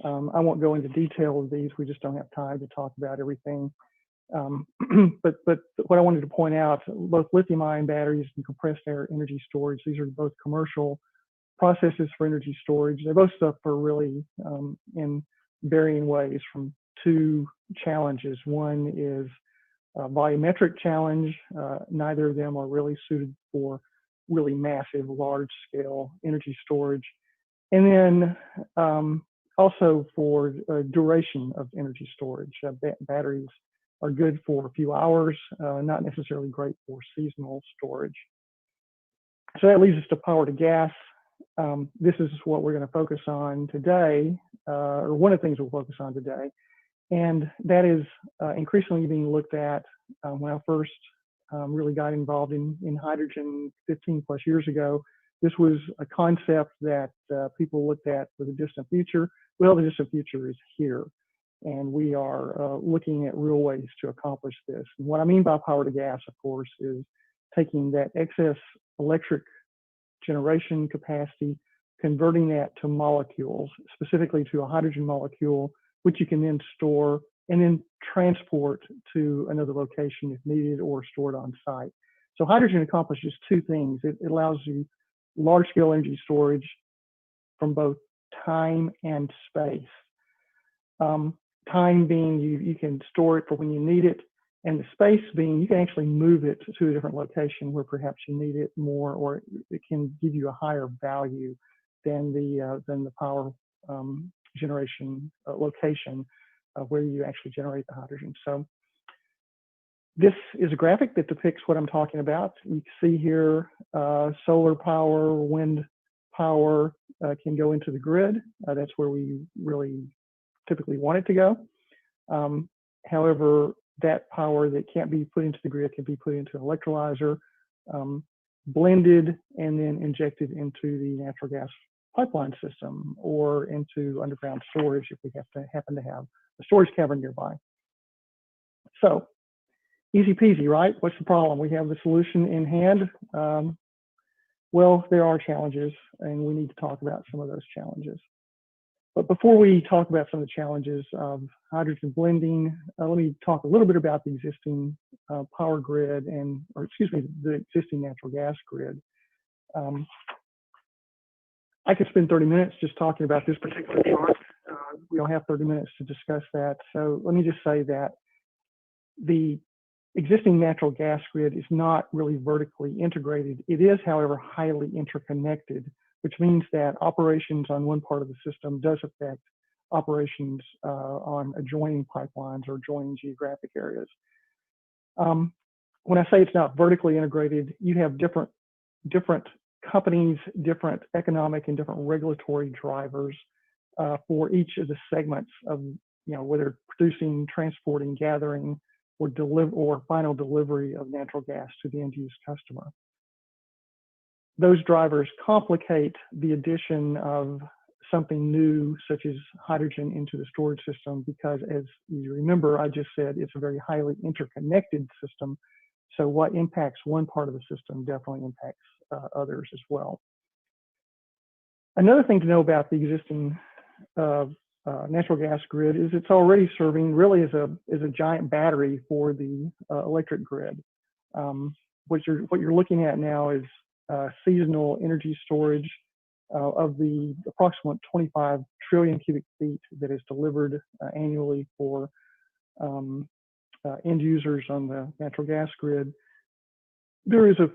I won't go into detail of these, we just don't have time to talk about everything. But what I wanted to point out, both lithium-ion batteries and compressed air energy storage, these are both commercial processes for energy storage. They both suffer really in varying ways from two challenges. One is a volumetric challenge. Neither of them are really suited for really massive, large-scale energy storage. And then also for duration of energy storage. Batteries are good for a few hours, not necessarily great for seasonal storage. So that leads us to power to gas. This is what we're going to focus on today, or one of the things we'll focus on today. And that is increasingly being looked at. When I first really got involved in hydrogen 15 plus years ago, this was a concept that people looked at for the distant future. Well, the distant future is here, and we are looking at real ways to accomplish this. And what I mean by power to gas, of course, is taking that excess electric generation capacity, converting that to molecules, specifically to a hydrogen molecule, which you can then store and then transport to another location if needed, or stored on site. So hydrogen accomplishes two things. It allows you large-scale energy storage from both time and space. Time being you can store it for when you need it, and the space being you can actually move it to a different location where perhaps you need it more, or it can give you a higher value than the power generation location where you actually generate the hydrogen. So this is a graphic that depicts what I'm talking about. You can see here solar power, wind power can go into the grid. That's where we really typically want it to go. However, that power that can't be put into the grid can be put into an electrolyzer, blended, and then injected into the natural gas pipeline system or into underground storage if we happen to have a storage cavern nearby. So easy peasy, right? What's the problem? We have the solution in hand. Well, there are challenges, and we need to talk about some of those challenges. But before we talk about some of the challenges of hydrogen blending, let me talk a little bit about the existing power grid the existing natural gas grid. I could spend 30 minutes just talking about this particular chart. We don't have 30 minutes to discuss that. So let me just say that the existing natural gas grid is not really vertically integrated. It is, however, highly interconnected, which means that operations on one part of the system does affect operations on adjoining pipelines or adjoining geographic areas. When I say it's not vertically integrated, you have different companies, different economic and different regulatory drivers for each of the segments of, whether producing, transporting, gathering, or final delivery of natural gas to the end use customer. Those drivers complicate the addition of something new, such as hydrogen, into the storage system, because as you remember, I just said it's a very highly interconnected system. So what impacts one part of the system definitely impacts others as well. Another thing to know about the existing natural gas grid is it's already serving really as a giant battery for the electric grid. What you're looking at now is seasonal energy storage of the approximate 25 trillion cubic feet that is delivered annually for end users on the natural gas grid. there is a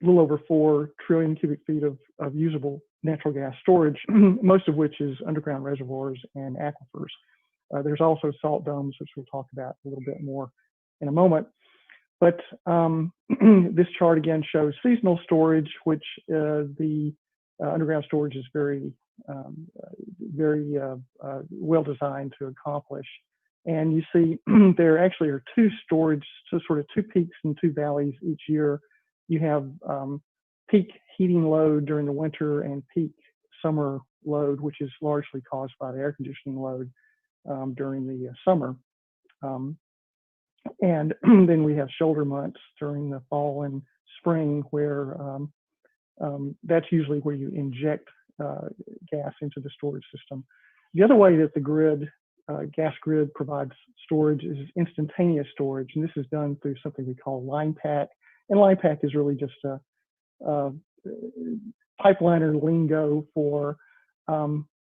little over 4 trillion cubic feet of usable natural gas storage, most of which is underground reservoirs and aquifers. There's also salt domes, which we'll talk about a little bit more in a moment. But this chart again shows seasonal storage, which the underground storage is very well designed to accomplish. And you see there actually are two peaks and two valleys each year. You have peak heating load during the winter and peak summer load, which is largely caused by the air conditioning load during the summer. And then we have shoulder months during the fall and spring, where that's usually where you inject gas into the storage system. The other way that the gas grid provides storage is instantaneous storage, and this is done through something we call line pack. And line pack is really just a pipeliner lingo for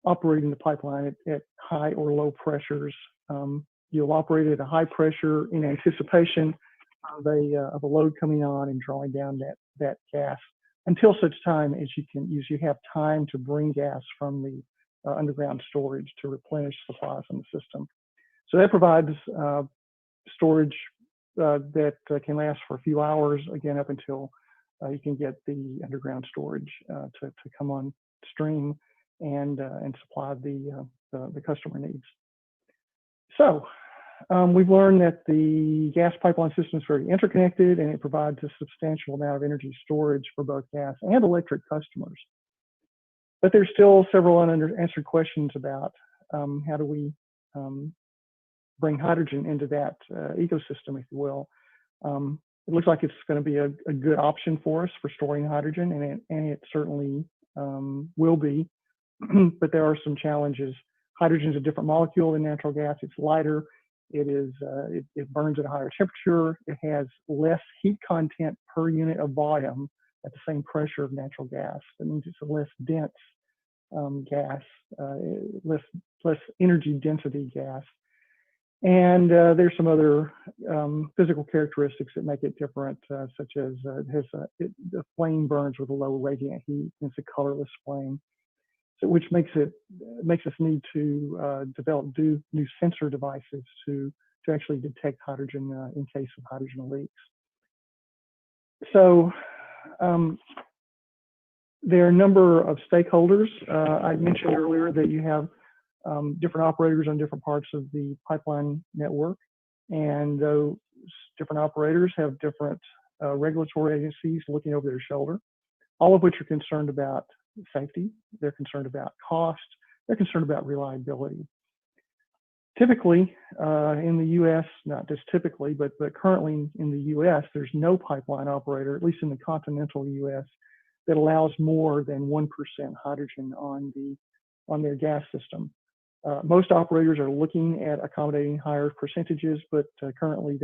operating the pipeline at high or low pressures. You'll operate at a high pressure in anticipation of a load coming on and drawing down that gas until such time as you have time to bring gas from the underground storage to replenish supplies in the system. So that provides storage that can last for a few hours, again, up until you can get the underground storage to come on stream and supply the customer needs. So we've learned that the gas pipeline system is very interconnected, and it provides a substantial amount of energy storage for both gas and electric customers. But there's still several unanswered questions about how do we bring hydrogen into that ecosystem, if you will. It looks like it's going to be a good option for us for storing hydrogen, and it certainly will be. But there are some challenges. Hydrogen is a different molecule than natural gas. It's lighter. It burns at a higher temperature. It has less heat content per unit of volume at the same pressure of natural gas. That means it's a less dense gas, less energy density gas. And there's some other physical characteristics that make it different, such as the flame burns with a low radiant heat. It's a colorless flame, so which makes us need to develop new sensor devices to actually detect hydrogen in case of hydrogen leaks. So there are a number of stakeholders. I mentioned earlier that you have different operators on different parts of the pipeline network, and those different operators have different regulatory agencies looking over their shoulder, all of which are concerned about safety. They're concerned about cost. They're concerned about reliability. Typically, in the U.S., not just typically, but currently in the U.S., there's no pipeline operator, at least in the continental U.S., that allows more than 1% hydrogen on their gas system. Most operators are looking at accommodating higher percentages, but currently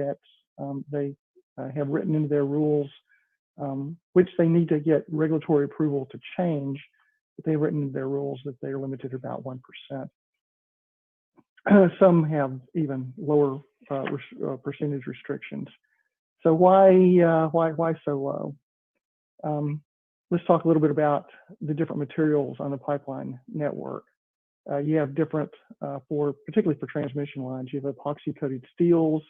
they have written into their rules, which they need to get regulatory approval to change, but they've written into their rules that they are limited to about 1%. Some have even lower percentage restrictions. So why so low? Let's talk a little bit about the different materials on the pipeline network. You have different, particularly for transmission lines, you have epoxy-coated steels,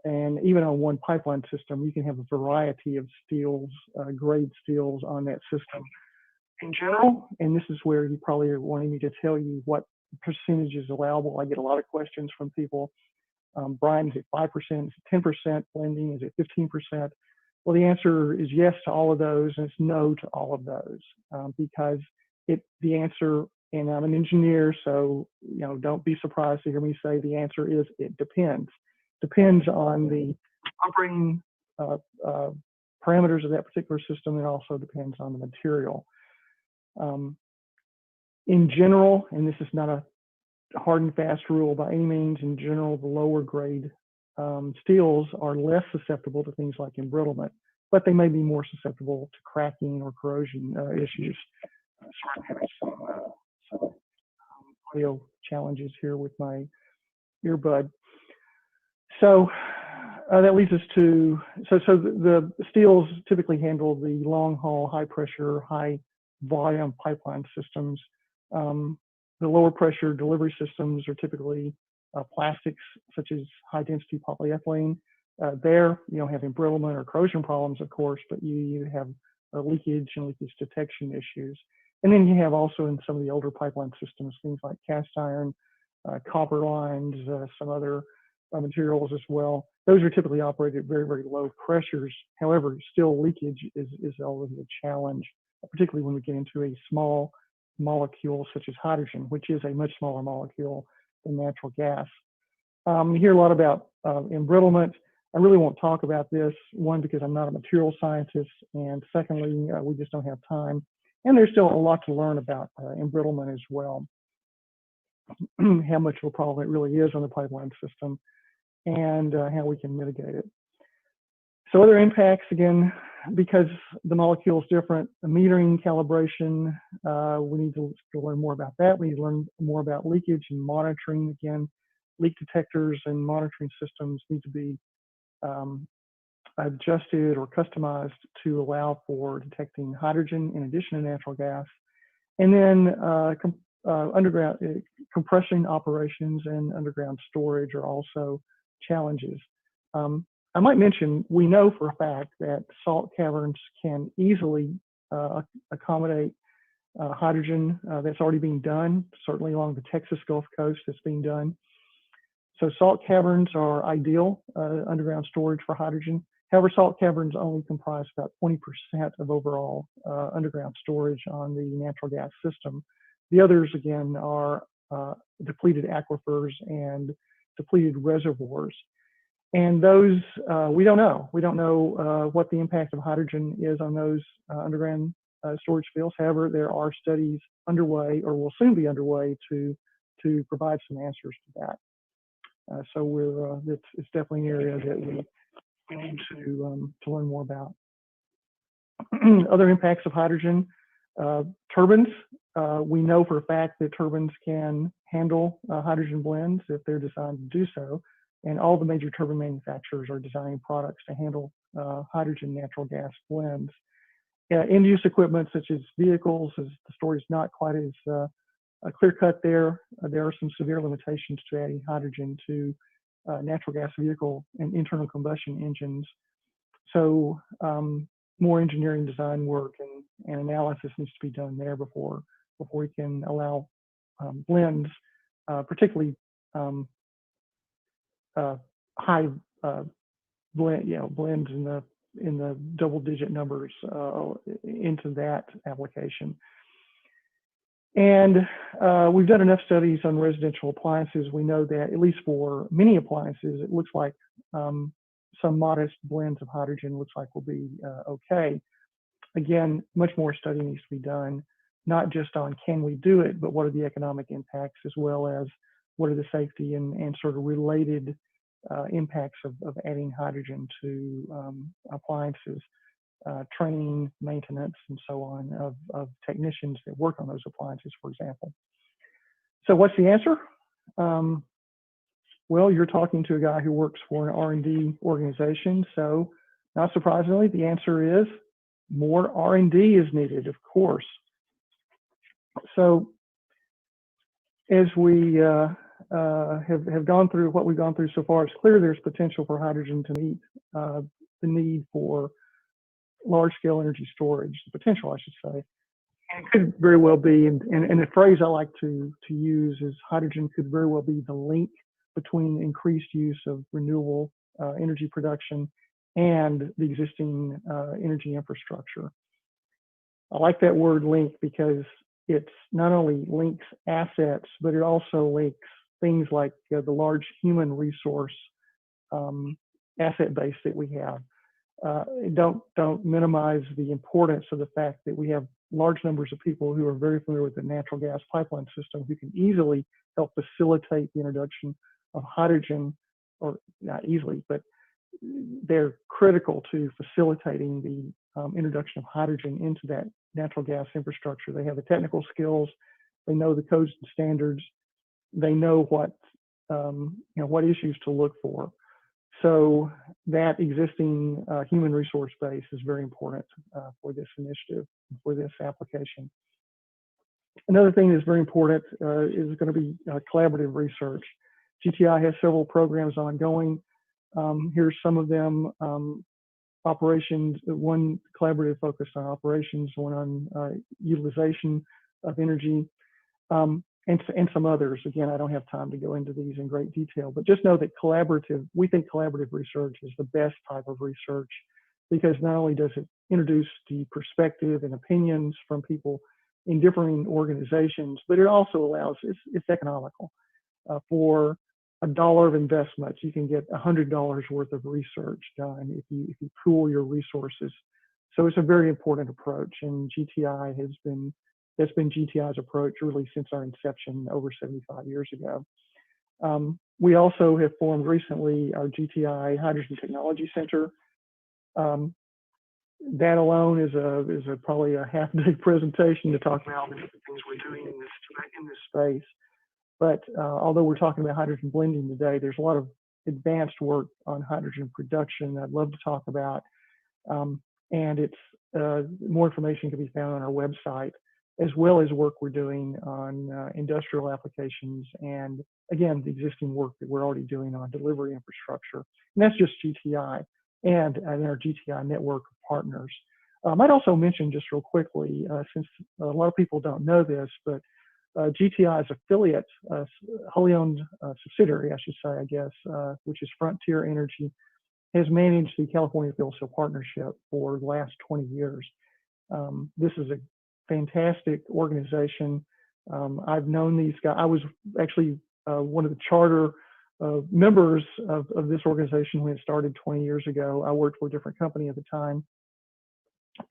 and even on one pipeline system, you can have a variety of steels, grade steels on that system. In general, and this is where you probably are wanting me to tell you what percentage is allowable. I get a lot of questions from people. Brian, is it 5%? Is it 10% blending? Is it 15%? Well, the answer is yes to all of those, and it's no to all of those, because the answer, and I'm an engineer, so don't be surprised to hear me say the answer is it depends. Depends on the operating parameters of that particular system, and also depends on the material. In general, and this is not a hard and fast rule by any means, in general, the lower grade steels are less susceptible to things like embrittlement, but they may be more susceptible to cracking or corrosion issues. Sorry, I'm having some audio challenges here with my earbud. So That leads us to, so the steels typically handle the long haul, high pressure, high volume pipeline systems. The lower pressure delivery systems are typically plastics, such as high density polyethylene. There, you don't have embrittlement or corrosion problems, of course, but you have leakage and leakage detection issues. And then you have also in some of the older pipeline systems, things like cast iron, copper lines, some other materials as well. Those are typically operated at very, very low pressures. However, still leakage is always a challenge, particularly when we get into a small molecule such as hydrogen, which is a much smaller molecule than natural gas. You hear a lot about embrittlement. I really won't talk about this, one, because I'm not a material scientist, and secondly, we just don't have time. And there's still a lot to learn about embrittlement as well, how much of a problem it really is on the pipeline system, and how we can mitigate it. So other impacts, again, because the molecule is different, the metering, calibration, we need to learn more about that. We need to learn more about leakage and monitoring. Again, leak detectors and monitoring systems need to be adjusted or customized to allow for detecting hydrogen in addition to natural gas. And then underground compression operations and underground storage are also challenges. I might mention, we know for a fact that salt caverns can easily accommodate hydrogen. That's already being done, certainly along the Texas Gulf Coast, that's being done. So salt caverns are ideal underground storage for hydrogen. However, salt caverns only comprise about 20% of overall underground storage on the natural gas system. The others, again, are depleted aquifers and depleted reservoirs. And those, we don't know. We don't know what the impact of hydrogen is on those underground storage fields. However, there are studies underway, or will soon be underway, to provide some answers to that. So it's definitely an area that we need to learn more about. Other impacts of hydrogen, turbines. We know for a fact that turbines can handle hydrogen blends if they're designed to do so. And all the major turbine manufacturers are designing products to handle hydrogen natural gas blends. End-use equipment such as vehicles, as the story's not quite as clear-cut there. There are some severe limitations to adding hydrogen to natural gas vehicle and internal combustion engines. So more engineering design work and analysis needs to be done there before we can allow blends, particularly high blends in the double-digit numbers into that application. And we've done enough studies on residential appliances. We know that at least for many appliances, it looks like some modest blends of hydrogen looks like will be okay. Again, much more study needs to be done, not just on can we do it, but what are the economic impacts, as well as what are the safety and sort of related impacts of adding hydrogen to appliances, training, maintenance, and so on of technicians that work on those appliances, for example. So what's the answer? Well, you're talking to a guy who works for an R&D organization, so not surprisingly, the answer is more R&D is needed, of course. So as we have gone through what we've gone through so far, it's clear there's potential for hydrogen to meet the need for large-scale energy storage, the potential, I should say. And it could very well be, and the phrase I like to use is hydrogen could very well be the link between increased use of renewable energy production and the existing energy infrastructure. I like that word link because it's not only links assets, but it also links things like the large human resource asset base that we have. Don't minimize the importance of the fact that we have large numbers of people who are very familiar with the natural gas pipeline system who can easily help facilitate the introduction of hydrogen, or not easily, but they're critical to facilitating the introduction of hydrogen into that natural gas infrastructure. They have the technical skills, they know the codes and standards, they know what issues to look for. So that existing human resource base is very important for this initiative, for this application. Another thing that's very important is going to be collaborative research. GTI has several programs ongoing. Here's some of them. Operations, one collaborative focused on operations, one on utilization of energy, and some others. Again, I don't have time to go into these in great detail, but just know that we think collaborative research is the best type of research, because not only does it introduce the perspective and opinions from people in differing organizations, but it also allows, it's economical. For $1 of investment, you can get $100 worth of research done if you pool your resources. So it's a very important approach, and that's been GTI's approach really since our inception over 75 years ago. We also have formed recently our GTI Hydrogen Technology Center. That alone is probably a half-day presentation to talk about all the different things we're doing in this space. But although we're talking about hydrogen blending today, there's a lot of advanced work on hydrogen production I'd love to talk about. And more information can be found on our website, as well as work we're doing on industrial applications, and again, the existing work that we're already doing on delivery infrastructure. And that's just GTI and our GTI network of partners. I might also mention just real quickly, since a lot of people don't know this, but GTI's affiliate, wholly owned subsidiary, I should say, I guess, which is Frontier Energy, has managed the California Fuel Cell Partnership for the last 20 years. This is a fantastic organization. I've known these guys. I was actually one of the charter members of this organization when it started 20 years ago. I worked for a different company at the time.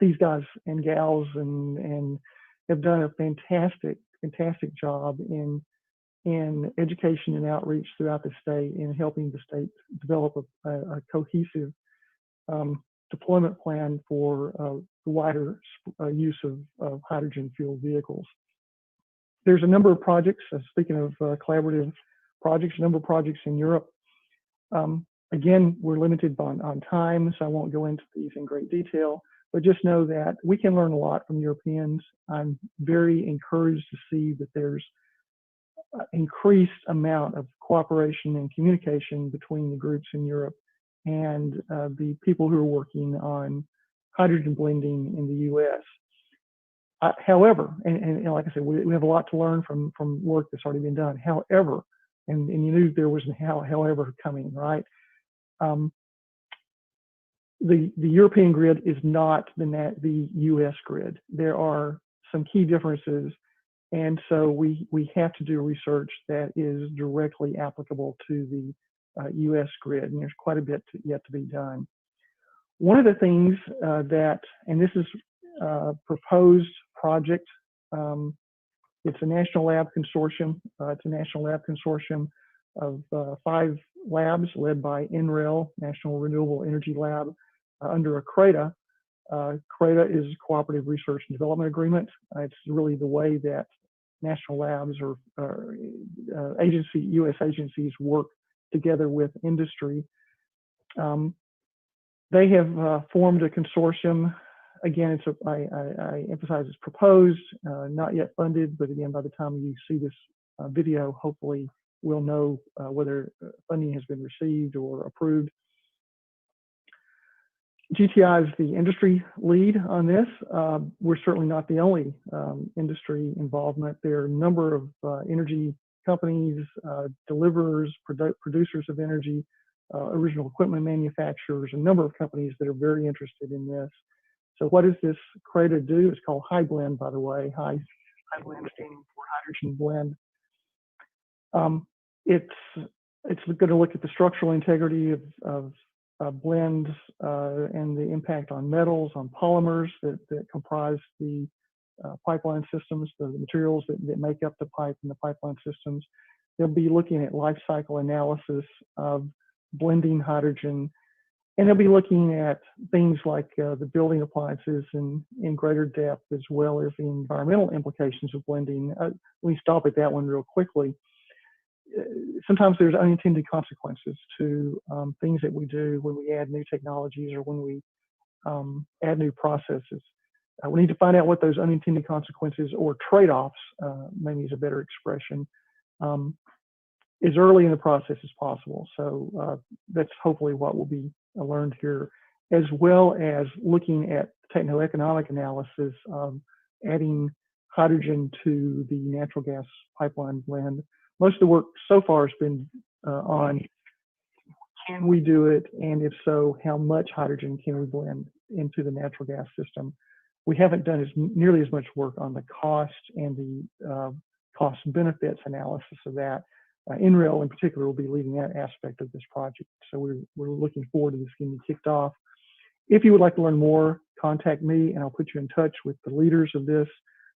These guys and gals and have done a fantastic job in education and outreach throughout the state, in helping the state develop a cohesive deployment plan for the wider use of hydrogen fuel vehicles. There's a number of projects, speaking of collaborative projects, a number of projects in Europe. Again, we're limited on time, so I won't go into these in great detail, but just know that we can learn a lot from Europeans. I'm very encouraged to see that there's increased amount of cooperation and communication between the groups in Europe and the people who are working on hydrogen blending in the U.S. However, and like I said, we have a lot to learn from work that's already been done. However, and you knew there was a however coming, right? The European grid is not the U.S. grid. There are some key differences, and so we have to do research that is directly applicable to the U.S. grid, and there's quite a bit yet to be done. One of the things and this is a proposed project, it's a national lab consortium. It's a national lab consortium of 5 labs led by NREL, National Renewable Energy Lab, under a CRADA. CRADA is Cooperative Research and Development Agreement. It's really the way that national labs or U.S. agencies work together with industry. They have formed a consortium. Again, I emphasize it's proposed, not yet funded, but again, by the time you see this video, hopefully we'll know whether funding has been received or approved. GTI is the industry lead on this. We're certainly not the only industry involvement. There are a number of energy companies, deliverers, producers of energy, original equipment manufacturers, a number of companies that are very interested in this. So what does this CRADA do? It's called HyBlend, by the way. High blend standing for hydrogen blend. It's going to look at the structural integrity of blends and the impact on metals, on polymers that comprise the pipeline systems, the materials that make up the pipe and the pipeline systems. They'll be looking at life cycle analysis of blending hydrogen, and they'll be looking at things like the building appliances in greater depth, as well as the environmental implications of blending. Let me stop at that one real quickly. sometimes there's unintended consequences to things that we do when we add new technologies or when we add new processes. We need to find out what those unintended consequences or trade-offs, maybe is a better expression, as early in the process as possible. So that's hopefully what will be learned here, as well as looking at techno-economic analysis of adding hydrogen to the natural gas pipeline blend. Most of the work so far has been on can we do it, and if so, how much hydrogen can we blend into the natural gas system? We haven't done nearly as much work on the cost and the cost benefits analysis of that. NREL in particular will be leading that aspect of this project. So we're looking forward to this getting kicked off. If you would like to learn more, contact me and I'll put you in touch with the leaders of this,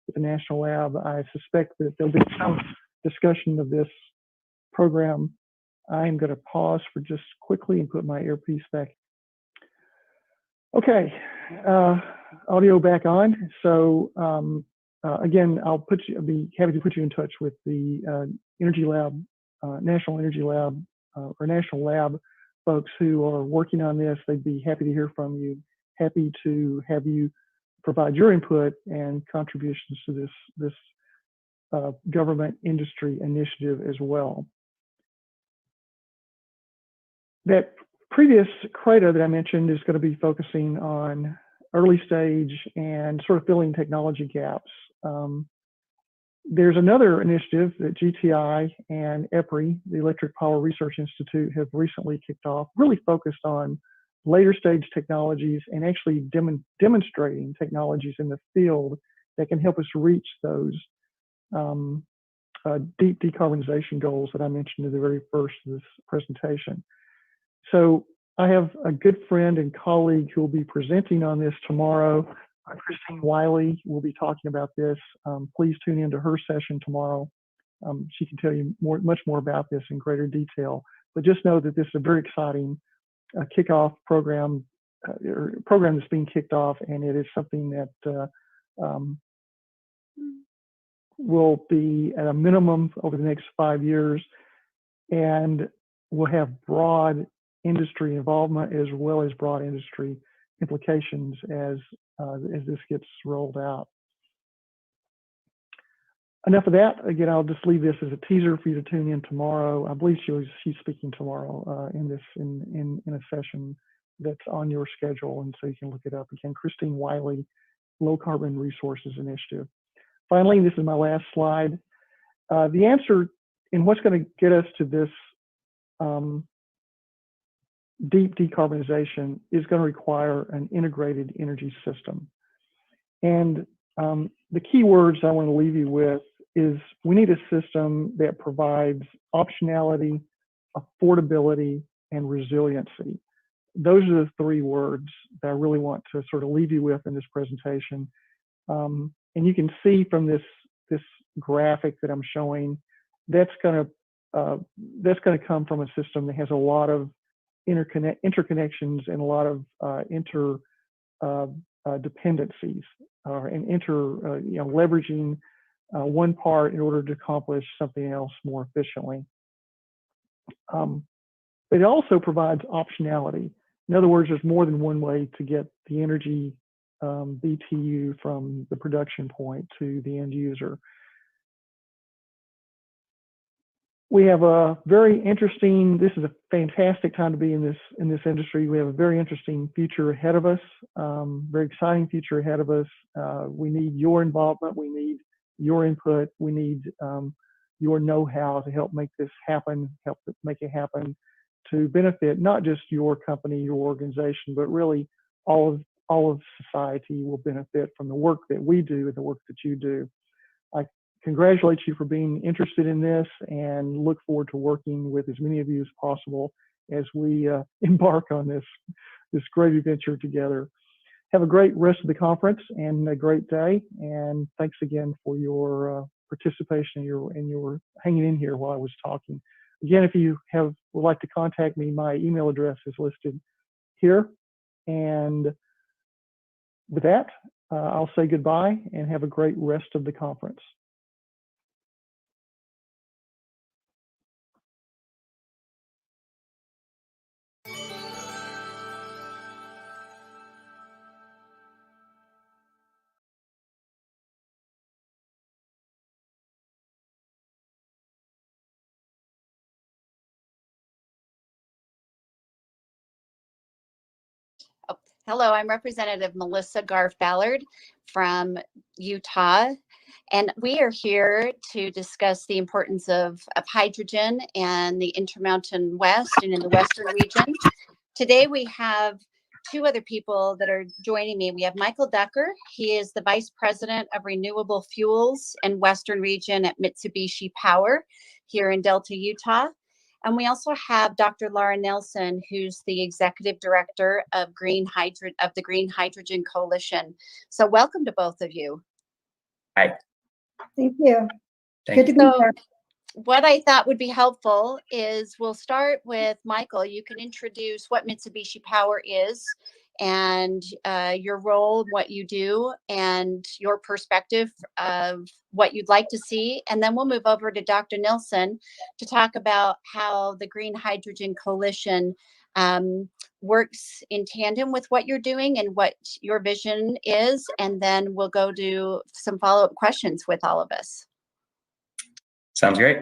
with the National Lab. I suspect that there'll be some discussion of this program. I'm going to pause for just quickly and put my earpiece back. Okay, audio back on. So again, I'll be happy to put you in touch with the Energy Lab, National Energy Lab, or National Lab folks who are working on this. They'd be happy to hear from you, happy to have you provide your input and contributions to this government industry initiative as well. That previous CRADA that I mentioned is going to be focusing on early stage and sort of filling technology gaps. There's another initiative that GTI and EPRI, the Electric Power Research Institute, have recently kicked off, really focused on later stage technologies and actually demonstrating technologies in the field that can help us reach those deep decarbonization goals that I mentioned at the very first of this presentation. So I have a good friend and colleague who will be presenting on this tomorrow. Christine Wiley will be talking about this. Please tune into her session tomorrow. She can tell you much more about this in greater detail. But just know that this is a very exciting kickoff program, program that's being kicked off, and it is something that will be at a minimum over the next 5 years, and will have broad industry involvement as well as broad industry implications as this gets rolled out. Enough of that. Again, I'll just leave this as a teaser for you to tune in tomorrow. I believe she's speaking tomorrow in a session that's on your schedule, and so you can look it up. Again, Christine Wiley, Low Carbon Resources Initiative. Finally, this is my last slide. The answer in what's going to get us to this deep decarbonization is going to require an integrated energy system. And the key words I want to leave you with is we need a system that provides optionality, affordability, and resiliency. Those are the three words that I really want to sort of leave you with in this presentation. And you can see from this graphic that I'm showing, that's going to come from a system that has a lot of interconnections and a lot of dependencies, and leveraging one part in order to accomplish something else more efficiently. But it also provides optionality. In other words, there's more than one way to get the energy BTU from the production point to the end user. We have a very interesting, this is a fantastic time to be in this industry. We have a very interesting future ahead of us, very exciting future ahead of us. We need your involvement, we need your input, we need your know-how to help make this happen, help make it happen to benefit not just your company, your organization, but really all of society will benefit from the work that we do and the work that you do. I congratulate you for being interested in this and look forward to working with as many of you as possible as we embark on this great adventure together. Have a great rest of the conference and a great day. And thanks again for your participation and your hanging in here while I was talking. Again, if you would like to contact me, my email address is listed here. And with that, I'll say goodbye and have a great rest of the conference. Hello, I'm Representative Melissa Garf-Ballard from Utah, and we are here to discuss the importance of hydrogen and the Intermountain West and in the Western region. Today we have two other people that are joining me. We have Michael Ducker. He is the Vice President of Renewable Fuels and Western Region at Mitsubishi Power here in Delta, Utah. And we also have Dr. Laura Nelson, who's the Executive Director of the Green Hydrogen Coalition. So welcome to both of you. Hi. Thank you. Thank Good to be here. What I thought would be helpful is we'll start with Michael. You can introduce what Mitsubishi Power is and your role, what you do, and your perspective of what you'd like to see. And then we'll move over to Dr. Nelson to talk about how the Green Hydrogen Coalition works in tandem with what you're doing and what your vision is. And then we'll go to some follow-up questions with all of us. Sounds great.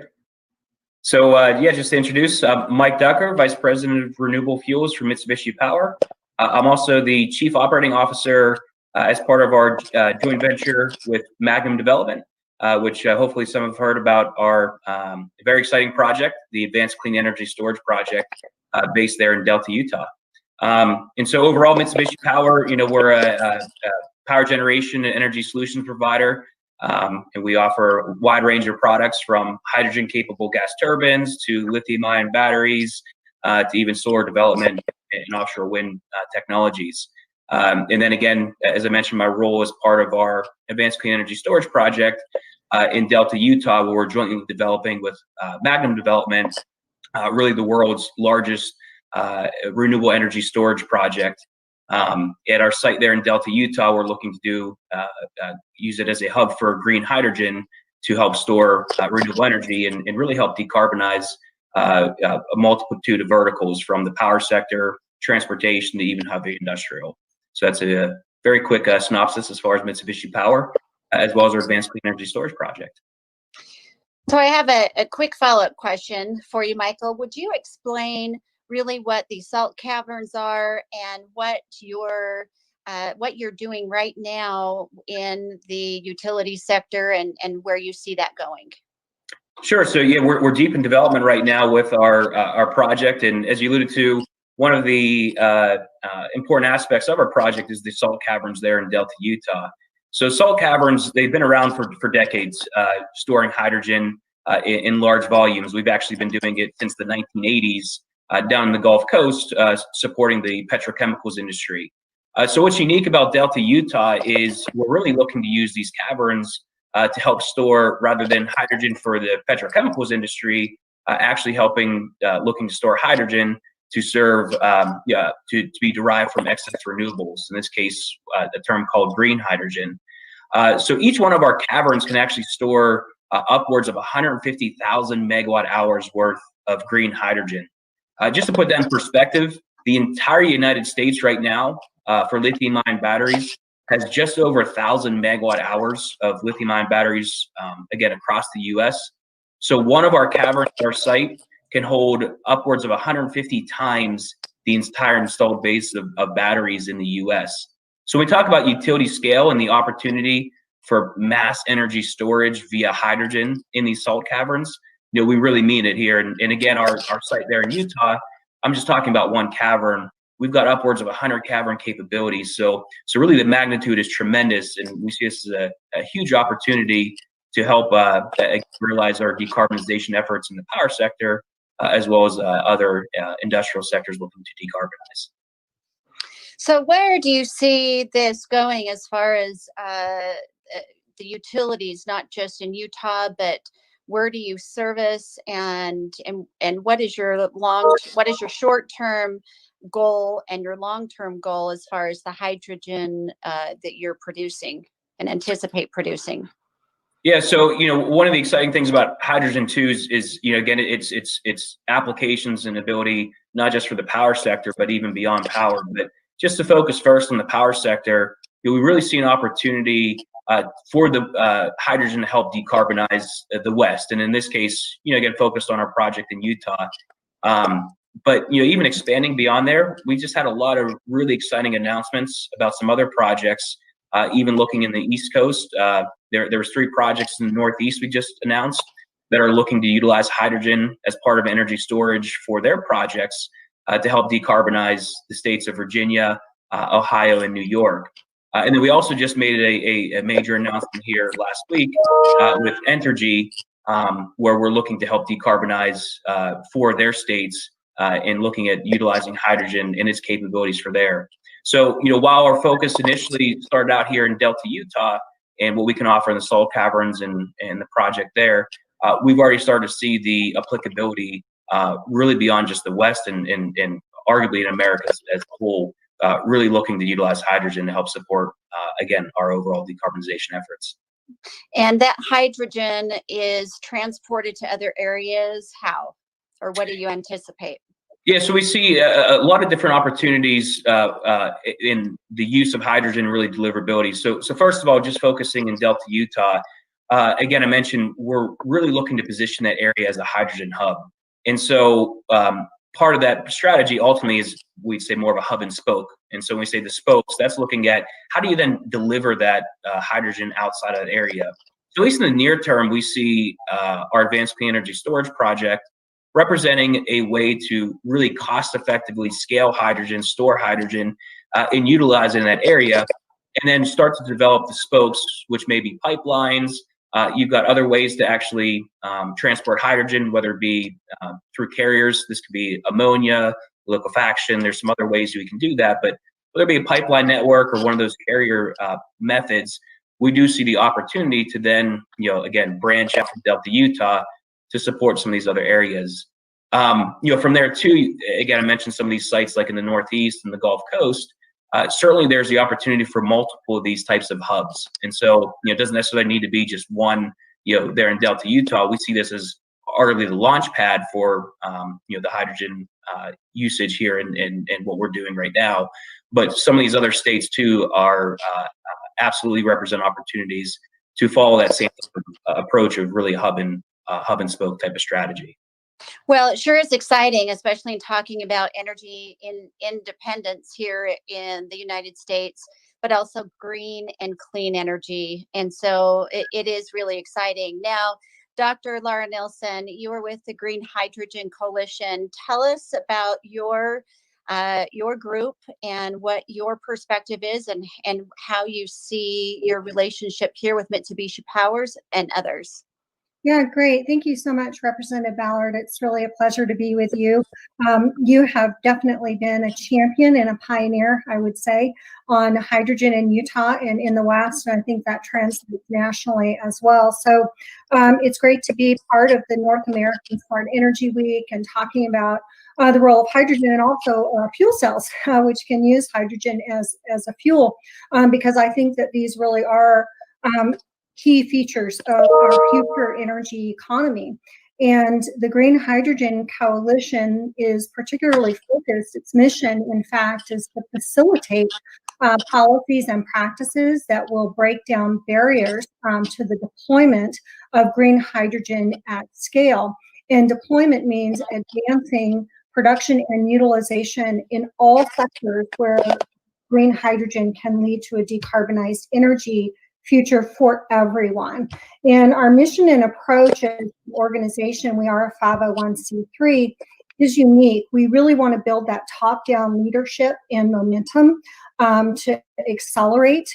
So yeah, just to introduce, Mike Ducker, Vice President of Renewable Fuels for Mitsubishi Power. I'm also the Chief Operating Officer as part of our joint venture with Magnum Development, which hopefully some have heard about our very exciting project, the Advanced Clean Energy Storage Project, based there in Delta, Utah. And so overall, Mitsubishi Power, we're a power generation and energy solutions provider. And we offer a wide range of products from hydrogen-capable gas turbines to lithium-ion batteries to even solar development and offshore wind technologies. And then again, as I mentioned, my role is part of our Advanced Clean Energy Storage Project in Delta, Utah, where we're jointly developing with Magnum Development, really the world's largest renewable energy storage project. At our site there in Delta, Utah, we're looking to use it as a hub for green hydrogen to help store renewable energy and really help decarbonize a multitude of verticals from the power sector, transportation, to even heavy industrial. So that's a very quick synopsis as far as Mitsubishi Power, as well as our Advanced Clean Energy Storage Project. So I have a quick follow-up question for you, Michael. Would you explain really what the salt caverns are and what you're doing right now in the utility sector and where you see that going? Sure. So yeah, we're deep in development right now with our project, and as you alluded to, one of the important aspects of our project is the salt caverns there in Delta, Utah. So salt caverns, they've been around for decades, storing hydrogen in large volumes. We've actually been doing it since the 1980s. Down in the Gulf Coast, supporting the petrochemicals industry. So what's unique about Delta, Utah is we're really looking to use these caverns to help store, rather than hydrogen for the petrochemicals industry, actually looking to store hydrogen to serve, to be derived from excess renewables, in this case, a term called green hydrogen. So each one of our caverns can actually store upwards of 150,000 megawatt hours worth of green hydrogen. Just to put that in perspective, the entire United States right now for lithium-ion batteries has just over 1,000 megawatt hours of lithium-ion batteries, again, across the US. So one of our caverns at our site can hold upwards of 150 times the entire installed base of batteries in the US. So when we talk about utility scale and the opportunity for mass energy storage via hydrogen in these salt caverns, we really mean it here. And again, our site there in Utah, I'm just talking about one cavern. We've got upwards of 100 cavern capabilities. So really the magnitude is tremendous. And we see this as a huge opportunity to help realize our decarbonization efforts in the power sector, as well as other industrial sectors looking to decarbonize. So where do you see this going as far as the utilities, not just in Utah, but where do you service, and what is your short-term goal and your long-term goal as far as the hydrogen that you're producing and anticipate producing? Yeah, so one of the exciting things about hydrogen too is again it's applications and ability not just for the power sector but even beyond power. But just to focus first on the power sector, we really see an opportunity for the hydrogen to help decarbonize the West, and in this case, again, focused on our project in Utah. But even expanding beyond there, we just had a lot of really exciting announcements about some other projects. Even looking in the East Coast, there was 3 projects in the Northeast we just announced that are looking to utilize hydrogen as part of energy storage for their projects to help decarbonize the states of Virginia, Ohio, and New York. And then we also just made a major announcement here last week with Entergy, where we're looking to help decarbonize for their states and looking at utilizing hydrogen and its capabilities for there. So, while our focus initially started out here in Delta, Utah, and what we can offer in the salt caverns and the project there, we've already started to see the applicability really beyond just the West and arguably in America as a whole, really looking to utilize hydrogen to help support, again, our overall decarbonization efforts. And that hydrogen is transported to other areas. How? Or what do you anticipate? Yeah, so we see a lot of different opportunities in the use of hydrogen, really deliverability. So first of all, just focusing in Delta, Utah, again, I mentioned we're really looking to position that area as a hydrogen hub. And so part of that strategy ultimately is, we'd say, more of a hub and spoke. And so when we say the spokes, that's looking at how do you then deliver that hydrogen outside of that area. So at least in the near term, we see our advanced clean energy storage project representing a way to really cost effectively scale hydrogen, store hydrogen, and utilize it in that area, and then start to develop the spokes, which may be pipelines. You've got other ways to actually transport hydrogen, whether it be through carriers. This could be ammonia, liquefaction. There's some other ways we can do that, but whether it be a pipeline network or one of those carrier methods, we do see the opportunity to then, again, branch out from Delta, Utah, to support some of these other areas. From there too, again, I mentioned some of these sites like in the Northeast and the Gulf Coast. Certainly there's the opportunity for multiple of these types of hubs. And so, it doesn't necessarily need to be just one, there in Delta, Utah. We see this as arguably the launch pad for, the hydrogen usage here and what we're doing right now. But some of these other states too are absolutely represent opportunities to follow that same approach of really hub and spoke type of strategy. Well, it sure is exciting, especially in talking about energy independence here in the United States, but also green and clean energy. And so it is really exciting. Now, Dr. Laura Nilsson, you are with the Green Hydrogen Coalition. Tell us about your group and what your perspective is and how you see your relationship here with Mitsubishi Powers and others. Yeah, great. Thank you so much, Representative Ballard. It's really a pleasure to be with you. You have definitely been a champion and a pioneer, I would say, on hydrogen in Utah and in the West, and I think that translates nationally as well. So it's great to be part of the North American Smart Energy Week and talking about the role of hydrogen and also fuel cells, which can use hydrogen as a fuel, because I think that these really are key features of our future energy economy. And the Green Hydrogen Coalition is particularly focused, its mission, in fact, is to facilitate policies and practices that will break down barriers to the deployment of green hydrogen at scale. And deployment means advancing production and utilization in all sectors where green hydrogen can lead to a decarbonized energy future for everyone. And our mission and approach as an organization, we are a 501c3, is unique. We really want to build that top-down leadership and momentum to accelerate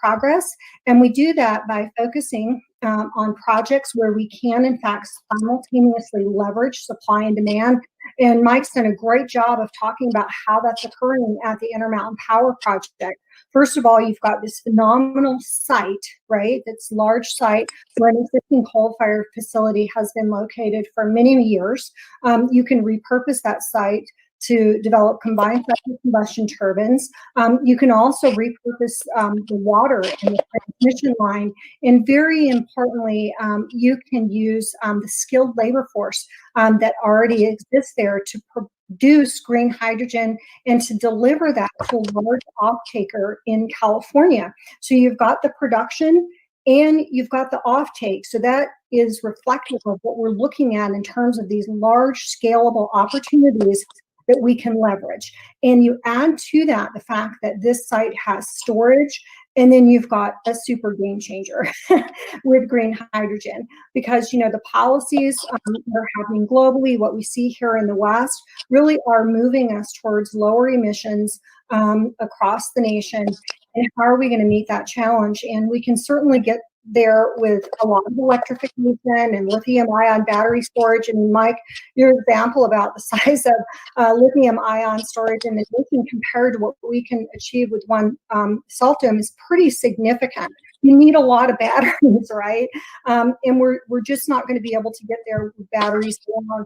progress. And we do that by focusing on projects where we can, in fact, simultaneously leverage supply and demand. And Mike's done a great job of talking about how that's occurring at the Intermountain Power Project. First of all, you've got this phenomenal site, right? That's large site where an existing coal-fired facility has been located for many years. You can repurpose that site to develop combined cycle combustion turbines. You can also repurpose the water and the transmission line. And very importantly, you can use the skilled labor force that already exists there to produce green hydrogen and to deliver that to a large off-taker in California. So you've got the production and you've got the offtake. So that is reflective of what we're looking at in terms of these large scalable opportunities that we can leverage. And you add to that the fact that this site has storage, and then you've got a super game changer with green hydrogen, because the policies that are happening globally, what we see here in the West, really are moving us towards lower emissions across the nation. And how are we going to meet that challenge? And we can certainly get there with a lot of electrification and lithium-ion battery storage. And Mike, your example about the size of lithium-ion storage in the nation compared to what we can achieve with one salt dome is pretty significant. You need a lot of batteries, right? And we're just not going to be able to get there with batteries alone,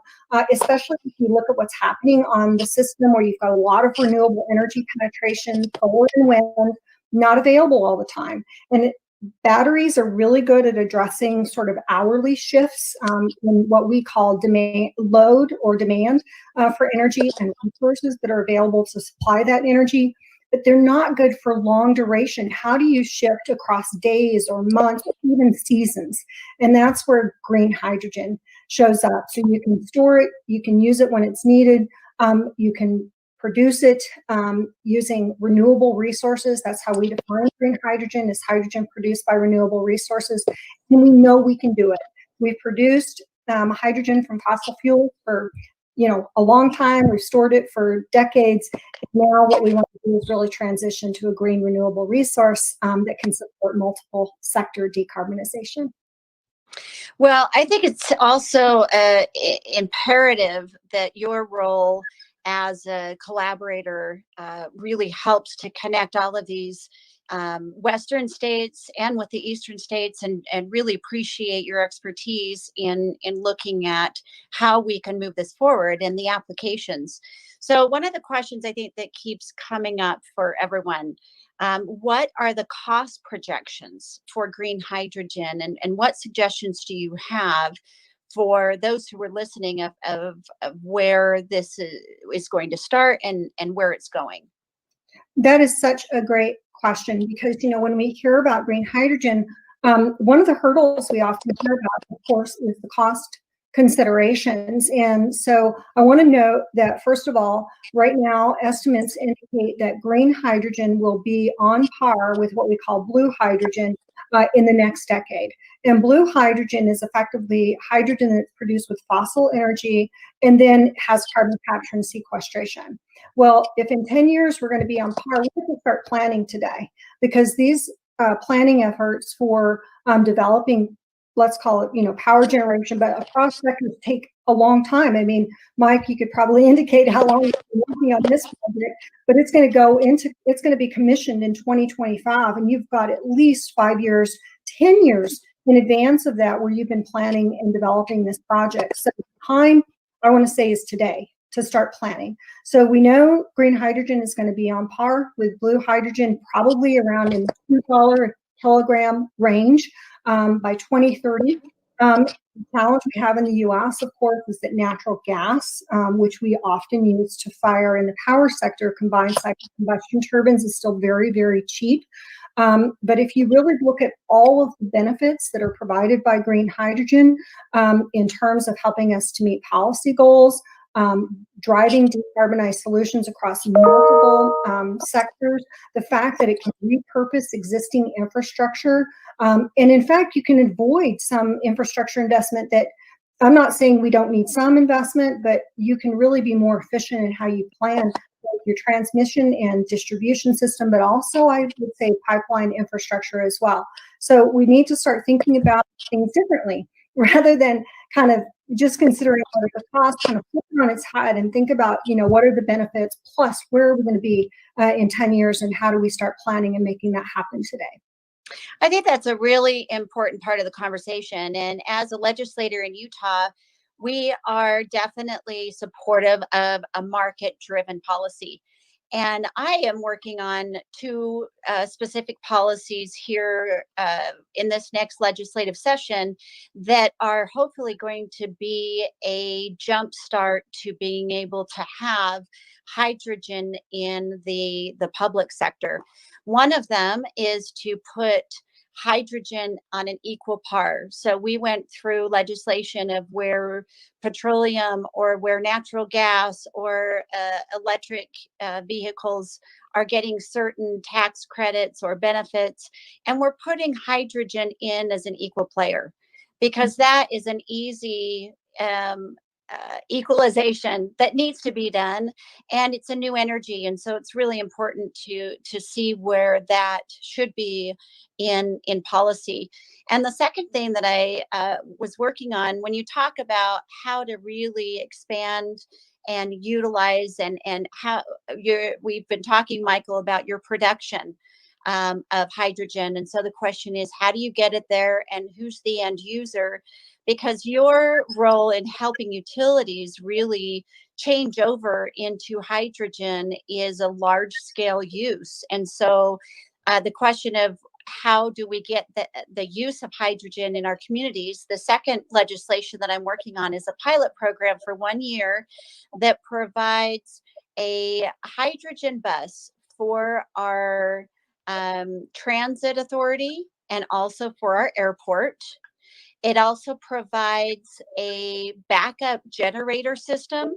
especially if you look at what's happening on the system, where you've got a lot of renewable energy penetration, solar and wind, not available all the time. And batteries are really good at addressing sort of hourly shifts in what we call load or demand for energy and resources that are available to supply that energy, but they're not good for long duration. How do you shift across days or months, or even seasons? And that's where green hydrogen shows up. So you can store it, you can use it when it's needed, you can produce it using renewable resources. That's how we define green hydrogen, is hydrogen produced by renewable resources. And we know we can do it. We've produced hydrogen from fossil fuels for a long time. We've stored it for decades. Now what we want to do is really transition to a green renewable resource that can support multiple sector decarbonization. Well, I think it's also imperative that your role as a collaborator really helps to connect all of these Western states and with the Eastern states, and really appreciate your expertise in looking at how we can move this forward and the applications. So one of the questions I think that keeps coming up for everyone, what are the cost projections for green hydrogen, and what suggestions do you have for those who are listening of where this is going to start and where it's going? That is such a great question, because when we hear about green hydrogen, one of the hurdles we often hear about, of course, is the cost considerations. And so I want to note that, first of all, right now estimates indicate that green hydrogen will be on par with what we call blue hydrogen in the next decade. And blue hydrogen is effectively hydrogen that's produced with fossil energy and then has carbon capture and sequestration. Well, if in 10 years we're going to be on par, we have to start planning today, because these planning efforts for developing, let's call it, power generation, but across sectors take a long time. I mean, Mike, you could probably indicate how long you've been working on this project, but it's going to be commissioned in 2025, and you've got at least 5 years, 10 years in advance of that where you've been planning and developing this project. So the time, I want to say, is today to start planning. So we know green hydrogen is going to be on par with blue hydrogen, probably around in the $2 a kilogram range by 2030. The challenge we have in the US, of course, is that natural gas, which we often use to fire in the power sector, combined cycle combustion turbines, is still very, very cheap. But if you really look at all of the benefits that are provided by green hydrogen in terms of helping us to meet policy goals, driving decarbonized solutions across multiple sectors, the fact that it can repurpose existing infrastructure, and in fact, you can avoid some infrastructure investment that, I'm not saying we don't need some investment, but you can really be more efficient in how you plan your transmission and distribution system, but also I would say pipeline infrastructure as well. So we need to start thinking about things differently, rather than kind of just considering what are the costs, kind of flip it on its head and think about, what are the benefits, plus where are we going to be in 10 years, and how do we start planning and making that happen today? I think that's a really important part of the conversation. And as a legislator in Utah, we are definitely supportive of a market-driven policy. And I am working on two specific policies here in this next legislative session that are hopefully going to be a jump start to being able to have hydrogen in the public sector. One of them is to put hydrogen on an equal par. So we went through legislation of where petroleum or where natural gas or electric vehicles are getting certain tax credits or benefits, and we're putting hydrogen in as an equal player, because that is an easy equalization that needs to be done, and it's a new energy, and so it's really important to see where that should be in policy. And the second thing that I was working on, when you talk about how to really expand and utilize and how we've been talking, Michael, about your production of hydrogen, and so the question is, how do you get it there, and who's the end user? Because your role in helping utilities really change over into hydrogen is a large scale use. And so the question of how do we get the use of hydrogen in our communities? The second legislation that I'm working on is a pilot program for 1 year that provides a hydrogen bus for our transit authority and also for our airport. It also provides a backup generator system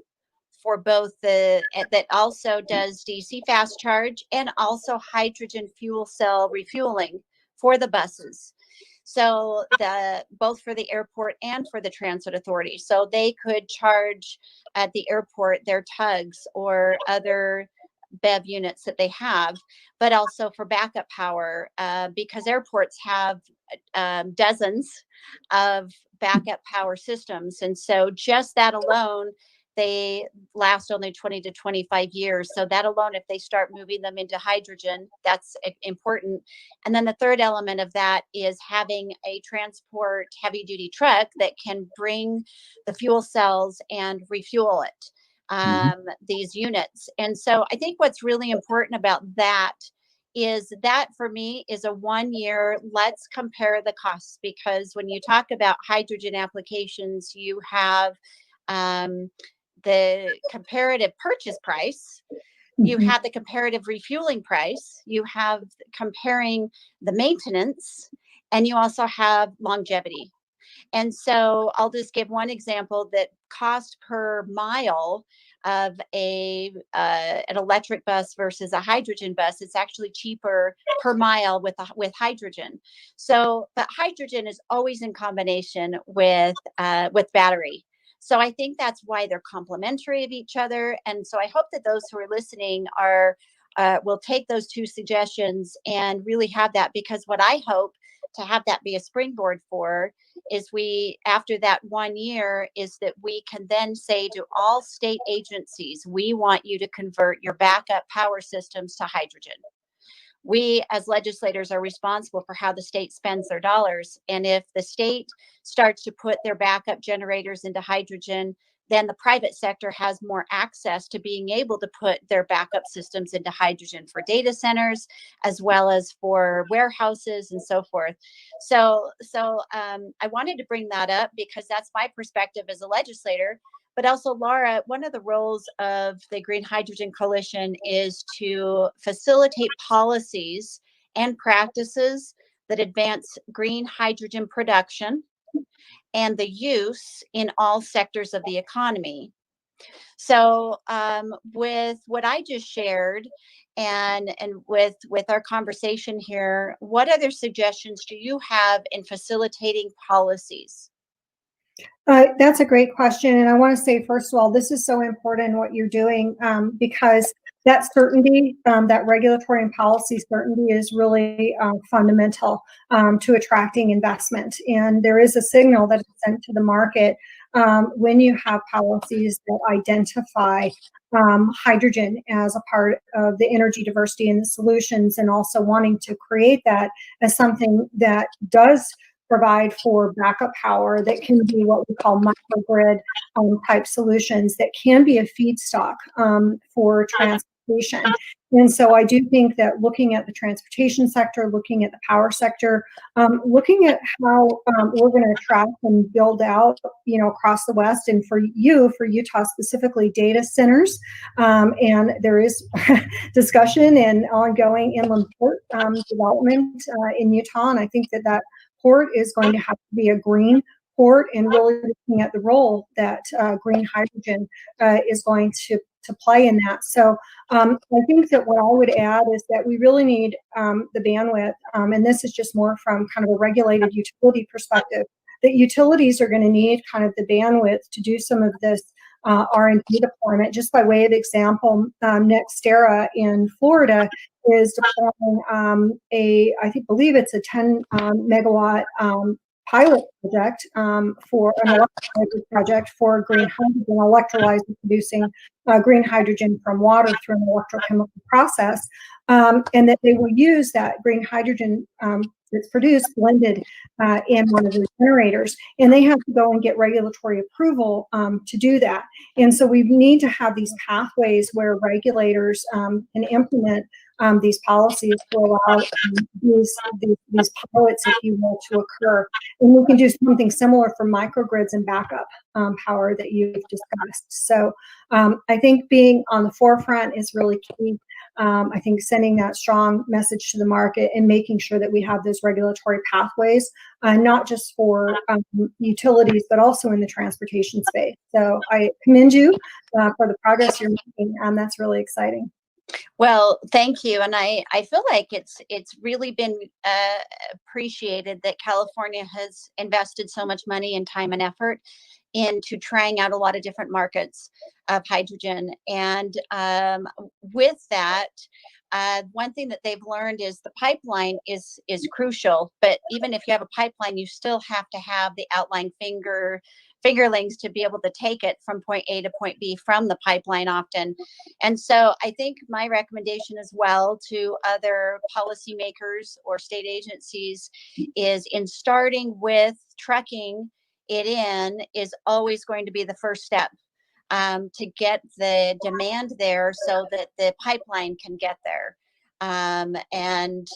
for both that also does DC fast charge and also hydrogen fuel cell refueling for the buses. So both for the airport and for the transit authority. So they could charge at the airport their tugs or other BEV units that they have, but also for backup power, because airports have dozens of backup power systems. And so just that alone, they last only 20 to 25 years. So that alone, if they start moving them into hydrogen, that's important. And then the third element of that is having a transport heavy duty truck that can bring the fuel cells and refuel it. These units. And so I think what's really important about that is that for me is a 1 year, let's compare the costs, because when you talk about hydrogen applications, you have the comparative purchase price, you have the comparative refueling price, you have comparing the maintenance, and you also have longevity. And so I'll just give one example that cost per mile of an electric bus versus a hydrogen bus, it's actually cheaper per mile with hydrogen. So, but hydrogen is always in combination with battery. So I think that's why they're complementary of each other. And so I hope that those who are listening will take those two suggestions and really have that, because what I hope to have that be a springboard for is after that 1 year, is that we can then say to all state agencies, we want you to convert your backup power systems to hydrogen. We as legislators are responsible for how the state spends their dollars. And if the state starts to put their backup generators into hydrogen, then the private sector has more access to being able to put their backup systems into hydrogen for data centers, as well as for warehouses and so forth. So I wanted to bring that up because that's my perspective as a legislator. But also, Laura, one of the roles of the Green Hydrogen Coalition is to facilitate policies and practices that advance green hydrogen production and the use in all sectors of the economy. So with what I just shared and with our conversation here, what other suggestions do you have in facilitating policies? That's a great question. And I want to say, first of all, this is so important what you're doing, because that certainty, that regulatory and policy certainty is really fundamental to attracting investment. And there is a signal that is sent to the market when you have policies that identify hydrogen as a part of the energy diversity and the solutions, and also wanting to create that as something that does provide for backup power that can be what we call microgrid type solutions that can be a feedstock for transportation. And so I do think that looking at the transportation sector, looking at the power sector, looking at how we're going to attract and build out, across the West, and for Utah specifically, data centers. And there is discussion and ongoing inland port development in Utah. And I think that port is going to have to be a green port, and really looking at the role that green hydrogen is going to play in that. So I think that what I would add is that we really need the bandwidth, and this is just more from kind of a regulated utility perspective, that utilities are going to need kind of the bandwidth to do some of this R&D deployment. Just by way of example, NextEra in Florida is deploying I believe it's a 10 megawatt pilot project for an electrolyzer project for green hydrogen, electrolyzer producing green hydrogen from water through an electrochemical process, and that they will use that green hydrogen that's produced blended in one of the generators, and they have to go and get regulatory approval to do that. And so we need to have these pathways where regulators can implement these policies to allow these pilots, if you will, to occur. And we can do something similar for microgrids and backup power that you've discussed. So I think being on the forefront is really key. I think sending that strong message to the market and making sure that we have those regulatory pathways, not just for utilities, but also in the transportation space. So I commend you for the progress you're making, and that's really exciting. Well, thank you. And I feel like it's really been appreciated that California has invested so much money and time and effort into trying out a lot of different markets of hydrogen. And with that, one thing that they've learned is the pipeline is crucial. But even if you have a pipeline, you still have to have the outlying fingerlings to be able to take it from point A to point B from the pipeline often. And so I think my recommendation as well to other policymakers or state agencies is, in starting with trucking it in, is always going to be the first step to get the demand there so that the pipeline can get there. And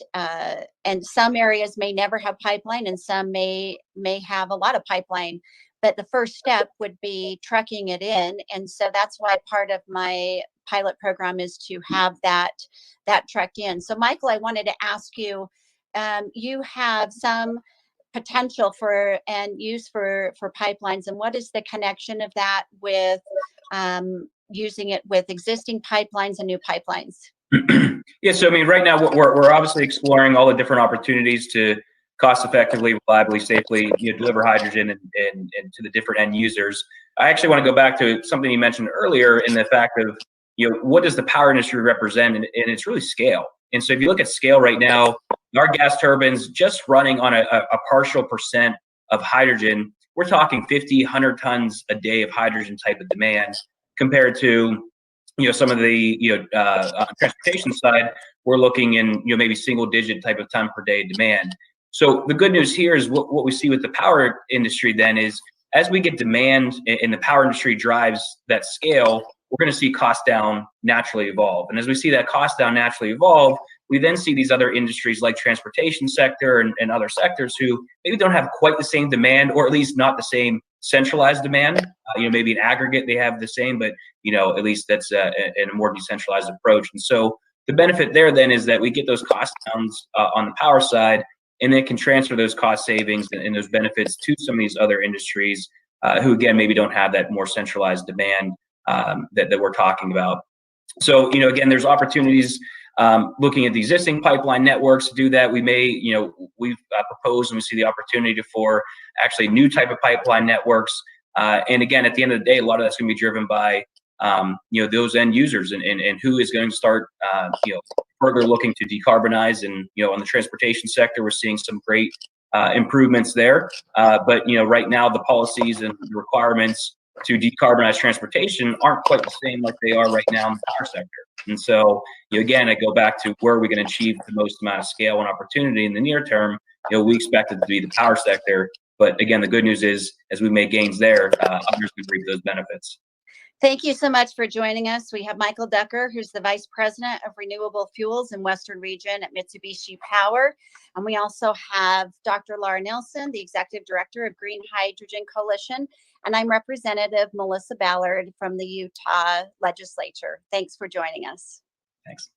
some areas may never have pipeline, and some may have a lot of pipeline. But the first step would be trucking it in. And so that's why part of my pilot program is to have that trucked in. So Michael, I wanted to ask you, you have some potential for and use for pipelines, and what is the connection of that with using it with existing pipelines and new pipelines? Yeah, so I mean, right now we're obviously exploring all the different opportunities to cost effectively, reliably, safely, deliver hydrogen and to the different end users. I actually want to go back to something you mentioned earlier in the fact of, what does the power industry represent? And it's really scale. And so if you look at scale right now, our gas turbines just running on a partial percent of hydrogen, we're talking 50, 100 tons a day of hydrogen type of demand, compared to some of the transportation side, we're looking in maybe single digit type of ton per day demand. So the good news here is what we see with the power industry then is, as we get demand and the power industry drives that scale, we're going to see cost down naturally evolve. And as we see that cost down naturally evolve, we then see these other industries like transportation sector and other sectors who maybe don't have quite the same demand, or at least not the same centralized demand. Maybe in aggregate they have the same, but at least that's in a more decentralized approach. And so the benefit there then is that we get those cost downs on the power side, and then can transfer those cost savings and those benefits to some of these other industries who, again, maybe don't have that more centralized demand that we're talking about. So, again, there's opportunities looking at the existing pipeline networks to do that. We may, we've proposed and we see the opportunity for actually new type of pipeline networks. And again, at the end of the day, a lot of that's going to be driven by, those end users and who is going to start, further looking to decarbonize. And, on the transportation sector, we're seeing some great improvements there. But, right now the policies and the requirements to decarbonize transportation aren't quite the same like they are right now in the power sector. And so, again, I go back to where are we going to achieve the most amount of scale and opportunity in the near term. We expect it to be the power sector. But again, the good news is, as we make gains there, others can reap those benefits. Thank you so much for joining us. We have Michael Decker, who's the Vice President of Renewable Fuels in Western Region at Mitsubishi Power. And we also have Dr. Laura Nelson, the Executive Director of Green Hydrogen Coalition. And I'm Representative Melissa Ballard from the Utah Legislature. Thanks for joining us. Thanks.